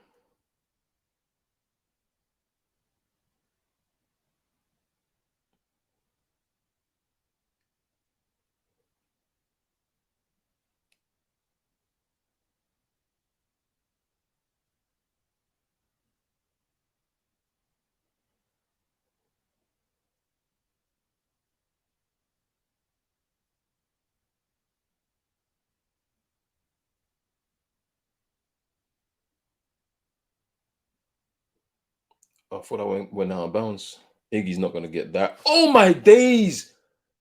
I thought I went out of bounds. Iggy's not going to get that. Oh, my days.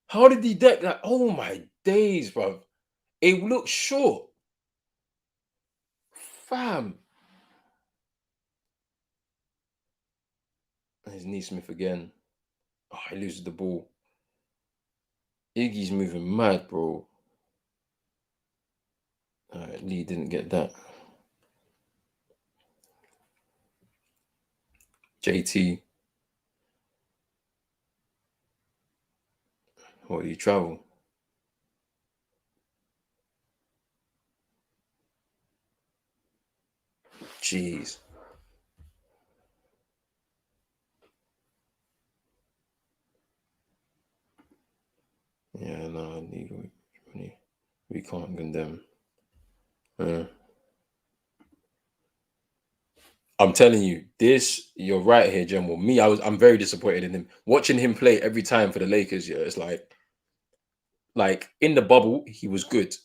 How did he deck that? Oh, my days, bro. It looked short. Fam. His Neesmith again. Oh, he loses the ball. Iggy's moving mad, bro. All right, Lee didn't get that. JT. What do you travel? Jeez. Yeah, no, we can't condemn. I'm telling you, you're right here, General. I'm very disappointed in him. Watching him play every time for the Lakers, yeah, it's like in the bubble, he was good.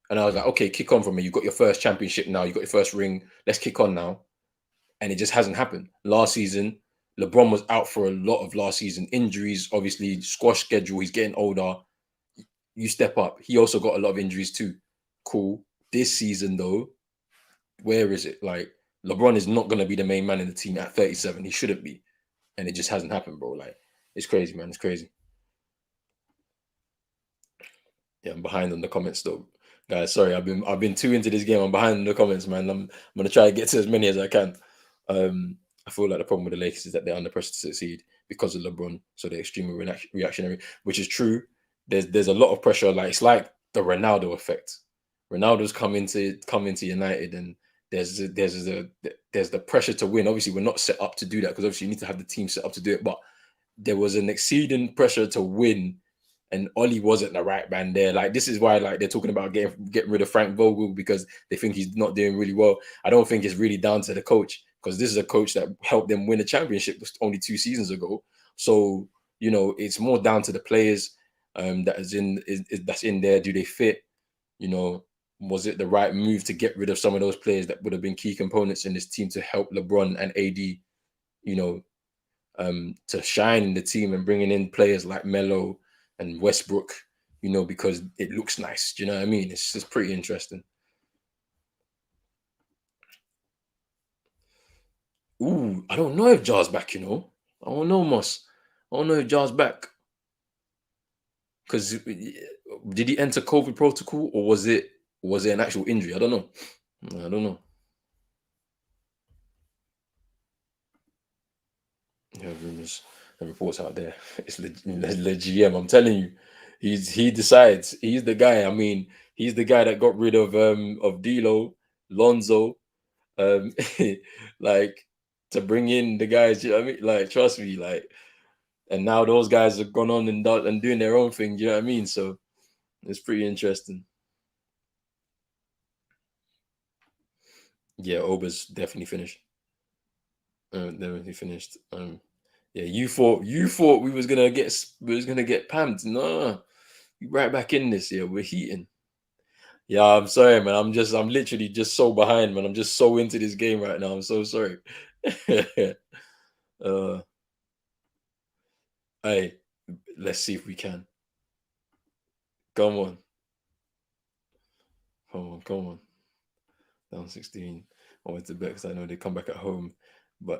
And I was like, okay, kick on from me. You got your first championship now. You got your first ring. Let's kick on now. And it just hasn't happened. Last season, LeBron was out for a lot of last season. Injuries, obviously, squash schedule. He's getting older. You step up. He also got a lot of injuries too. Cool. This season, though, where is it? Like, LeBron is not going to be the main man in the team at 37. He shouldn't be. And it just hasn't happened, bro. Like, it's crazy, man. It's crazy. Yeah, I'm behind on the comments though. Guys, sorry, I've been too into this game. I'm behind in the comments, man. I'm gonna try to get to as many as I can. I feel like the problem with the Lakers is that they're under pressure to succeed because of LeBron, so they're extremely reactionary, which is true. There's a lot of pressure. Like it's like the Ronaldo effect. Ronaldo's come into United, and there's the pressure to win. Obviously, we're not set up to do that because obviously you need to have the team set up to do it. But there was an exceeding pressure to win, and Ollie wasn't the right man there. Like this is why like they're talking about getting rid of Frank Vogel because they think he's not doing really well. I don't think it's really down to the coach because this is a coach that helped them win a championship only 2 seasons ago. So it's more down to the players that's in there. Do they fit? Was it the right move to get rid of some of those players that would have been key components in this team to help LeBron and AD? To shine in the team and bringing in players like Melo and Westbrook, because it looks nice. Do you know what I mean? It's just pretty interesting. Ooh, I don't know if Jar's back, I don't know, Moss. I don't know if Jar's back. Because did he enter COVID protocol or was it an actual injury? I don't know. I don't know. Yeah, rumors and reports out there. It's the GM. I'm telling you, he decides. He's the guy. I mean, he's the guy that got rid of D'Lo, Lonzo, um, like to bring in the guys. You know what I mean? Like, trust me, like, and now those guys have gone on and doing their own thing. You know what I mean? So it's pretty interesting. Yeah, Ober's definitely finished. Definitely finished. Yeah, you thought we was gonna get pammed. No, you right back in this year. We're heating. Yeah, I'm sorry, man. I'm literally just so behind, man. I'm just so into this game right now. I'm so sorry. uh, hey, let's see if we can. Come on, come on. Down 16. I went to bet because I know they come back at home,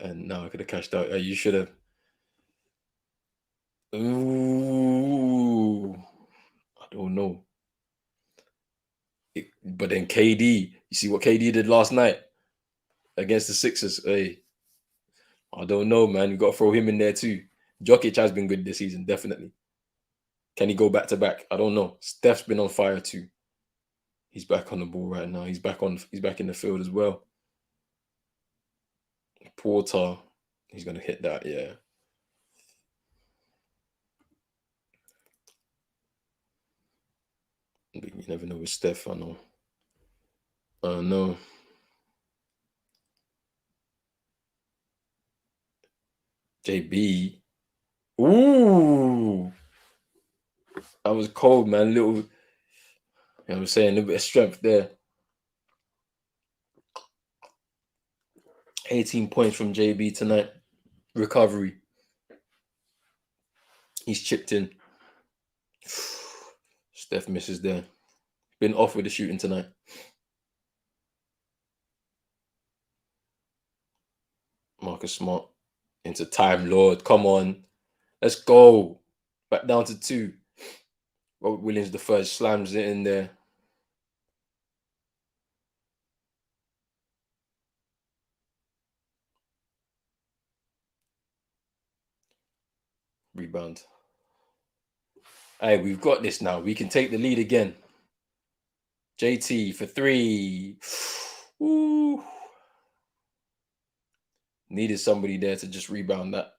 and now I could have cashed out. You should have. Ooh, I don't know. But then KD, you see what KD did last night against the Sixers? Hey, I don't know, man. You got to throw him in there too. Jokic has been good this season, definitely. Can he go back to back? I don't know. Steph's been on fire too. He's back on the ball right now. He's back on. He's back in the field as well. Porter, he's gonna hit that. Yeah. But you never know with Steph. I know. I know. JB. Ooh, that was cold, man. Little, you know what I'm saying, a little bit of strength there. 18 points from JB tonight. Recovery. He's chipped in. Steph misses there. Been off with the shooting tonight. Marcus Smart into Time Lord. Come on. Let's go. Back down to 2. Robert Williams the first slams it in there. Rebound. Hey, we've got this now. We can take the lead again. JT for 3. Ooh. Needed somebody there to just rebound that.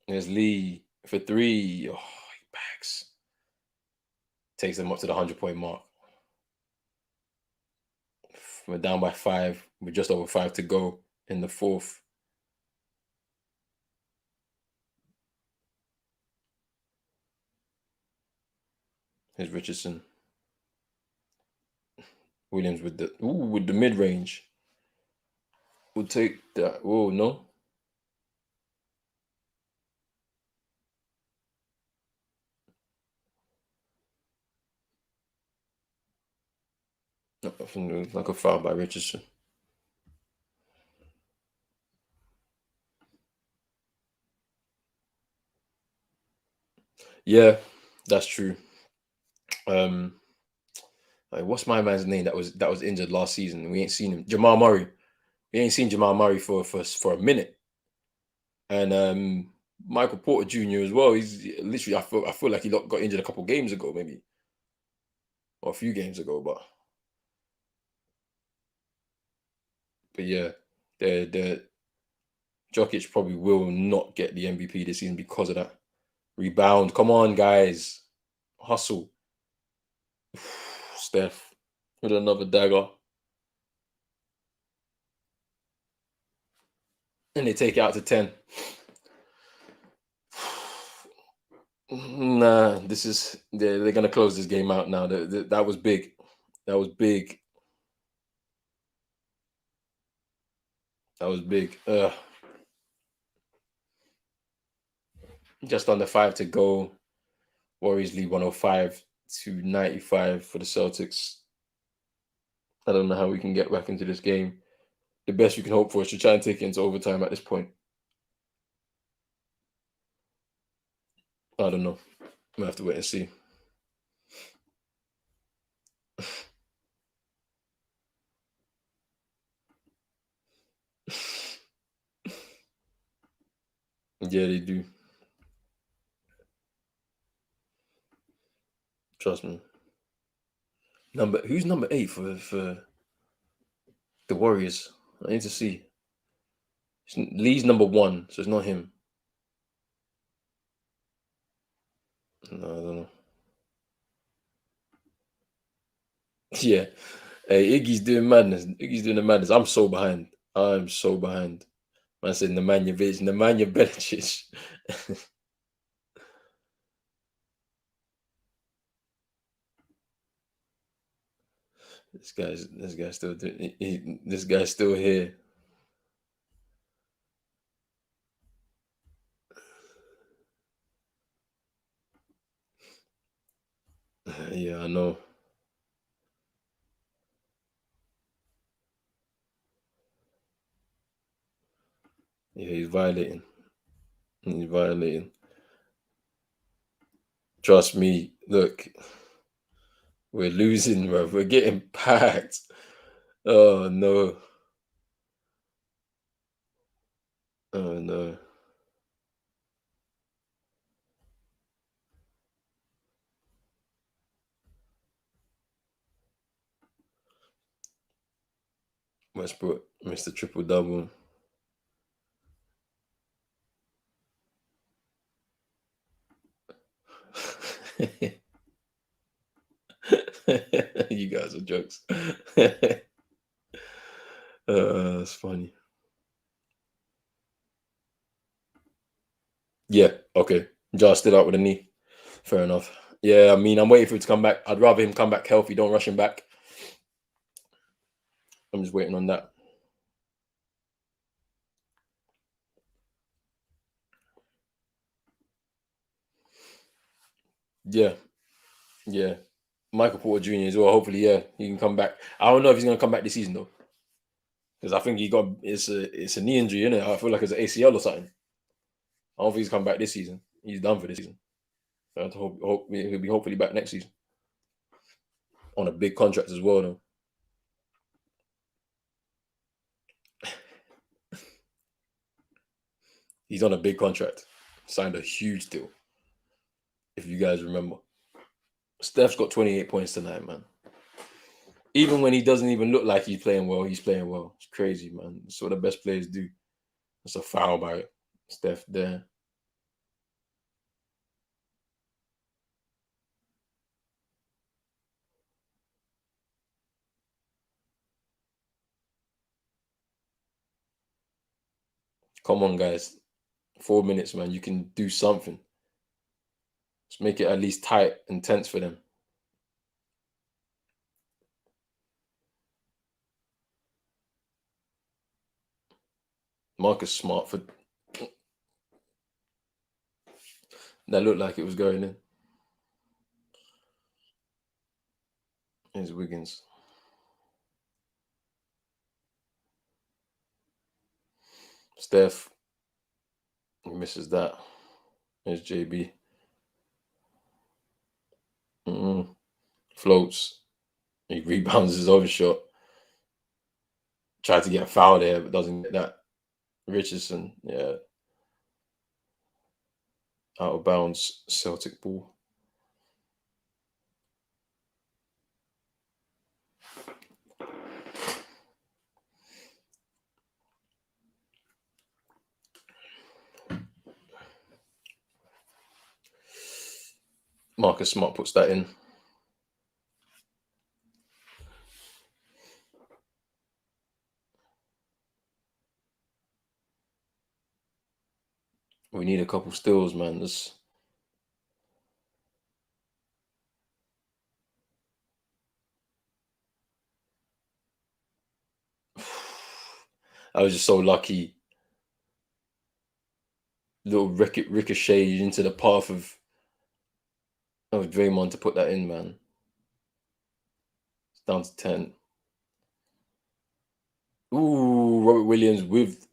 There's Lee for 3. Oh, he backs. Takes them up to the 100-point mark. We're down by 5. We're just over 5 to go in the 4th. Here's Richardson. Williams with the mid range. We'll take that. Oh no. Like a foul by Richardson. Yeah, that's true. What's my man's name that was injured last season? We ain't seen him. Jamal Murray. We ain't seen Jamal Murray for a minute. And Michael Porter Jr. as well. He's literally I feel like he got injured a couple games ago, maybe. Or a few games ago, but yeah, the Jokic probably will not get the MVP this season because of that. Rebound. Come on, guys. Hustle. Steph with another dagger. And they take it out to 10. Nah, they're gonna close this game out now. That was big. That was big. That was big. Just under 5 to go. Warriors lead 105-95 for the Celtics. I don't know how we can get back into this game. The best we can hope for is to try and take it into overtime at this point. I don't know. We'll have to wait and see. Yeah, they do. Trust me. Who's number 8 for the Warriors? I need to see. Lee's number 1, so it's not him. No, I don't know. Yeah. Hey, Iggy's doing madness. Iggy's doing the madness. I'm so behind. I'm so behind. Man said Nemanja Beličić. This guy's still doing. This guy's still here. Yeah, I know. Yeah, he's violating. He's violating. Trust me. Look, we're losing, bro. We're getting packed. Oh no. Oh no. Westbrook, Mr. Triple Double. You guys are jokes. That's funny. Yeah, okay. Jar stood out with a knee. Fair enough. Yeah, I mean, I'm waiting for him to come back. I'd rather him come back healthy. Don't rush him back. I'm just waiting on that. Yeah, yeah. Michael Porter Jr. as well. Hopefully, yeah, he can come back. I don't know if he's gonna come back this season though, because I think he got it's a knee injury, isn't it? I feel like it's an ACL or something. I don't think he's come back this season. He's done for this season. I hope he'll be hopefully back next season on a big contract as well. Though he's on a big contract, signed a huge deal. If you guys remember, Steph's got 28 points tonight, man. Even when he doesn't even look like he's playing well, he's playing well. It's crazy, man. That's what the best players do. It's a foul by Steph there. Come on, guys. 4 minutes, man. You can do something. Let's make it at least tight and tense for them. Marcus Smart for that looked like it was going in. Here's Wiggins. Steph. He misses that. There's JB. Floats. He rebounds his own shot. Tried to get a foul there, but doesn't get that. Richardson, yeah. Out of bounds, Celtic ball. Marcus Smart puts that in. We need a couple steals, man. I was just so lucky. Little ricochet into the path of Draymond to put that in, man. It's down to 10. Ooh, Robert Williams with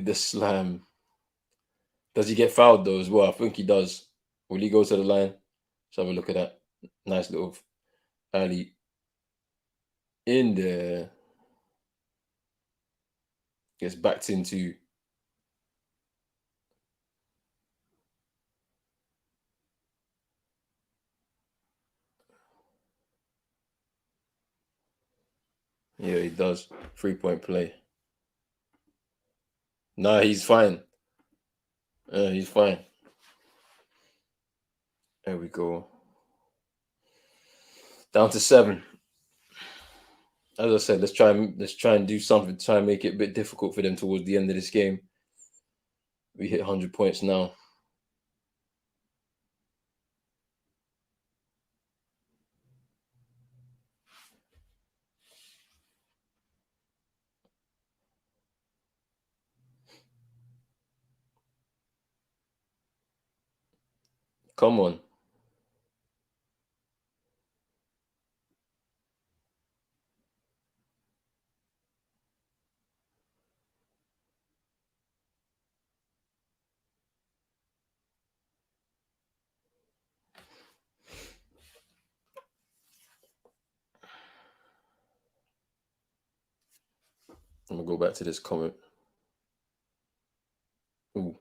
the slam. Does he get fouled though as well? I think he does. Will he go to the line? Let's have a look at that. Nice little alley in there. Gets backed into. Yeah, he does. 3-point play. Nah, he's fine. He's fine. There we go. Down to 7. As I said, let's try and do something. Try and make it a bit difficult for them towards the end of this game. We hit 100 points now. Come on. I'm gonna go back to this comment. Ooh.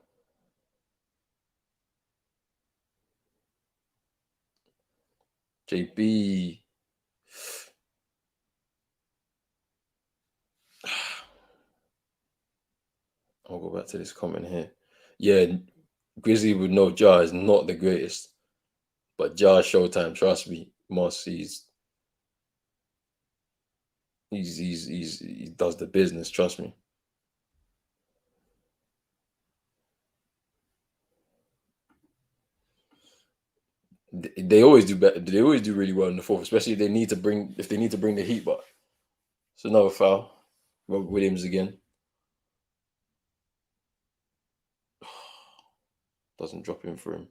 JB. I'll go back to this comment here. Yeah, Grizzly with no Jar is not the greatest, but Jar Showtime, trust me, Moss, he does the business, trust me. They always do better. They always do really well in the fourth, especially if they need to bring the heat. But it's another foul. Robert Williams again. Doesn't drop in for him.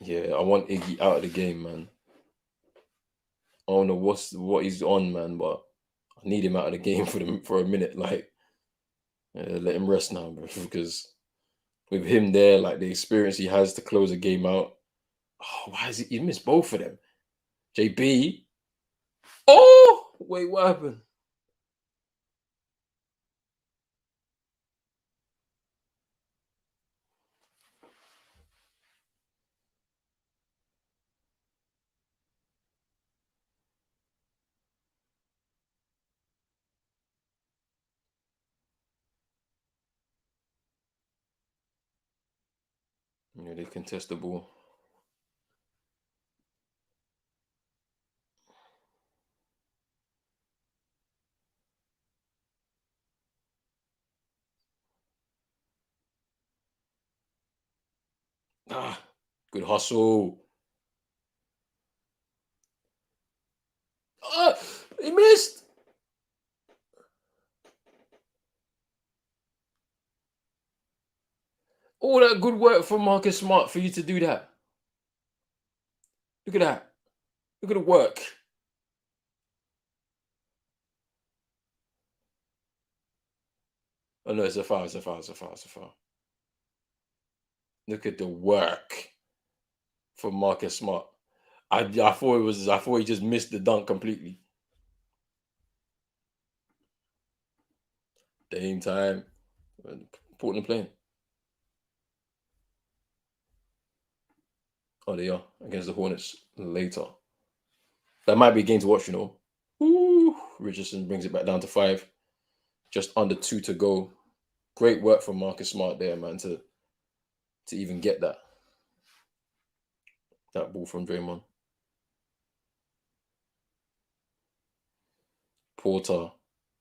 Yeah, I want Iggy out of the game, man. I don't know what he's on, man, but I need him out of the game for a minute. Like, let him rest now, bro. Because with him there, like the experience he has to close a game out. Oh, why is he missed both of them? JB. Oh, wait, what happened? Yeah, they contest the ball. Ah, good hustle. Ah, he missed. All that good work from Marcus Smart for you to do that. Look at that. Look at the work. Oh no, it's a foul. It's a foul. It's a foul. It's a foul. Look at the work from Marcus Smart. I thought it was. I thought he just missed the dunk completely. Dame time. Portland playing. Oh, they are against the Hornets later. That might be a game to watch, you know. Ooh, Richardson brings it back down to 5. Just under 2 to go. Great work from Marcus Smart there, man, to even get that ball from Draymond. Porter,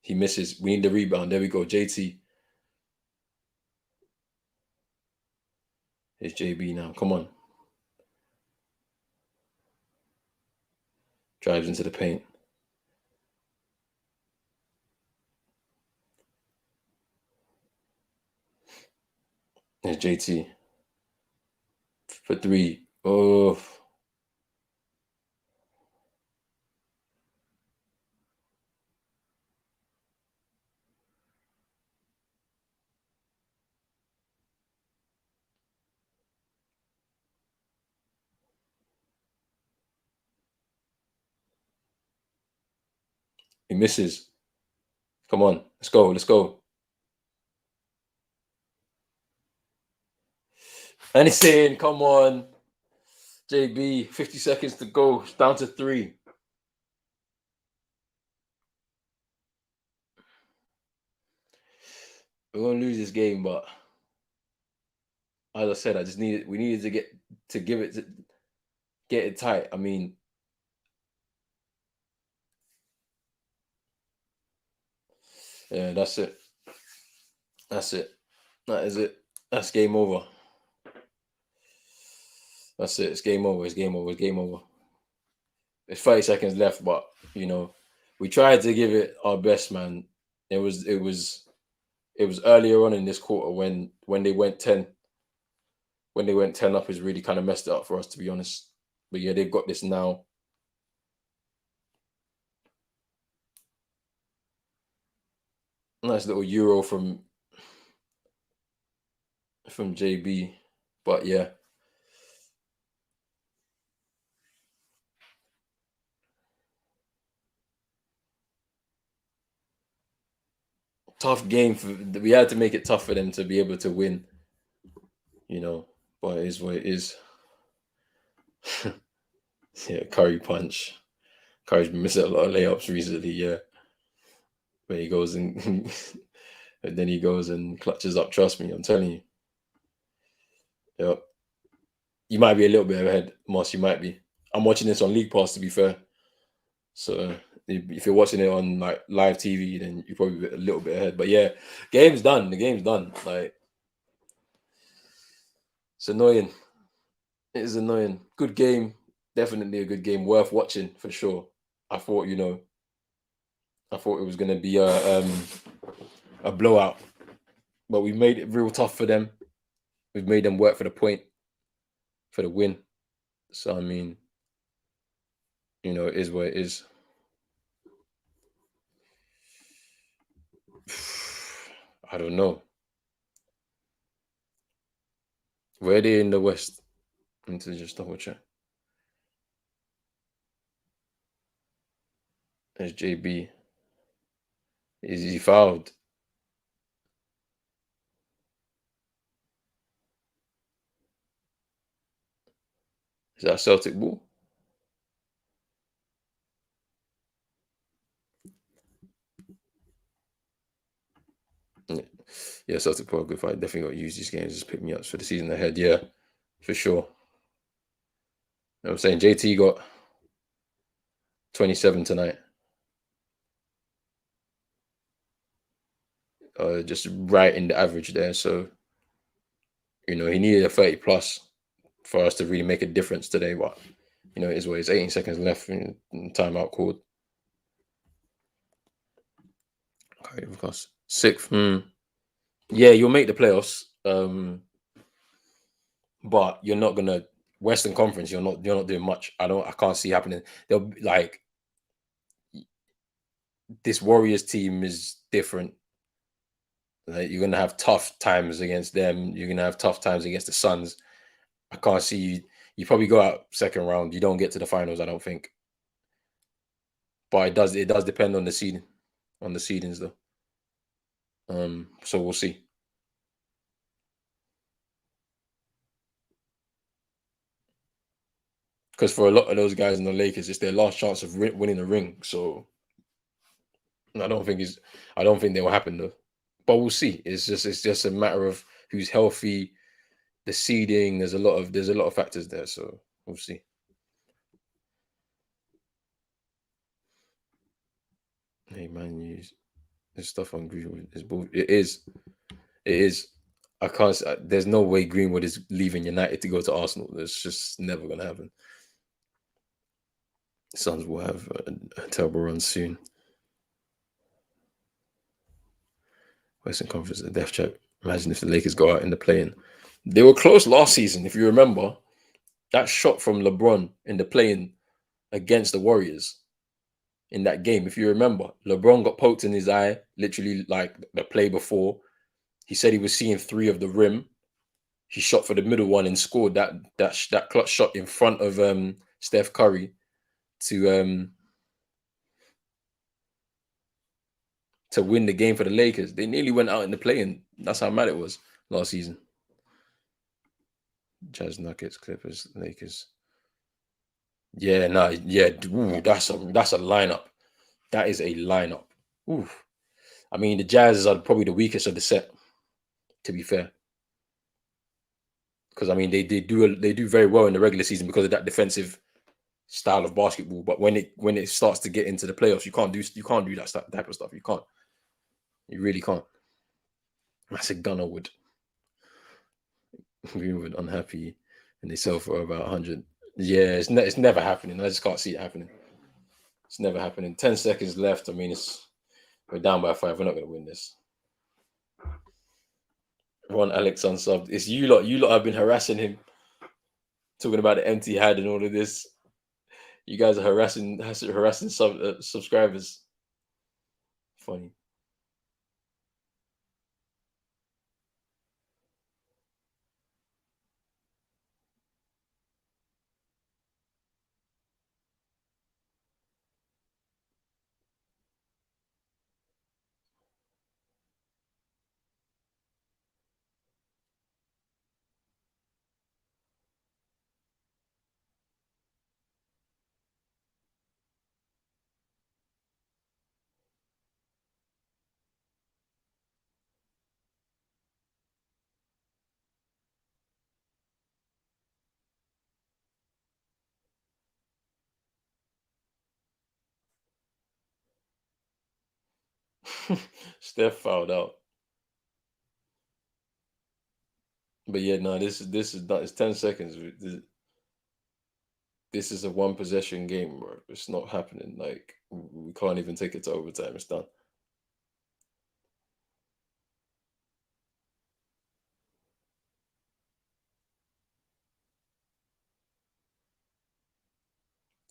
he misses. We need the rebound. There we go. JT. It's JB now. Come on. Drives into the paint. There's JT. For 3. Oh. He misses. Come on. Let's go. Let's go. And he's saying, come on. JB, 50 seconds to go. It's down to 3. We're gonna lose this game, but as I said, we needed to get it tight. I mean, yeah, that's it. That's it. That is it. That's game over. That's it. It's game over. It's game over. It's game over. There's 30 seconds left, but we tried to give it our best, man. It was earlier on in this quarter when they went 10. When they went 10 up is really kind of messed it up for us, to be honest. But yeah, they've got this now. Nice little Euro from JB. But yeah. Tough game we had to make it tough for them to be able to win, but it is what it is. Yeah, Curry punch. Curry's been missing a lot of layups recently, yeah. But he goes and and then he goes and clutches up. Trust me, I'm telling you. Yep. You might be a little bit ahead, Moss. You might be. I'm watching this on League Pass, to be fair. So if you're watching it on like live TV, then you're probably a little bit ahead. But yeah, game's done. The game's done. Like, it's annoying. It is annoying. Good game. Definitely a good game. Worth watching for sure. I thought, I thought it was gonna be a blowout, but we made it real tough for them. We've made them work for the point, for the win. So I mean, it is what it is. I don't know. Where are they in the West? I need to just double check. There's JB. Is he fouled? Is that Celtic ball? Yeah, Celtic ball. Good fight. Definitely got to use these games. Just pick me up for the season ahead. Yeah, for sure. I'm saying JT got 27 tonight. Just right in the average there. So, he needed a 30 plus for us to really make a difference today. But, it is what it's 18 seconds left in timeout called. Okay, of course. Sixth. Yeah, you'll make the playoffs. But you're not gonna Western Conference, you're not doing much. I can't see happening. They'll be like, this Warriors team is different. Like, you're gonna have tough times against them. You're gonna have tough times against the Suns. I can't see you. You probably go out second round. You don't get to the finals, I don't think. But it does depend on the seeding, on the seedings though. So we'll see. Because for a lot of those guys in the Lakers, it's their last chance of winning the ring. So I don't think they will happen though. But we'll see. It's just a matter of who's healthy, the seeding. There's a lot of factors there. So we'll see. Hey man, use this stuff on Greenwood is bull. It is. It is. I can't. There's no way Greenwood is leaving United to go to Arsenal. That's just never gonna happen. Suns will have a terrible run soon. Western Conference, a death trap. Imagine if the Lakers go out in the play-in. They were close last season, if you remember. That shot from LeBron in the play-in against the Warriors in that game, if you remember, LeBron got poked in his eye, literally like the play before. He said he was seeing three of the rim. He shot for the middle one and scored that clutch shot in front of Steph Curry to win the game for the Lakers. They nearly went out in the play-in. That's how mad it was last season. Jazz, Nuggets, Clippers, Lakers. Yeah, no, yeah. Ooh, that's a lineup. That is a lineup. Ooh. I mean, the Jazz are probably the weakest of the set, to be fair. Because I mean, they do very well in the regular season because of that defensive style of basketball. But when it starts to get into the playoffs, you can't do that type of stuff. You can't. You really can't. That's a gunner would. Greenwood unhappy, and they sell for about 100. Yeah, it's never happening. I just can't see it happening. It's never happening. 10 seconds left. I mean, we're down by 5. We're not going to win this. Ron Alex unsubbed. It's you lot. You lot have been harassing him, talking about the empty head and all of this. You guys are harassing subscribers. Funny. Steph fouled out. But yeah, no, this is not. It's 10 seconds. This is a one possession game, bro. It's not happening. Like we can't even take it to overtime. It's done.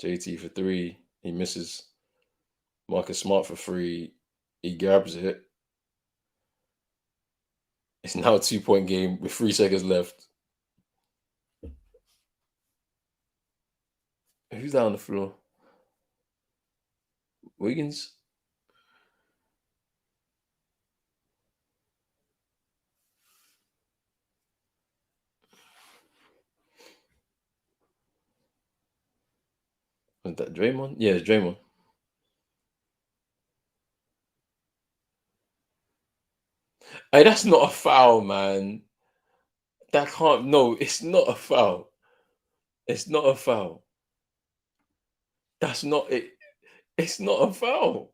JT for three. He misses. Marcus Smart for three. He grabs it. It's now a 2-point game with 3 seconds left. Who's down on the floor? Wiggins? Was that Draymond? Yeah, it's Draymond. Hey, that's not a foul, man. That can't. No, it's not a foul. It's not a foul. That's not it. It's not a foul.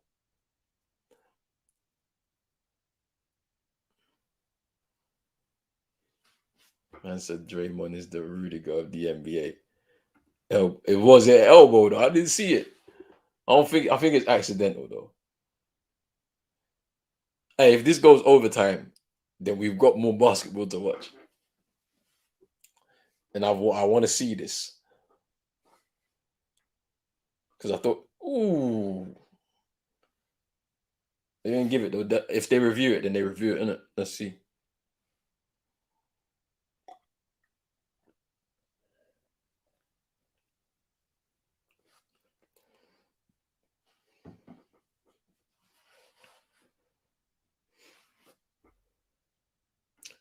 Man said Draymond is the Rudiger of the NBA. It was an elbow though. I didn't see it. I think it's accidental though. Hey, if this goes overtime, then we've got more basketball to watch. And I want to see this. Because I thought, ooh. They didn't give it though. If they review it, then they review it, innit? Let's see.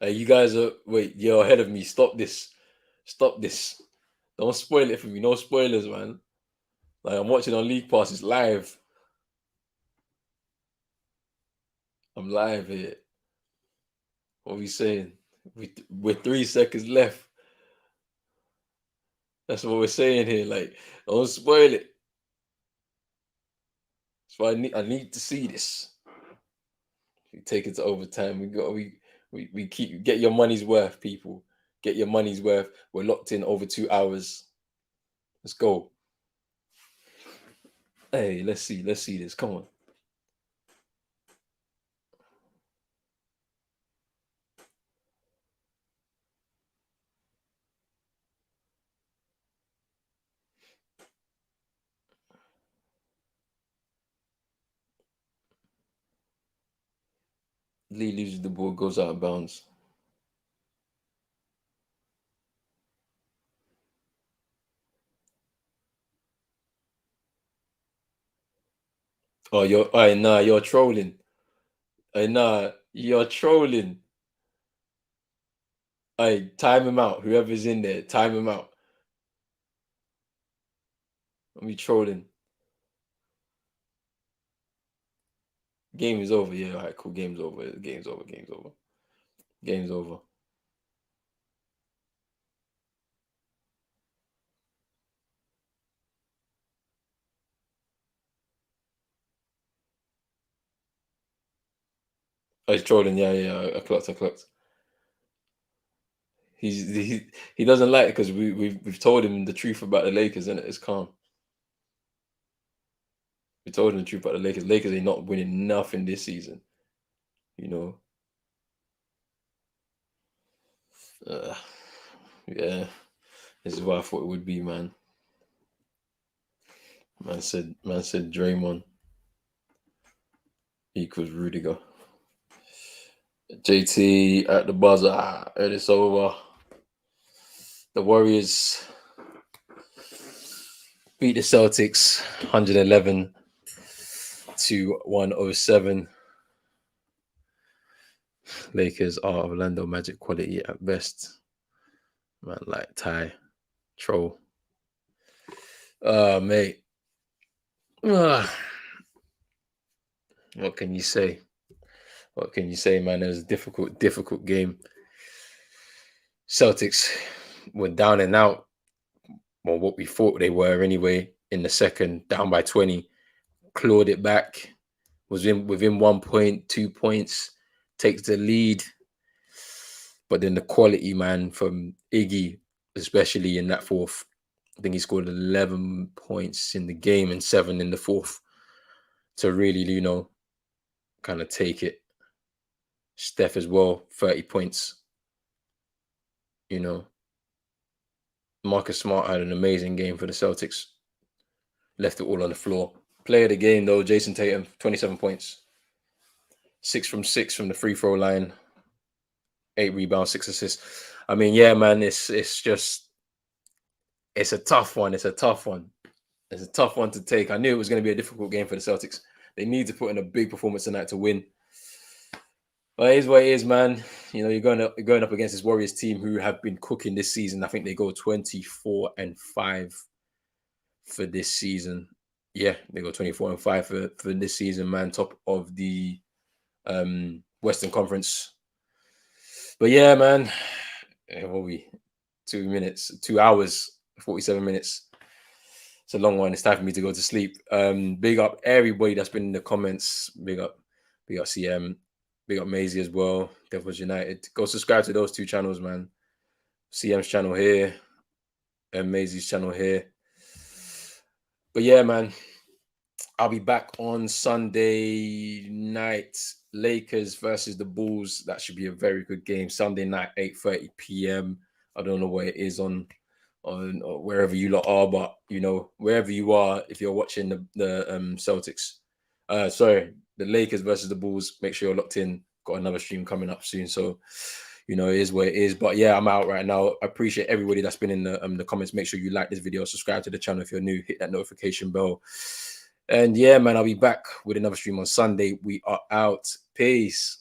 Hey, you guys are you're ahead of me. Stop this. Stop this. Don't spoil it for me. No spoilers, man. Like I'm watching on League Pass. It's live. I'm live here. What are we saying? With 3 seconds left. That's what we're saying here. Like, don't spoil it. So I need to see this. We take it to overtime. We keep get your money's worth, people. Get your money's worth. We're locked in over 2 hours. Let's go. Hey, let's see this. Come on. Lee loses the ball, goes out of bounds. Oh, you're trolling. You're trolling. Time him out. Whoever's in there, time him out. I'm trolling. Game is over. Yeah, all right, cool. Game's over. Game's over. Game's over. Game's over. Oh, he's trolling. Yeah. I clocked. He doesn't like it because we've told him the truth about the Lakers, and it's calm. We told him the truth about the Lakers. Lakers ain't not winning nothing this season. You know. Yeah. This is what I thought it would be, man. Man said Draymond equals Rudiger. JT at the buzzer. And it's over. The Warriors beat the Celtics 111 to 107. Lakers are Orlando Magic quality at best. Man, like Ty, troll. Mate. What can you say? What can you say, man? It was a difficult game. Celtics were down and out. Well, what we thought they were anyway in the second, down by 20. Clawed it back. was within 1 point, 2 points, takes the lead. But then the quality, man, from Iggy, especially in that fourth, I think he scored 11 points in the game and 7 in the fourth to really, kind of take it. Steph as well, 30 points. Marcus Smart had an amazing game for the Celtics. Left it all on the floor. Player of the game, though, Jayson Tatum, 27 points. 6 from 6 from the free throw line. 8 rebounds, 6 assists. I mean, yeah, man, it's a tough one. It's a tough one. It's a tough one to take. I knew it was going to be a difficult game for the Celtics. They need to put in a big performance tonight to win. But it is what it is, man. You're going up against this Warriors team who have been cooking this season. I think they go 24-5 for this season. Yeah, they go 24-5 for this season, man. Top of the Western Conference. But yeah, man. What are we? 2 hours, 47 minutes. It's a long one. It's time for me to go to sleep. Big up everybody that's been in the comments. Big up CM. Big up Maisie as well. Devils United. Go subscribe to those 2 channels, man. CM's channel here and Maisie's channel here. But yeah, man. I'll be back on Sunday night. Lakers versus the Bulls. That should be a very good game. Sunday night, 8:30 p.m. I don't know where it is on wherever you lot are, but wherever you are, if you're watching the Celtics, the Lakers versus the Bulls, make sure you're locked in. Got another stream coming up soon, so it is what it is. But yeah, I'm out right now. I appreciate everybody that's been in the comments. Make sure you like this video, subscribe to the channel if you're new, hit that notification bell. And yeah, man, I'll be back with another stream on Sunday. We are out. Peace.